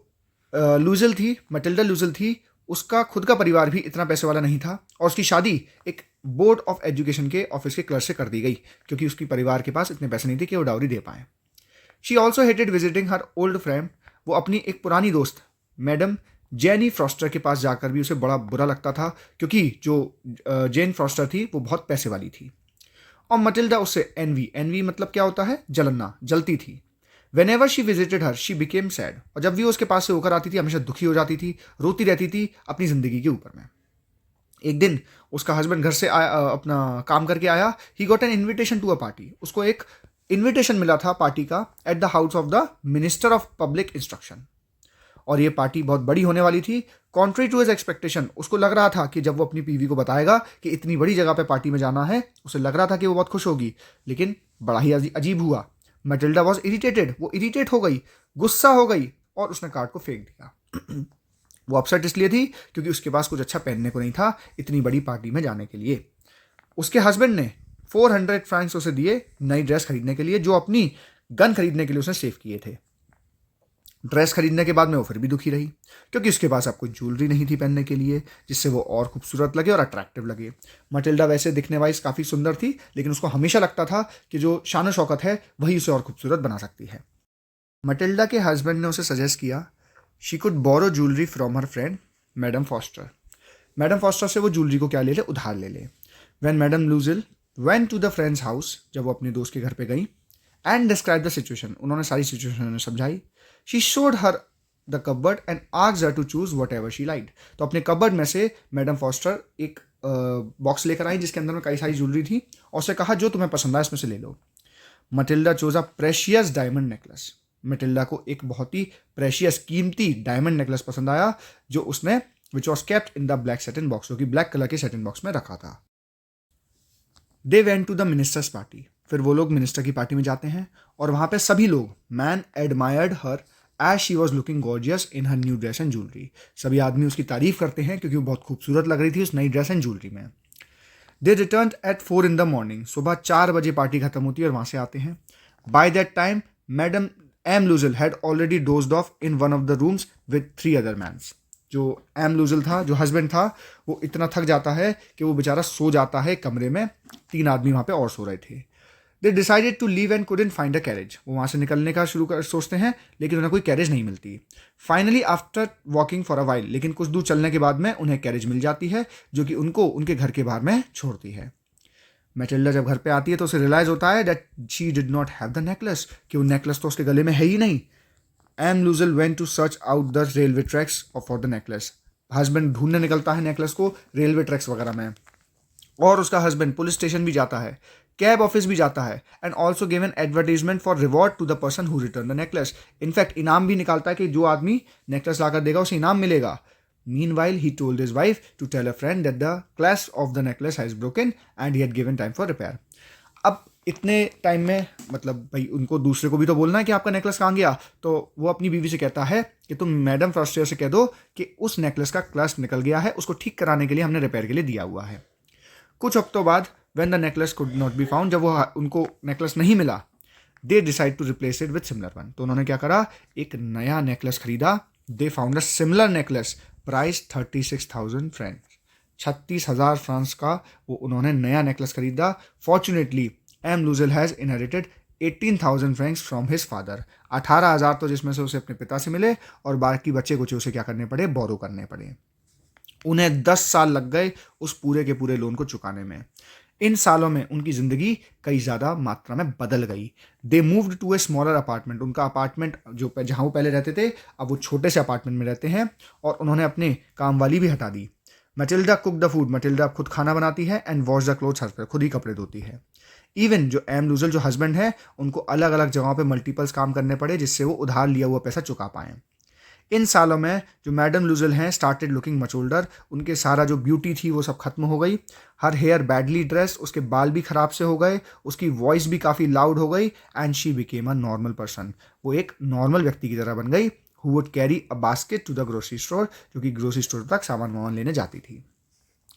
[SPEAKER 1] लूजल थी, मटिल्डा लूजल थी, उसका खुद का परिवार भी इतना पैसे वाला नहीं था और उसकी शादी एक बोर्ड ऑफ एजुकेशन के ऑफिस के क्लर्क से कर दी गई क्योंकि उसकी परिवार के पास इतने पैसे नहीं थे कि वो डाउरी दे पाए। She also hated visiting her old friend. वो अपनी एक पुरानी दोस्त मैडम जेनी फ्रॉस्टर के पास जाकर भी उसे बड़ा बुरा लगता था क्योंकि जो जेन फ्रॉस्टर थी वो बहुत पैसे वाली थी। और मटिल्डा उससे एनवी मतलब क्या होता है, जलना, जलती थी। Whenever she visited her she became sad. और जब भी वो उसके पास से होकर आती थी हमेशा दुखी हो जाती थी, रोती रहती थी अपनी ज़िंदगी के ऊपर में। एक दिन उसका हस्बैंड घर से अपना काम करके आया। He got an invitation to a party. उसको एक इन्विटेशन मिला था पार्टी का at the house of the minister of public instruction. और ये पार्टी बहुत बड़ी होने वाली थी। कॉन्ट्री टू हिज एक्सपेक्टेशन, उसको लग रहा था कि जब वो अपनी बीवी को बताएगा कि इतनी बड़ी जगह पे पार्टी में जाना है, उसे लग रहा था कि वो बहुत खुश होगी। लेकिन बड़ा ही अजीब हुआ। मटिल्डा वॉज इरिटेटेड, वो इरिटेट हो गई, गुस्सा हो गई और उसने कार्ड को फेंक दिया। वो अपसेट इसलिए थी क्योंकि उसके पास कुछ अच्छा पहनने को नहीं था इतनी बड़ी पार्टी में जाने के लिए। उसके हस्बैंड ने 400 फ्रैंक्स उसे दिए नई ड्रेस खरीदने के लिए, जो अपनी गन खरीदने के लिए उसने सेव किए थे। ड्रेस खरीदने के बाद में वो फिर भी दुखी रही क्योंकि उसके पास अब कोई ज्वेलरी नहीं थी पहनने के लिए जिससे वो और खूबसूरत लगे और अट्रैक्टिव लगे। मटिल्डा वैसे दिखने वाइज काफ़ी सुंदर थी, लेकिन उसको हमेशा लगता था कि जो शान शौकत है वही उसे और खूबसूरत बना सकती है। मटिल्डा के हस्बैंड ने उसे सजेस्ट किया she could borrow jewellery from her friend madam Foster. Madam Foster से वो ज्वेलरी को क्या ले ले, उधार ले ले। When madam Loisel went to the friend's house, जब वो अपने दोस्त के घर पे गई, एंड डिस्क्राइब द सिचुएशन, उन्होंने सारी सिचुएशन समझाई। She showed her the cupboard and asked her to choose whatever she liked. तो अपने कबर्ड में से मैडम फॉस्टर एक बॉक्स लेकर आई जिसके अंदर में कई सारी ज्वेलरी थी और उसे कहा जो तुम्हें पसंद आए इसमें से ले लो। Matilda chose a precious diamond necklace. मटिल्डा को एक बहुत ही प्रेशियस, कीमती डायमंड नेकलेस पसंद आया जो उसने which was kept in the black satin box, जो कि ब्लैक कलर के सेटिन बॉक्स में रखा था। They went to the minister's party. फिर वो लोग मिनिस्टर की पार्टी में जाते हैं और वहाँ पे सभी लोग, men admired her as she was looking gorgeous in her new dress and jewellery. सभी आदमी उसकी तारीफ करते हैं क्योंकि वो बहुत खूबसूरत लग रही थी उस नई ड्रेस एंड ज्वेलरी में। दे return eight 4 in the morning। सुबह 4 बजे पार्टी खत्म होती है और वहाँ से आते हैं। By that time madam M Loisel had already dozed off in one of the rooms with 3 other mans. जो एम लूजल था, जो हस्बैंड था, वो इतना थक जाता है कि वो बेचारा सो जाता है कमरे में। 3 आदमी वहाँ पे और सो रहे थे। They decided to leave and couldn't find a carriage. वो वहाँ से निकलने का सोचते हैं लेकिन उन्हें कोई कैरेज नहीं मिलती। Finally after walking for a while, लेकिन कुछ दूर चलने के बाद में उन्हें कैरेज मिल जाती है जो कि उनको उनके घर के बाहर में छोड़ती है। मैटिल्डा जब घर पे आती है तो उसे रियलाइज होता है that she did not have the necklace, कि वो नेकलेस तो उसके गले में है ही नहीं। M Loisel went to search out the railway tracks for the necklace. Husband ढूंढने निकलता है नेकलेस को रेलवे ट्रैक्स वगैरह में, और उसका हस्बैंड पुलिस स्टेशन भी जाता है, कैब ऑफिस भी जाता है, and also give an advertisement for reward to the person who return the necklace. In fact इनाम भी निकालता है कि जो आदमी नेकलेस लाकर देगा उसे इनाम मिलेगा। Meanwhile, he told his wife to tell a friend that the clasp of the necklace has broken and he had given time for repair. अब इतने टाइम में मतलब भाई उनको दूसरे को भी तो बोलना है कि आपका नेकलेस कहाँ गया, तो वो अपनी बीवी से कहता है कि तुम मैडम फ्रॉस्टर से कह दो कि उस नेकलेस का क्लास्प निकल गया है, उसको ठीक कराने के लिए हमने रिपेयर के लिए दिया हुआ है। कुछ हफ्तों बाद when the necklace could not be found, जब वो उनको नेकलेस नहीं मिला, they decide to replace it with similar one. तो उन्होंने क्या करा, एक नया नेकलेस खरीदा। They found a similar necklace, price 36,000 francs, 36,000 francs का वो उन्होंने नया नेकलेस खरीदा। Fortunately M Loisel has inherited 18,000 francs from his father. 18,000 तो जिसमें से उसे अपने पिता से मिले और बाकी बच्चे कुछ उसे क्या करने पड़े, बोरो करने पड़े। उन्हें 10 साल लग गए उस पूरे के पूरे लोन को चुकाने में। इन सालों में उनकी ज़िंदगी कई ज़्यादा मात्रा में बदल गई। They moved to a smaller apartment. उनका अपार्टमेंट जो जहाँ वो पहले रहते थे, अब वो छोटे से अपार्टमेंट में रहते हैं, और उन्होंने अपने काम वाली भी हटा दी। Matilda cook the food. Matilda खुद खाना बनाती है। And wash the clothes her खुद ही कपड़े धोती है। इवन जो एम लूजल जो हस्बैंड है, उनको अलग अलग जगहों पे मल्टीपल्स काम करने पड़े जिससे वो उधार लिया हुआ पैसा चुका पाएँ। इन सालों में जो मैडम लूजल हैं स्टार्टेड लुकिंग मच ओल्डर। उनके सारा जो ब्यूटी थी वो सब खत्म हो गई। Her hair badly dressed. उसके बाल भी खराब से हो गए। उसकी वॉइस भी काफ़ी लाउड हो गई। And she became a normal person. वो एक नॉर्मल व्यक्ति की तरह बन गई। Who would carry a basket to the grocery store, जो कि ग्रोसरी स्टोर तक सामान वामान लेने जाती थी।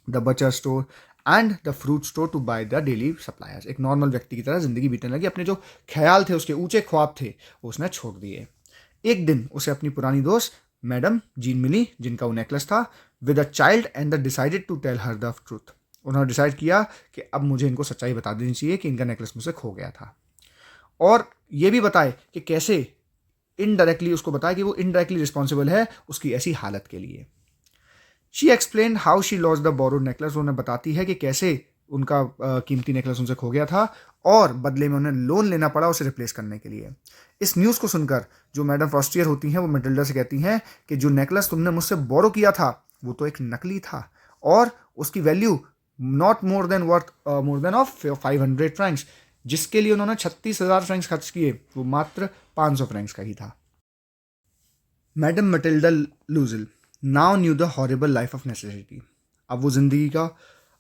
[SPEAKER 1] The butcher store and the fruit store to buy the daily suppliers. एक नॉर्मल व्यक्ति की तरह जिंदगी बीतने लगी। अपने जो ख्याल थे, उसके ऊंचे ख्वाब थे, वो उसने छोड़ दिए। एक दिन उसे अपनी पुरानी दोस्त मैडम जीन मिली, जिनका वो नेकलेस था, with a child, and the decided to tell her the truth. उन्होंने डिसाइड किया कि अब मुझे इनको सच्चाई बता देनी चाहिए कि इनका नेकलेस मुझसे खो गया था, और ये भी बताए कि कैसे इनडायरेक्टली उसको बताया कि वो इनडायरेक्टली रिस्पॉन्सिबल है उसकी ऐसी हालत के लिए। She explain how she lost the borrowed necklace. उन्हें बताती है कि कैसे उनका कीमती नेकलेस उनसे खो गया था, और बदले में उन्हें लोन लेना पड़ा उसे रिप्लेस करने के लिए। इस न्यूज़ को सुनकर जो मैडम फ्रॉस्टियर होती हैं, वो मैटिल्डा से कहती हैं कि जो नेकलेस तुमने मुझसे बोरो किया था वो तो एक नकली था, और उसकी value not more than worth more than of 500 Franks. जिसके लिए उन्होंने 36,000 फ्रैंक्स खर्च किए, वो मात्र 500 फ्रैंक्स का ही था। Madam Matilda Loisel now knew the horrible life of necessity. अब वो ज़िंदगी का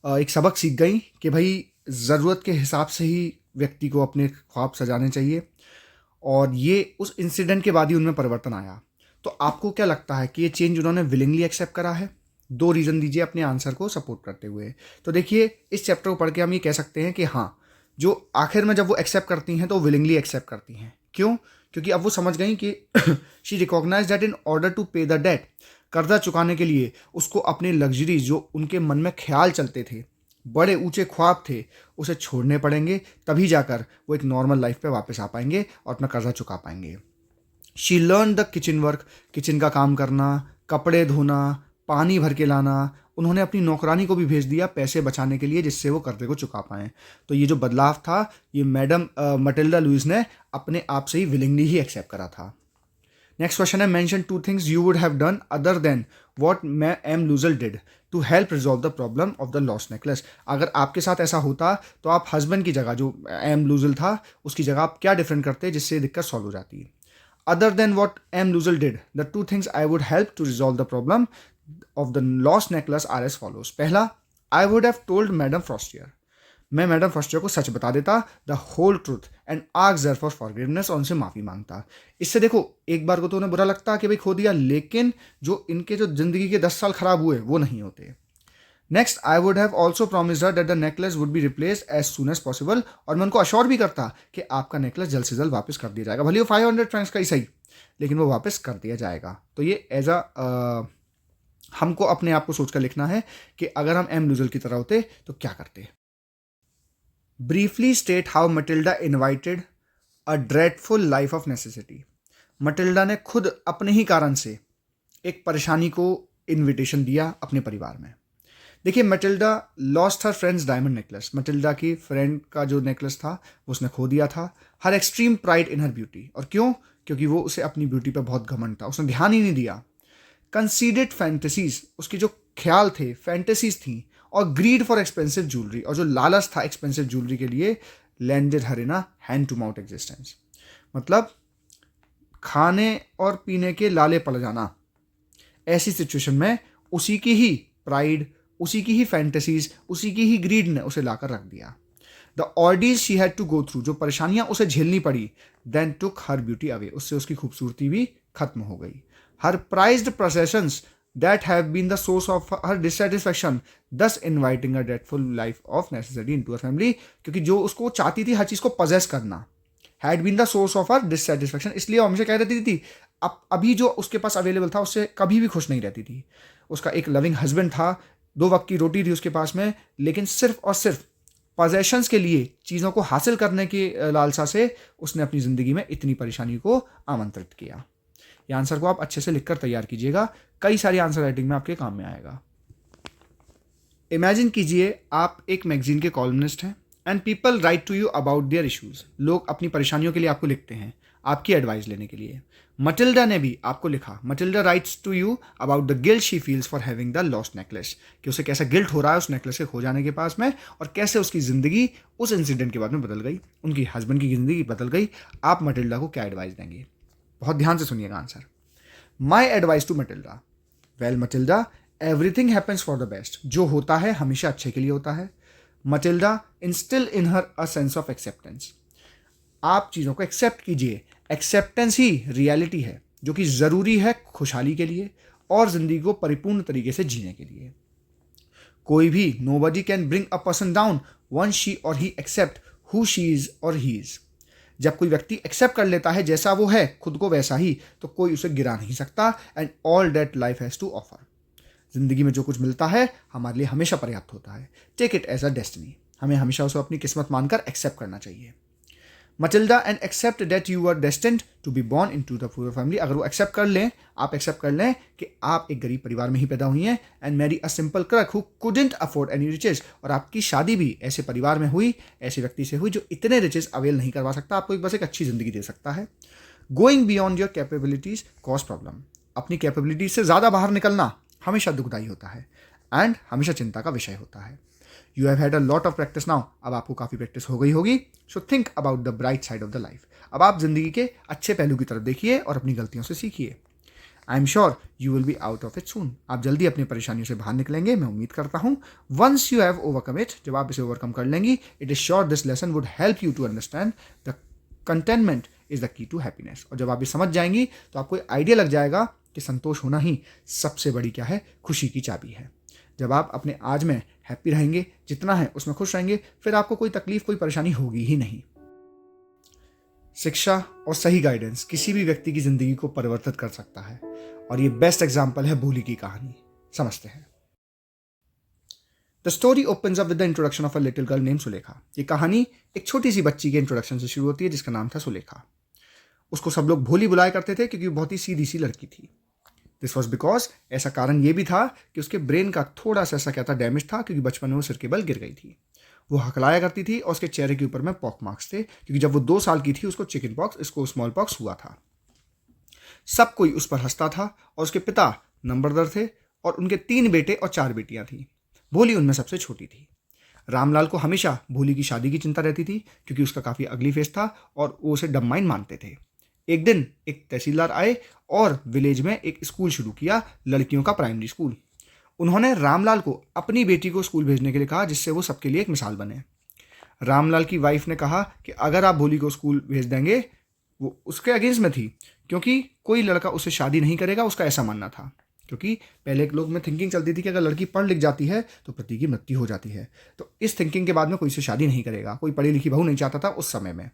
[SPEAKER 1] एक सबक सीख गई कि भाई ज़रूरत के हिसाब से ही व्यक्ति को अपने ख्वाब सजाने चाहिए, और ये उस इंसिडेंट के बाद ही उनमें परिवर्तन आया। तो आपको क्या लगता है कि ये चेंज उन्होंने विलिंगली एक्सेप्ट करा है? 2 रीज़न दीजिए अपने आंसर को सपोर्ट करते हुए। तो देखिए, इस चैप्टर को पढ़ के हम ये कह सकते हैं कि हाँ, जो आखिर में जब वो एक्सेप्ट करती हैं तो विलिंगली एक्सेप्ट करती हैं। क्यों? क्योंकि अब वो समझ गई कि she recognise that in order to pay the debt, कर्जा चुकाने के लिए उसको अपने लग्जरी जो उनके मन में ख्याल चलते थे, बड़े ऊंचे ख्वाब थे, उसे छोड़ने पड़ेंगे। तभी जाकर वो एक नॉर्मल लाइफ पे वापस आ पाएंगे और अपना कर्जा चुका पाएंगे। She learn the kitchen work. Kitchen का काम करना, कपड़े धोना, पानी भर के लाना। उन्होंने अपनी नौकरानी को भी भेज दिया पैसे बचाने के लिए, जिससे वो कर्जे को चुका पाएँ। तो ये जो बदलाव था, ये मैडम मटिल्डा लुईस ने अपने आप से ही विलिंगली ही एक्सेप्ट करा था। नेक्स्ट क्वेश्चन है, mention 2 things you would have done other than what M Loisel did to help resolve the problem of the lost necklace. अगर आपके साथ ऐसा होता तो आप हस्बैंड की जगह, जो एम लूजल था, उसकी जगह आप क्या डिफरेंट करते जिससे दिक्कत सॉल्व हो जाती। Other than what M Loisel did, the 2 things I would help to resolve the problem of the lost necklace are as follows. पहला, I would have told madam Forestier. मैं मैडम फ्रॉस्टियर को सच बता देता, the whole truth, and ask her for forgiveness, और उनसे माफ़ी मांगता। इससे देखो, एक बार को तो उन्हें बुरा लगता कि भाई खो दिया, लेकिन जो इनके जो जिंदगी के 10 साल खराब हुए वो नहीं होते। Next, I would have also promised her that the necklace would be replaced as soon as possible, और मैं उनको अश्योर भी करता कि आपका नेकलेस जल्द से जल्द वापस कर दिया जाएगा, भले वो 500 फ्रैंक्स का ही सही, लेकिन वो वापस कर दिया जाएगा। तो ये एज हमको अपने आप को सोचकर लिखना है कि अगर हम एम लूजल की तरह होते तो क्या करते। Briefly state how Matilda invited a dreadful life of necessity. Matilda ने खुद अपने ही कारण से एक परेशानी को इनविटेशन दिया अपने परिवार में। देखिए, Matilda lost her friend's diamond necklace. Matilda की फ्रेंड का जो नेकलेस था वो उसने खो दिया था। Her extreme pride in her beauty, और क्यों? क्योंकि वो उसे अपनी ब्यूटी पर बहुत घमंड था, उसने ध्यान ही नहीं दिया। कंसीडेड फैंटेसीज, उसकी जो ख्याल थे, फैंटेसीज थी, और ग्रीड फॉर एक्सपेंसिव ज्वेलरी, और जो लालच था एक्सपेंसिव ज्वेलरी के लिए, landed her in a hand to mouth existence. मतलब खाने और पीने के लाले पड़ जाना। ऐसी सिचुएशन में उसी की ही प्राइड, उसी की ही फैंटेसीज, उसी की ही ग्रीड ने उसे लाकर रख दिया। The ordeals she had to go through, जो परेशानियां उसे झेलनी पड़ी, then took her beauty away, उससे उसकी खूबसूरती भी खत्म हो गई। Her prized possessions that have been the source of her dissatisfaction, thus inviting a dreadful life of necessity into her family। क्योंकि जो उसको चाहती थी हर चीज़ को possess करना, had been the source of her dissatisfaction, इसलिए वो हमेशा कह रहती थी अब अभी जो उसके पास अवेलेबल था उससे कभी भी खुश नहीं रहती थी। उसका एक लविंग हस्बैंड था, 2 वक्त की रोटी थी उसके पास में, लेकिन सिर्फ और सिर्फ पोजेशंस के लिए, चीज़ों को हासिल करने की लालसा से उसने अपनी ज़िंदगी में इतनी परेशानी को आमंत्रित किया। ये आंसर को आप अच्छे से लिखकर तैयार कीजिएगा, कई सारी आंसर राइटिंग में आपके काम में आएगा। इमेजिन कीजिए आप एक मैगजीन के कॉलमनिस्ट हैं and people write to you about their issues. लोग अपनी परेशानियों के लिए आपको लिखते हैं, आपकी एडवाइस लेने के लिए। मटिल्डा ने भी आपको लिखा। Matilda writes to you about the guilt she feels for having the lost necklace, कि उसे कैसा गिल्ट हो रहा है उस नेकलेस के खो जाने के पास में, और कैसे उसकी ज़िंदगी उस इंसिडेंट के बाद में बदल गई, उनकी हस्बैंड की ज़िंदगी बदल गई। आप मटिल्डा को क्या एडवाइस देंगे? बहुत ध्यान से सुनिएगा answer. My advice to Matilda, well Matilda, everything happens for the best. जो होता है हमेशा अच्छे के लिए होता है। Matilda, instil in her a sense of acceptance. आप चीज़ों को एक्सेप्ट कीजिए। एक्सेप्टेंस ही रियलिटी है जो कि ज़रूरी है खुशहाली के लिए और ज़िंदगी को परिपूर्ण तरीके से जीने के लिए। कोई भी, nobody can bring a person down once she और he accept who she is और ही इज। जब कोई व्यक्ति एक्सेप्ट कर लेता है जैसा वो है, खुद को वैसा ही, तो कोई उसे गिरा नहीं सकता। And all that life has to offer. जिंदगी में जो कुछ मिलता है हमारे लिए हमेशा पर्याप्त होता है। Take it as a destiny. हमें हमेशा उसे अपनी किस्मत मानकर एक्सेप्ट करना चाहिए। Matilda, and accept that you are destined to be born into the poor family. अगर वो एक्सेप्ट कर लें, आप एक्सेप्ट कर लें कि आप एक गरीब परिवार में ही पैदा हुई हैं, and marry a simple clerk who couldn't afford any riches, और आपकी शादी भी ऐसे परिवार में हुई, ऐसे व्यक्ति से हुई जो इतने रिचेज अवेल नहीं करवा सकता, आपको बस एक अच्छी जिंदगी दे सकता है। Going beyond your capabilities cause problem. अपनी कैपेबिलिटीज से ज़्यादा बाहर निकलना हमेशा दुखदायी होता है एंड हमेशा चिंता का विषय होता है। You have had a lot of practice now. अब आपको काफ़ी प्रैक्टिस हो गई होगी। So think about the bright side of the life. अब आप जिंदगी के अच्छे पहलू की तरफ देखिए और अपनी गलतियों से सीखिए। I am sure you will be out of it सून। आप जल्दी अपनी परेशानियों से बाहर निकलेंगे, मैं उम्मीद करता हूँ। Once you have overcome it, जब आप इसे ओवरकम कर लेंगी, it is sure this lesson would help you to understand the contentment is the key to happiness. और जब आप ये समझ जाएंगी तो आपको आइडिया लग जाएगा कि संतोष होना ही सबसे बड़ी क्या है, खुशी की चाबी है। जब आप अपने आज में हैप्पी रहेंगे, जितना है उसमें खुश रहेंगे, फिर आपको कोई तकलीफ, कोई परेशानी होगी ही नहीं। शिक्षा और सही गाइडेंस किसी भी व्यक्ति की जिंदगी को परिवर्तित कर सकता है, और ये बेस्ट एग्जाम्पल है भोली की कहानी। समझते हैं। The story opens up with the introduction of a little girl name Sulekha. ये कहानी एक छोटी सी बच्ची के इंट्रोडक्शन से शुरू होती है जिसका नाम था सुलेखा। उसको सब लोग भोली बुलाया करते थे क्योंकि वो बहुत ही सीधी सी लड़की थी। दिस वॉज बिकॉज, ऐसा कारण ये भी था कि उसके ब्रेन का थोड़ा सा ऐसा क्या था, डैमेज था, क्योंकि बचपन में वो सिर के बल गिर गई थी। वो हकलाया करती थी और उसके चेहरे के ऊपर में पॉक मार्क्स थे, क्योंकि जब वो 2 साल की थी उसको चिकन पॉक्स, इसको स्मॉल पॉक्स हुआ था। सब कोई उस पर हंसता था और उसके पिता नंबरदार थे और उनके 3 बेटे और 4 बेटियां थी। भोली उनमें सबसे छोटी थी। रामलाल को हमेशा भोली की शादी की चिंता रहती थी क्योंकि उसका काफ़ी अगली फेस था और वो उसे डम माइन मानते थे। एक दिन एक तहसीलदार आए और विलेज में एक स्कूल शुरू किया, लड़कियों का प्राइमरी स्कूल। उन्होंने रामलाल को अपनी बेटी को स्कूल भेजने के लिए कहा जिससे वो सबके लिए एक मिसाल बने। रामलाल की वाइफ ने कहा कि अगर आप भोली को स्कूल भेज देंगे, वो उसके अगेंस्ट में थी क्योंकि कोई लड़का उससे शादी नहीं करेगा, उसका ऐसा मानना था। क्योंकि पहले के लोग में थिंकिंग चलती थी कि अगर लड़की पढ़ लिख जाती है तो पति की मृत्यु हो जाती है, तो इस थिंकिंग के बाद में कोई से शादी नहीं करेगा, कोई पढ़ी लिखी बहू नहीं चाहता था उस समय में।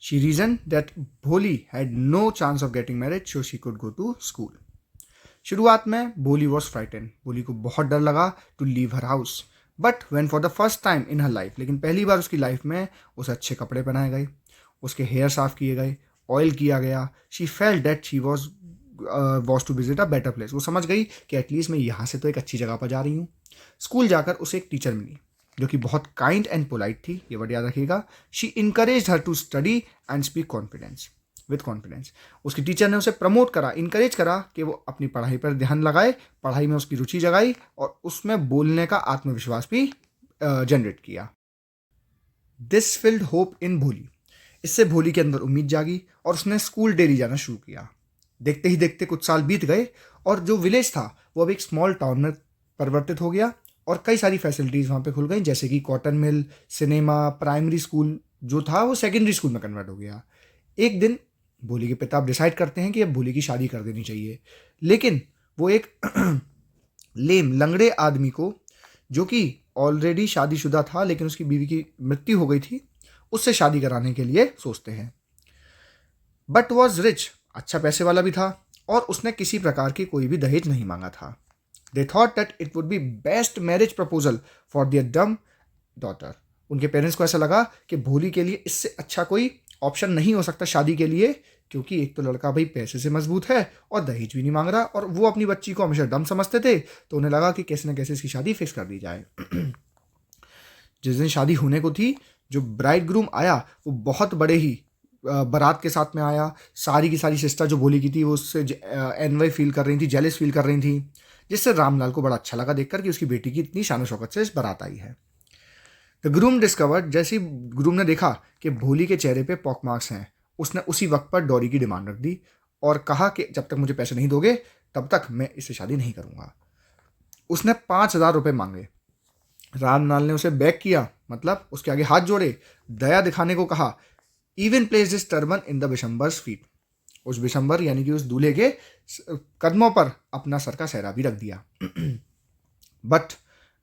[SPEAKER 1] She reasoned that Bholi had no chance of getting married, so she could go to school. शुरुआत में भोली वॉज फ्राइटन। भोली को बहुत डर लगा to leave her house, but when for the first time in her life, लेकिन पहली बार उसकी लाइफ में उसे अच्छे कपड़े पहनाए गए, उसके हेयर साफ किए गए, ऑयल किया गया। She felt that she was to visit a better place. वो समझ गई कि एटलीस्ट मैं यहाँ से तो एक अच्छी जगह पर जा रही हूँ। स्कूल जाकर उसे एक टीचर मिली जो कि बहुत काइंड एंड पोलाइट थी, ये वर्ड याद रखिएगा। She encourage her to study and speak confidence with confidence. उसकी टीचर ने उसे प्रमोट करा, इनकरेज करा कि वो अपनी पढ़ाई पर ध्यान लगाए, पढ़ाई में उसकी रुचि जगाई और उसमें बोलने का आत्मविश्वास भी जनरेट किया। दिस फिल्ड होप इन भोली। इससे भोली के अंदर उम्मीद जागी और उसने स्कूल डेली जाना शुरू किया। देखते ही देखते कुछ साल बीत गए और जो विलेज था वो अब एक स्मॉल टाउन में परिवर्तित हो गया और कई सारी फैसिलिटीज़ वहाँ पे खुल गई, जैसे कि cotton mill, cinema, primary school जो था वो सेकेंडरी स्कूल में कन्वर्ट हो गया। एक दिन भोली के पिता डिसाइड करते हैं कि अब भोली की शादी कर देनी चाहिए, लेकिन वो एक लेम लंगड़े आदमी को, जो कि ऑलरेडी शादीशुदा था लेकिन उसकी बीवी की मृत्यु हो गई थी, उससे शादी कराने के लिए सोचते हैं। बट वॉज रिच, अच्छा पैसे वाला भी था और उसने किसी प्रकार की कोई भी दहेज नहीं मांगा था। They thought that it would be best marriage proposal for their dumb daughter. उनके पेरेंट्स को ऐसा लगा कि भोली के लिए इससे अच्छा कोई ऑप्शन नहीं हो सकता शादी के लिए, क्योंकि एक तो लड़का भाई पैसे से मजबूत है और दहेज भी नहीं मांग रहा, और वो अपनी बच्ची को हमेशा डम समझते थे, तो उन्हें लगा कि कैसे न कैसे इसकी शादी फिक्स कर दी जाए। जिस दिन शादी होने को थी, जो ब्राइड ग्रूम आया वो बहुत बड़े ही बारात के साथ में आया। सारी की सारी सिस्टर जो भोली की थी वो उससे एनवाई फील कर रही थी, जेलस फील कर रही थी, जिससे रामलाल को बड़ा अच्छा लगा देखकर कि उसकी बेटी की इतनी शान शौकत से इस बारात आई है। द ग्रूम डिस्कवर्ड, जैसे ही ग्रूम ने देखा कि भोली के चेहरे पे पॉक मार्क्स हैं, उसने उसी वक्त पर डॉरी की डिमांड रख दी और कहा कि जब तक मुझे पैसे नहीं दोगे तब तक मैं इससे शादी नहीं करूंगा। उसने 5,000 रुपये मांगे। रामलाल ने उसे बैक किया, मतलब उसके आगे हाथ जोड़े, दया दिखाने को कहा। Even place this turban in the Bishamber's feet, उस बिशंबर यानी कि उस दूल्हे के कदमों पर अपना सर का सहरा भी रख दिया। बट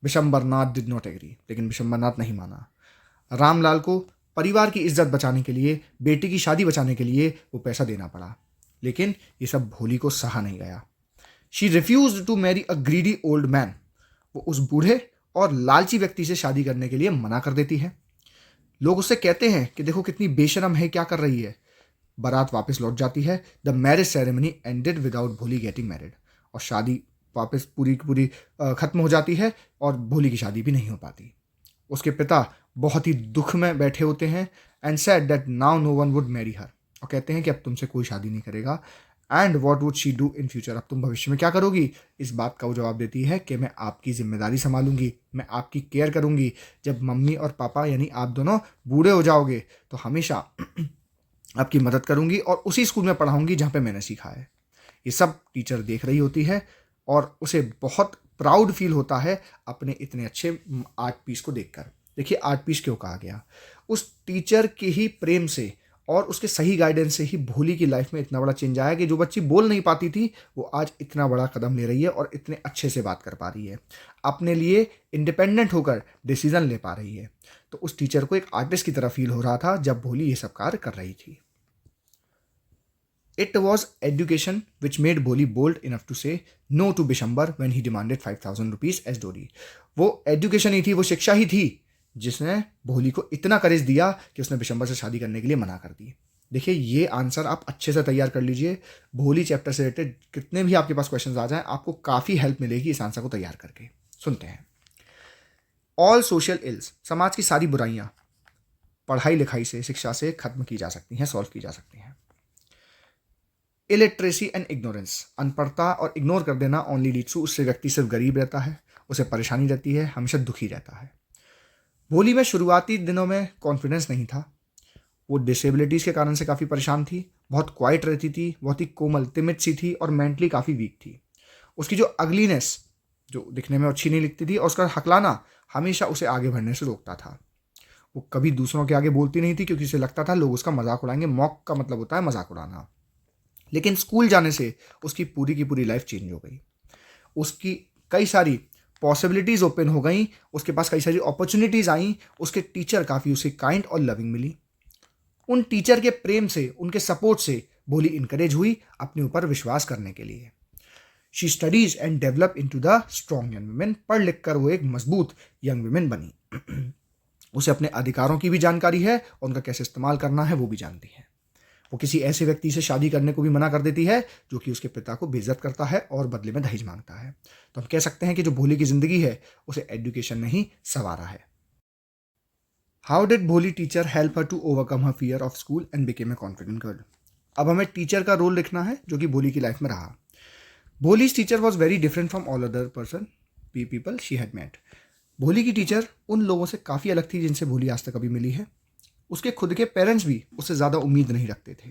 [SPEAKER 1] बिशंबरनाथ डिड नॉट एग्री, लेकिन बिशंबरनाथ नहीं माना। रामलाल को परिवार की इज्जत बचाने के लिए, बेटी की शादी बचाने के लिए वो पैसा देना पड़ा, लेकिन ये सब भोली को सहा नहीं गया। She refuse to marry a greedy old man, वो उस बूढ़े और लालची व्यक्ति से शादी करने के लिए मना कर देती है। लोग उससे कहते हैं कि देखो कितनी बेशरम है, क्या कर रही है। बारात वापस लौट जाती है। The marriage ceremony ended without भोली गेटिंग मैरिड, और शादी वापस पूरी की पूरी खत्म हो जाती है और भोली की शादी भी नहीं हो पाती। उसके पिता बहुत ही दुख में बैठे होते हैं and said that now no one would marry her, और कहते हैं कि अब तुमसे कोई शादी नहीं करेगा। And what would she do in future, अब तुम भविष्य में क्या करोगी। इस बात का वो जवाब देती है कि मैं आपकी जिम्मेदारी संभालूंगी, मैं आपकी केयर करूंगी। जब मम्मी और पापा यानी आप दोनों बूढ़े हो जाओगे तो हमेशा आपकी मदद करूंगी और उसी स्कूल में पढ़ाऊंगी जहाँ पे मैंने सीखा है। ये सब टीचर देख रही होती है और उसे बहुत प्राउड फील होता है अपने इतने अच्छे आर्ट पीस को देखकर। देखिए आर्ट पीस क्यों कहा गया, उस टीचर के ही प्रेम से और उसके सही गाइडेंस से ही भोली की लाइफ में इतना बड़ा चेंज आया कि जो बच्ची बोल नहीं पाती थी वो आज इतना बड़ा कदम ले रही है और इतने अच्छे से बात कर पा रही है, अपने लिए इंडिपेंडेंट होकर डिसीजन ले पा रही है। तो उस टीचर को एक आर्टिस्ट की तरह फील हो रहा था जब भोली ये सब कार्य कर रही थी। It was education which made Bholi bold enough to say no to Bishambar when he demanded 5,000 rupees as dowry. वो एजुकेशन ही थी, वो शिक्षा ही थी जिसने भोली को इतना करेज दिया कि उसने बिशंबर से शादी करने के लिए मना कर दी। देखिए ये आंसर आप अच्छे से तैयार कर लीजिए। भोली चैप्टर से रिलेटेड कितने भी आपके पास क्वेश्चंस आ जाएं, आपको काफ़ी हेल्प मिलेगी इस आंसर को तैयार करके। सुनते हैं। ऑल सोशल इल्स, समाज की सारी बुराइयां पढ़ाई लिखाई से, शिक्षा से खत्म की जा सकती हैं, सॉल्व की जा सकती हैं। इलिटरेसी एंड इग्नोरेंस, अनपढ़ता और इग्नोर कर देना ओनली लीड्स टू, उससे व्यक्ति सिर्फ गरीब रहता है, उसे परेशानी रहती है, हमेशा दुखी रहता है। भोली में शुरुआती दिनों में कॉन्फिडेंस नहीं था, वो डिसेबिलिटीज़ के कारण से काफ़ी परेशान थी, बहुत क्वाइट रहती थी, बहुत ही कोमल तिमिद सी थी और मेंटली काफ़ी वीक थी। उसकी जो अगलीनेस, जो दिखने में अच्छी नहीं लगती थी, और उसका हकलाना हमेशा उसे आगे बढ़ने से रोकता था। वो कभी दूसरों के आगे बोलती नहीं थी क्योंकि उसे लगता था लोग उसका मजाक उड़ाएंगे। मॉक का मतलब होता है मजाक उड़ाना। लेकिन स्कूल जाने से उसकी पूरी की पूरी लाइफ चेंज हो गई। उसकी कई सारी पॉसिबिलिटीज़ ओपन हो गई, उसके पास कई सारी अपॉर्चुनिटीज़ आई, उसके टीचर काफ़ी उसे काइंड और लविंग मिली। उन टीचर के प्रेम से, उनके सपोर्ट से भोली इनकरेज हुई अपने ऊपर विश्वास करने के लिए। She studies and develop into the strong young women, पढ़ लिख कर वो एक मजबूत यंग वुमेन बनी। उसे अपने अधिकारों की भी जानकारी है और उनका कैसे इस्तेमाल करना है वो भी जानती है। वो किसी ऐसे व्यक्ति से शादी करने को भी मना कर देती है जो कि उसके पिता को बेइज्जत करता है और बदले में दहेज मांगता है। तो हम कह सकते हैं कि जो भोली की जिंदगी है उसे एजुकेशन ने ही संवारा है। How did Bholi teacher help her to overcome her fear of school and became a confident girl. अब हमें टीचर का रोल लिखना है जो कि भोली की लाइफ में रहा। Bholi's teacher was very different from all other people she had met. Bholi की टीचर उन लोगों से काफ़ी अलग थी जिनसे भोली आज तक कभी मिली है। उसके खुद के पेरेंट्स भी उससे ज़्यादा उम्मीद नहीं रखते थे,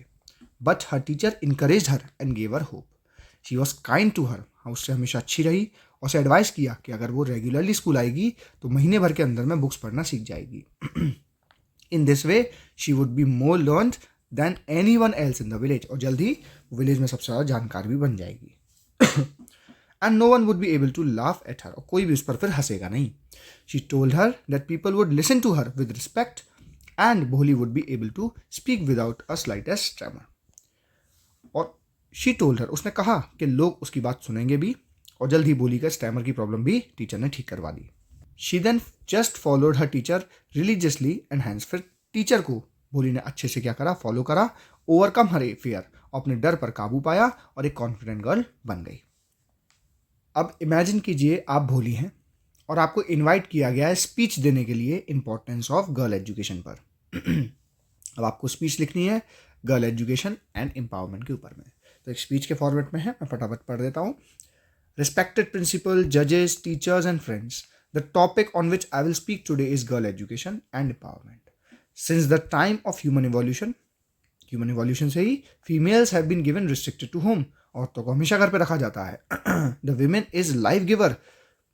[SPEAKER 1] but her teacher encourage her and gave her hope. She was kind to her, उससे हमेशा अच्छी रही और उसे एडवाइस किया कि अगर वो रेगुलरली स्कूल आएगी तो महीने भर के अंदर में बुक्स पढ़ना सीख जाएगी। In this way she would be more learned than any one else in the village, और जल्द ही विलेज में सबसे ज़्यादा जानकार भी बन जाएगी। And no one would be able to laugh at her, और कोई भी उस पर फिर हंसेगा नहीं। She told her that people would listen to her with respect and Bholi would be able to speak without a slightest tremor. और she told her, उसने कहा कि लोग उसकी बात सुनेंगे भी, और जल्द ही भोली का स्टैमर की प्रॉब्लम भी टीचर ने ठीक करवा दी। She then just followed her teacher religiously and hence फिर टीचर को भोली ने अच्छे से क्या करा, फॉलो करा, ओवरकम हर फियर, अपने डर पर काबू पाया और एक कॉन्फिडेंट गर्ल बन गई। अब इमेजिन कीजिए आप भोली हैं और आपको इनवाइट किया गया है स्पीच देने के लिए इंपॉर्टेंस ऑफ गर्ल एजुकेशन पर। अब आपको स्पीच लिखनी है गर्ल एजुकेशन एंड एम्पावरमेंट के ऊपर में। तो एक स्पीच के फॉर्मेट में है, मैं फटाफट पढ़ देता हूँ। रिस्पेक्टेड प्रिंसिपल, जजेस, teachers and friends, the topic on which I will speak today is girl education and empowerment. Since the time of human evolution से ही females have been given restricted to home, औरतों को हमेशा घर पे रखा जाता है। The women is life giver,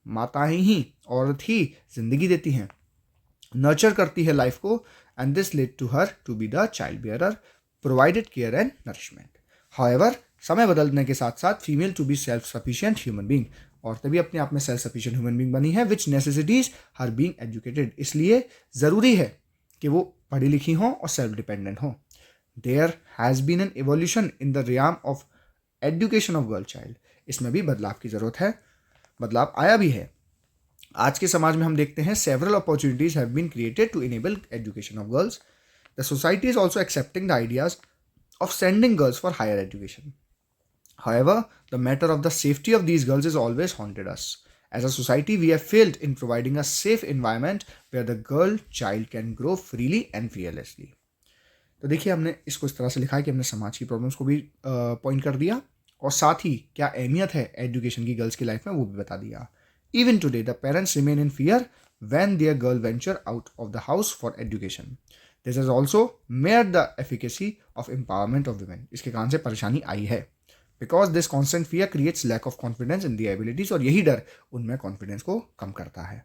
[SPEAKER 1] माताएं ही, औरत ही जिंदगी देती हैं, नर्चर करती है लाइफ को, and this led to her to be the child bearer, provided care and nourishment. However, समय बदलने के साथ साथ female to be self sufficient human being, औरतें भी अपने आप में सेल्फ सफिशिएंट ह्यूमन बींग बनी है, which necessities her being educated, इसलिए ज़रूरी है कि वो पढ़ी लिखी हों और सेल्फ डिपेंडेंट हों। There has been an evolution in the realm of education of girl child, इसमें भी बदलाव की ज़रूरत है, बदलाव आया भी है। आज के समाज में हम देखते हैं several opportunities have been created to enable education of girls. The society is also accepting the ideas of sending girls for higher education. However, the matter of the safety of these girls has always haunted us. As a society, we have failed in providing a safe environment where the girl child can grow freely and fearlessly. तो देखिए, हमने इसको इस तरह से लिखा है कि हमने समाज की प्रॉब्लम्स को भी पॉइंट कर दिया और साथ ही क्या अहमियत है एजुकेशन की गर्ल्स की लाइफ में वो भी बता दिया। Even today the parents remain in fear when their girl venture out of the house for education. This has also made the efficacy of empowerment of women. इसके कारण से परेशानी आई है, because this constant fear creates lack of confidence in their abilities, और यही डर उनमें कॉन्फिडेंस को कम करता है।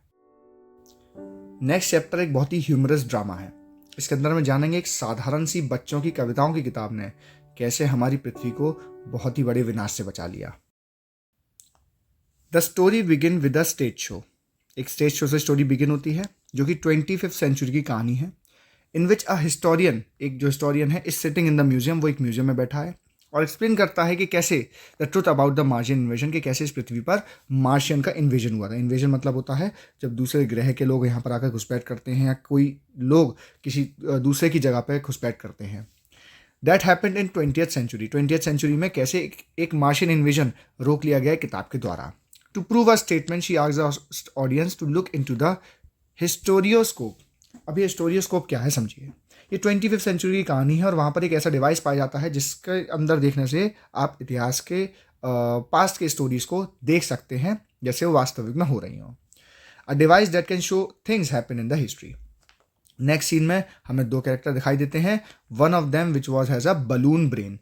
[SPEAKER 1] नेक्स्ट चैप्टर एक बहुत ही ह्यूमरस ड्रामा है। इसके अंदर में जानेंगे एक साधारण सी बच्चों की कविताओं की किताब ने कैसे हमारी पृथ्वी को बहुत ही बड़े विनाश से बचा लिया। The story begin with a stage show. एक स्टेज शो से स्टोरी बिगिन होती है जो कि 25th सेंचुरी की कहानी है, इन विच अ हिस्टोरियन, एक जो हिस्टोरियन है, is sitting in the museum, वो एक म्यूजियम में बैठा है और एक्सप्लेन करता है कि कैसे the truth about the Martian invasion, कि कैसे इस पृथ्वी पर मार्शियन का इन्वेजन हुआ था। इन्वेजन मतलब होता है जब दूसरे ग्रह के लोग यहाँ पर आकर घुसपैठ करते हैं या कोई लोग किसी दूसरे की जगह पर घुसपैठ करते हैं। That happened in 20th century. 20th century में कैसे एक मार्शियन इन्वेजन रोक लिया गया किताब के द्वारा। To prove a statement she asked the audience to look into the historioscope. अभी हिस्टोरियोस्कोप क्या है समझिए। ये 25th सेंचुरी की कहानी है और वहाँ पर एक ऐसा डिवाइस पाया जाता है जिसके अंदर देखने से आप इतिहास के पास्ट के स्टोरीज को देख सकते हैं जैसे वो वास्तविक में हो रही हो। A device that can show things happen in the history. Next scene में हमें दो कैरेक्टर दिखाई देते हैं। One of them which was has a balloon brain.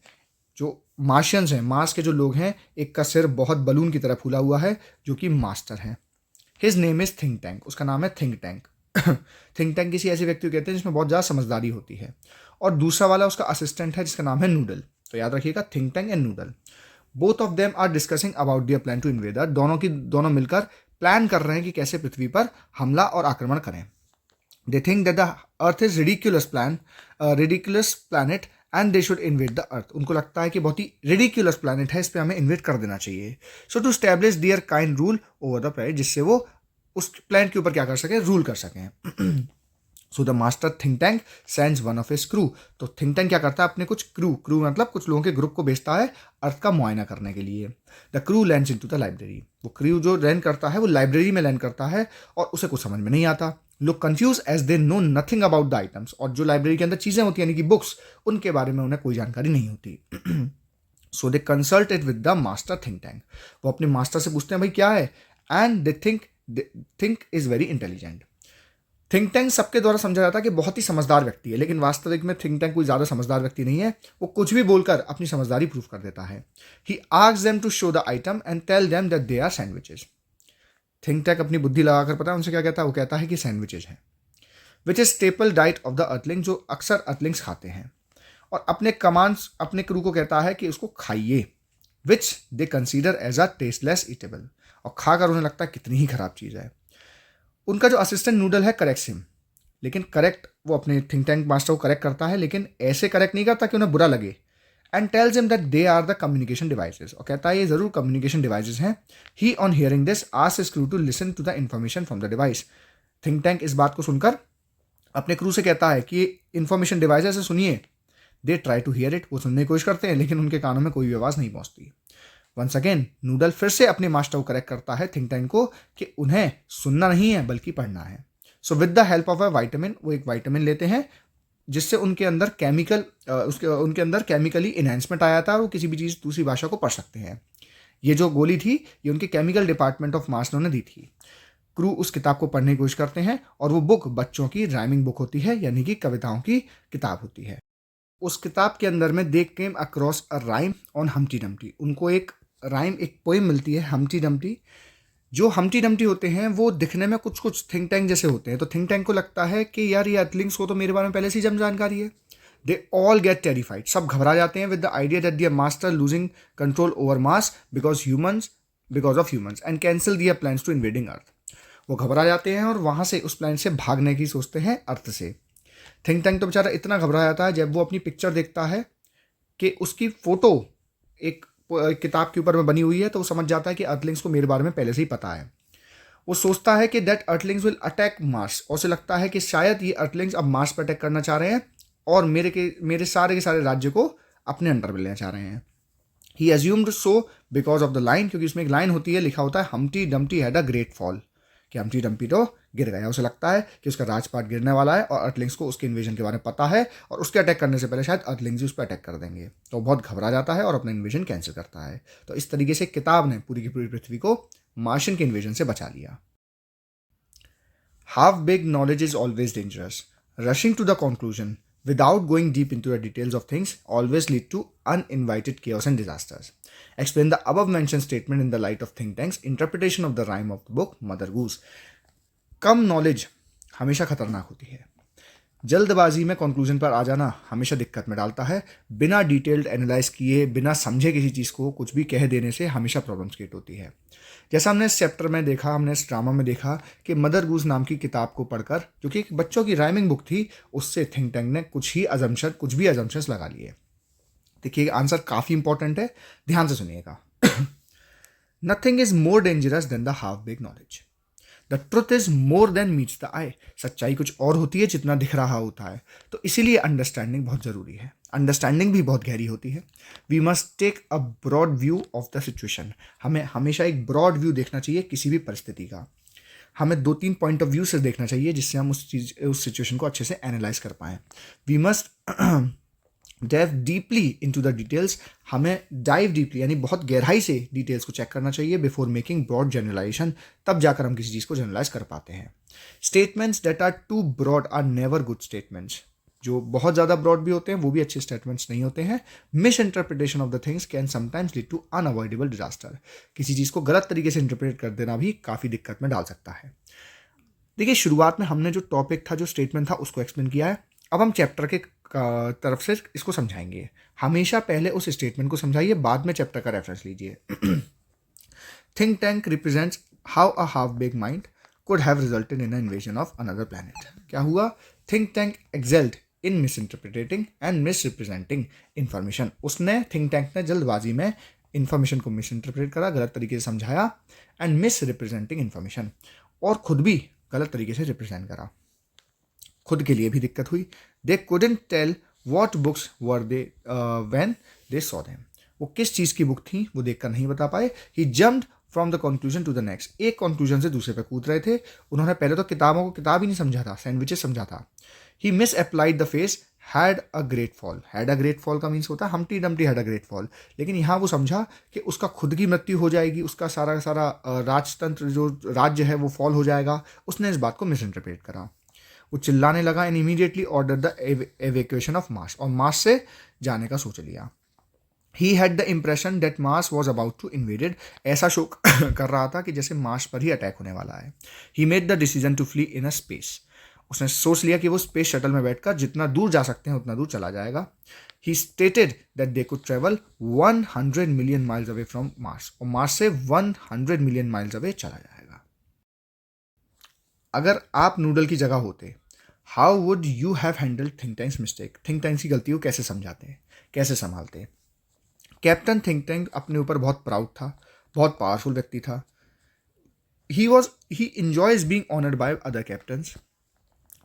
[SPEAKER 1] जो मार्शियंस हैं, मार्स के जो लोग हैं, एक का सिर बहुत बलून की तरह फूला हुआ है जो कि मास्टर हैं। His name is think tank. उसका नाम है थिंक टैंक। थिंक टैंक किसी ऐसे व्यक्ति को कहते हैं जिसमें बहुत ज़्यादा समझदारी होती है। और दूसरा वाला उसका असिस्टेंट है जिसका नाम है नूडल। तो याद रखिएगा, Think Tank and Noodle. Both of them are discussing about their plan to invade earth. दोनों मिलकर प्लान कर रहे हैं कि कैसे पृथ्वी पर हमला और आक्रमण करें। They think that the earth is ridiculous planet and they should invade the earth. उनको लगता है कि बहुत ही रिडिक्यूलस प्लानट है, इस पर हमें इन्वेड कर देना चाहिए। So to establish their kind rule over the planet, जिससे वो उस प्लानट के ऊपर क्या कर सकें, रूल कर सकें। So the master Think tank sends one of his crew. तो थिंक टैंक क्या करता है, अपने कुछ क्रू मतलब कुछ लोगों के ग्रुप को भेजता है अर्थ का मुआयना करने के लिए। The crew lands into the library. वो क्रू जो लैंड करता है वो लाइब्रेरी में लैंड करता है और उसे कुछ समझ में नहीं आता। लोग confuse as they know nothing about the items. और जो लाइब्रेरी के अंदर चीज़ें होती हैं यानी कि बुक्स, उनके बारे में उन्हें कोई जानकारी नहीं होती। So they consulted with the master Think Tank. वो अपने मास्टर से पूछते हैं भाई क्या है, and they think is very intelligent. Think Tank सबके द्वारा समझा जाता है कि बहुत ही समझदार व्यक्ति है, लेकिन वास्तविक में थिंक टैंक कोई ज़्यादा समझदार व्यक्ति नहीं है। वो कुछ भी बोलकर अपनी समझदारी प्रूव कर देता है। He asks them to show the item and tell them that they are sandwiches. Think Tank अपनी बुद्धि लगाकर पता है उनसे क्या कहता है, वो कहता है कि सैंडविचेस हैं, which is staple diet of the earthling, जो अक्सर अर्थलिंग्स खाते हैं। और अपने कमांड्स अपने क्रू को कहता है कि उसको खाइए, which they consider as a tasteless eatable. और खाकर उन्हें लगता है कितनी ही खराब चीज़ है। उनका जो असिस्टेंट नूडल है करेक्ट्स हिम, लेकिन करेक्ट वो अपने थिंक टैंक मास्टर को करेक्ट करता है, लेकिन ऐसे करेक्ट नहीं करता कि उन्हें बुरा लगे। And tells him that they are the communication devices. और कहता है ये ज़रूर कम्युनिकेशन डिवाइसेस हैं। He on hearing this asks his crew to listen to the information from the device. Think Tank इस बात को सुनकर अपने क्रू से कहता है कि इन्फॉर्मेशन डिवाइस से सुनिए। They try to hear it, वो सुनने की कोशिश करते हैं लेकिन उनके कानों में कोई भी आवाज़ नहीं पहुंचती। वंस अगेन नूडल फिर से अपने मास्टर को करेक्ट करता है थिंक टैंक को कि उन्हें सुनना नहीं है बल्कि पढ़ना है। So with the help of a vitamin, वो एक वाइटामिन लेते हैं जिससे उनके अंदर उनके अंदर केमिकली इन्हेंसमेंट आया था और वो किसी भी चीज़ दूसरी भाषा को पढ़ सकते हैं। ये जो गोली थी ये उनके केमिकल डिपार्टमेंट ऑफ मार्स ने दी थी। क्रू उस किताब को पढ़ने की कोशिश करते हैं और वो बुक बच्चों की राइमिंग बुक होती है, यानी कि कविताओं की किताब होती है। उस किताब के अंदर में they came across a rhyme on Humpty Dumpty, उनको एक राइम, एक पोइम मिलती है हम्टी डम्टी। जो हम्टी डम्टी होते हैं वो दिखने में कुछ कुछ थिंक टैंक जैसे होते हैं, तो थिंक टैंक को लगता है कि यार ये अर्थलिंग्स को तो मेरे बारे में पहले से ही जानकारी है। दे ऑल गेट टेरिफाइड, सब घबरा जाते हैं with the idea that their master losing control over Mars because of humans and cancel their plans to invading earth. वो घबरा जाते हैं और वहाँ से उस प्लान से भागने की सोचते हैं अर्थ से। थिंक टैंक तो बेचारा इतना घबरा जाता है जब वो अपनी पिक्चर देखता है कि उसकी फ़ोटो एक किताब के ऊपर में बनी हुई है, तो वो समझ जाता है कि अर्थलिंग्स को मेरे बारे में पहले से ही पता है। वो सोचता है कि that Earthlings will attack Mars, और उसे लगता है कि शायद ये अर्थलिंग्स अब मार्स पर अटैक करना चाह रहे हैं और मेरे सारे के सारे राज्य को अपने अंडर में लेना चाह रहे हैं। He assumed so because of the line, क्योंकि उसमें एक लाइन होती है, लिखा होता है Humpty Dumpty had a great fall, कि हम्टी डम्टी तो गिर गया। उसे लगता है कि उसका राजपाट गिरने वाला है और अर्थलिंग्स को उसके इन्वेजन के बारे में पता है और उसके अटैक करने से पहले शायद अर्थलिंग्स ही उस पर अटैक कर देंगे। तो बहुत घबरा जाता है और अपना इन्वेजन कैंसिल करता है। तो इस तरीके से किताब ने पूरी की पूरी पृथ्वी को मार्शियन के इन्वेजन से बचा लिया। Half big knowledge is always dangerous, rushing to the conclusion without going deep into the details of things always lead to uninvited chaos and disasters. Explain the above mentioned statement in the light of think tank's interpretation of the rhyme of the book Mother Goose. Come knowledge हमेशा खतरनाक होती है। जल्दबाजी में कंक्लूजन पर आ जाना हमेशा दिक्कत में डालता है। बिना डिटेल्ड एनालाइज किए, बिना समझे किसी चीज़ को कुछ भी कह देने से हमेशा प्रॉब्लम्स क्रिएट होती है। जैसा हमने इस चैप्टर में देखा, हमने इस ड्रामा में देखा कि मदर गूस नाम की किताब को पढ़कर, जो कि एक बच्चों की राइमिंग बुक थी, उससे थिंक टैंक ने कुछ भी अजम्पशंस लगा लिए। देखिए आंसर काफ़ी इंपॉर्टेंट है, ध्यान से सुनिएगा। Nothing is more dangerous than the half big knowledge, the truth is more than meets the eye. सच्चाई कुछ और होती है जितना दिख रहा होता है। तो इसीलिए अंडरस्टैंडिंग बहुत ज़रूरी है। अंडरस्टैंडिंग भी बहुत गहरी होती है। We must take a broad view of the situation, हमें हमेशा एक ब्रॉड व्यू देखना चाहिए किसी भी परिस्थिति का। हमें 2-3 पॉइंट ऑफ व्यू से देखना चाहिए जिससे हम उस सिचुएशन को अच्छे से एनालाइज कर पाएँ। We must dive deeply into the details, हमें डाइव डीपली यानी बहुत गहराई से डिटेल्स को चेक करना चाहिए बिफोर मेकिंग ब्रॉड जनरलाइजेशन, तब जाकर हम किसी चीज़ को जनरलाइज कर पाते हैं। Statements that are too broad are never good statements, जो बहुत ज़्यादा ब्रॉड भी होते हैं वो भी अच्छे स्टेटमेंट्स नहीं होते हैं। Misinterpretation of the things can sometimes lead to unavoidable disaster, किसी चीज़ को गलत तरीके से इंटरप्रेट कर देना भी काफ़ी दिक्कत में डाल सकता है। देखिए शुरुआत में हमने जो टॉपिक था, जो स्टेटमेंट था, उसको एक्सप्लेन किया है। अब हम चैप्टर के तरफ से इसको समझाएंगे। हमेशा पहले उस स्टेटमेंट को समझाइए, बाद में चैप्टर का रेफरेंस लीजिए। Think tank represents how a half big mind could have resulted in an invasion of another planet. क्या हुआ? Think tank excelled in misinterpreting and misrepresenting information. उसने think tank ने जल्दबाजी में इंफॉर्मेशन को मिसइंटरप्रेट करा, गलत तरीके से समझाया, एंड मिसरिप्रेजेंटिंग इंफॉर्मेशन, और खुद भी गलत तरीके से रिप्रेजेंट करा। खुद के लिए भी दिक्कत हुई। दे couldn't tell what books were they when they saw them. वो किस चीज़ की बुक थी वो देखकर नहीं बता पाए। He jumped from the conclusion to the next, एक कंक्लूजन से दूसरे पे कूद रहे थे। उन्होंने पहले तो किताबों को किताब ही नहीं समझा था, सैंडविचेस समझा था। He misapplied the face had a great fall. Had a great fall का मीन्स होता है Humpty Dumpty had a great fall, लेकिन यहाँ वो समझा कि उसका खुद की मृत्यु हो जाएगी, उसका सारा सारा राजतंत्र जो राज्य है वो फॉल हो जाएगा। उसने इस बात को मिस इंटरप्रेट करा। वो चिल्लाने लगा and immediately order the evacuation of Mars, और मार्स से जाने का सोच लिया। He had the impression that Mars was about to invaded. ऐसा शो कर रहा था कि जैसे मार्स पर ही अटैक होने वाला है। He made the decision to flee in a space. उसने सोच लिया कि वो स्पेस शटल में बैठकर जितना दूर जा सकते हैं उतना दूर चला जाएगा। He stated that they could travel 100 million miles away from Mars. और मार्स से 100 million miles away चला जाएगा। अगर आप नूडल की जगह होते, how would you have handled think tank's mistake? think tanks की गलती को कैसे समझाते हैं, कैसे संभालते? कैप्टन थिंक टैंक अपने ऊपर बहुत प्राउड था, बहुत पावरफुल व्यक्ति था। He enjoys being honoured by other captains.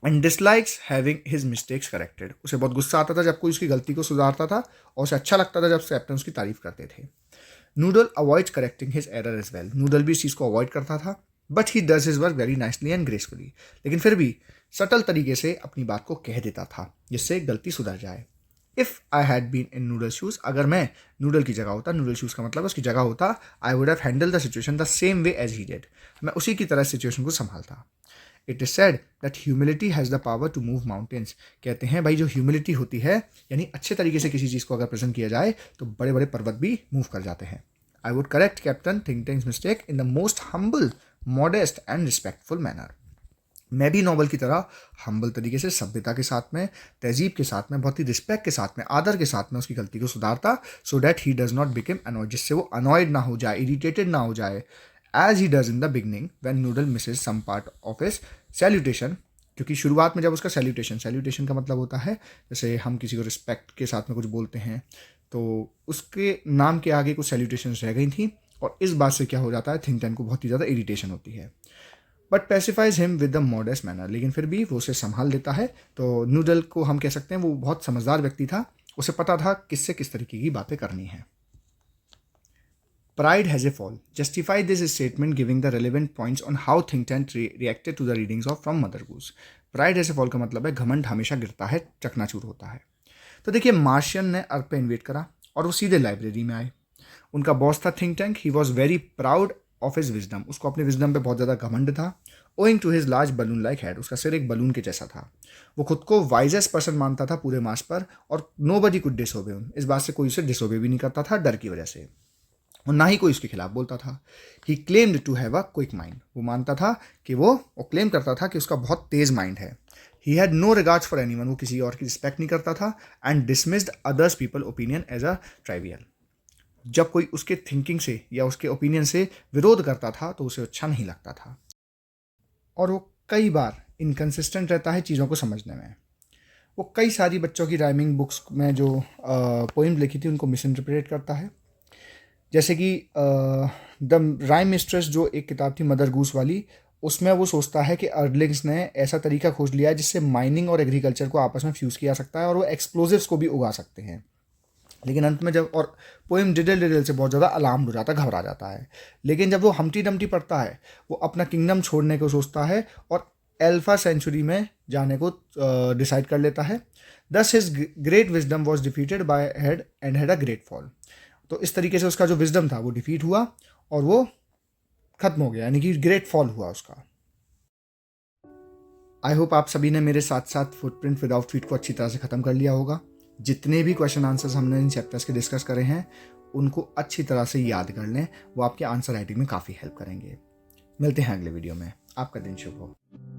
[SPEAKER 1] And dislikes having his mistakes corrected. उसे बहुत गुस्सा आता था जब कोई उसकी गलती को सुधारता था, और उसे अच्छा लगता था जब कैप्टन उसकी तारीफ करते थे। Noodle avoid correcting his error as well. Noodle भी इस चीज़ को अवॉइड करता था, but he does his work very nicely and gracefully. लेकिन फिर भी सटल तरीके से अपनी बात को कह देता था जिससे गलती सुधर जाए। If I had been in Noodle shoes, अगर मैं नूडल की जगह होता, नूडल शूज़ का मतलब उसकी जगह होता, I would have handle the situation the same way as he did. मैं उसी की तरह सिचुएशन को संभालता। It is said that humility has the power to move mountains. कहते हैं भाई जो ह्यूमिलिटी होती है, यानी अच्छे तरीके से किसी चीज़ को अगर प्रेजेंट किया जाए तो बड़े बड़े पर्वत भी मूव कर जाते हैं। I would correct captain think tank's mistake in the most humble, modest and respectful manner. मैं भी नॉवल की तरह हम्बल तरीके से, सभ्यता के साथ में, तहजीब के साथ में, बहुत ही रिस्पेक्ट के साथ में, आदर के साथ में उसकी गलती को सुधारता, so that he does not become annoyed, जिससे वो अनॉयड ना हो जाए, इरिटेटेड ना हो जाए, as he does in the beginning when Noodle misses some part of his salutation. क्योंकि शुरुआत में जब उसका सैल्यूटेशन का मतलब होता है जैसे हम किसी को रिस्पेक्ट के साथ में कुछ बोलते हैं, तो उसके नाम के आगे कुछ सैल्यूटेशन रह गई थी, और इस बात से क्या हो जाता है, थिंक टैंक को बहुत ही ज़्यादा इरिटेशन होती है। But pacifies him with the modest manner, लेकिन फिर भी वो उसे संभाल लेता है। तो नूडल को हम कह सकते हैं वो बहुत समझदार व्यक्ति था, उसे पता था किससे किस तरीके की बातें करनी है। Pride has a fall, justify this statement giving the relevant points on how Think Tank reacted to the readings of from Mother Goose. Pride has a fall का मतलब है घमंड हमेशा गिरता है, चकनाचूर होता है। तो देखिए, मार्शियन ने अर्थ पे इन्वेट करा और वो सीधे लाइब्रेरी में आए। उनका बॉस था Think Tank, he was very proud of his wisdom, उसको अपने विजडम पे बहुत ज़्यादा घमंड था। Owing to his large balloon like head, उसका सिर एक बलून के जैसा था। वो खुद को वाइजेस्ट पर्सन मानता था पूरे मास पर, और nobody could disobey him, इस बात से कोई उसे डिसोबे भी नहीं करता था डर की वजह से, और ना ही कोई उसके खिलाफ बोलता था। He claimed to have a quick mind, वो मानता था कि वो क्लेम करता था कि उसका बहुत तेज माइंड है। He had no regards for anyone, वो किसी और की रिस्पेक्ट नहीं करता था। And dismissed others people opinion as a trivial, जब कोई उसके थिंकिंग से या उसके ओपिनियन से विरोध करता था तो उसे अच्छा नहीं लगता था। और वो कई बार इनकन्सिस्टेंट रहता है चीज़ों को समझने में। वो कई सारी बच्चों की राइमिंग बुक्स में जो पोइम लिखी थी उनको मिस इंटरप्रेट करता है। जैसे कि द राइम मिस्ट्रेस जो एक किताब थी मदर गूस वाली, उसमें वो सोचता है कि अर्डलिंग्स ने ऐसा तरीका खोज लिया है जिससे माइनिंग और एग्रीकल्चर को आपस में फ्यूज़ किया सकता है और वो एक्सप्लोजिव्स को भी उगा सकते हैं। लेकिन अंत में जब, और पोएम डिडल डिडल से बहुत ज़्यादा अलार्म हो जाता है, घबरा जाता है। लेकिन जब वो हम्टी डम्टी पढ़ता है, वो अपना किंगडम छोड़ने को सोचता है और एल्फा सेंचुरी में जाने को डिसाइड कर लेता है। दस his great wisdom was defeated by head and had a great fall. तो इस तरीके से उसका जो विजडम था वो डिफीट हुआ और वो खत्म हो गया, यानी कि ग्रेट फॉल हुआ उसका। आई होप आप सभी ने मेरे साथ साथ फुटप्रिंट विदाउट फीट को अच्छी तरह से ख़त्म कर लिया होगा। जितने भी क्वेश्चन आंसर्स हमने इन चैप्टर्स के डिस्कस करे हैं उनको अच्छी तरह से याद कर लें, वो आपके आंसर राइटिंग में काफ़ी हेल्प करेंगे। मिलते हैं अगले वीडियो में, आपका दिन शुभ हो।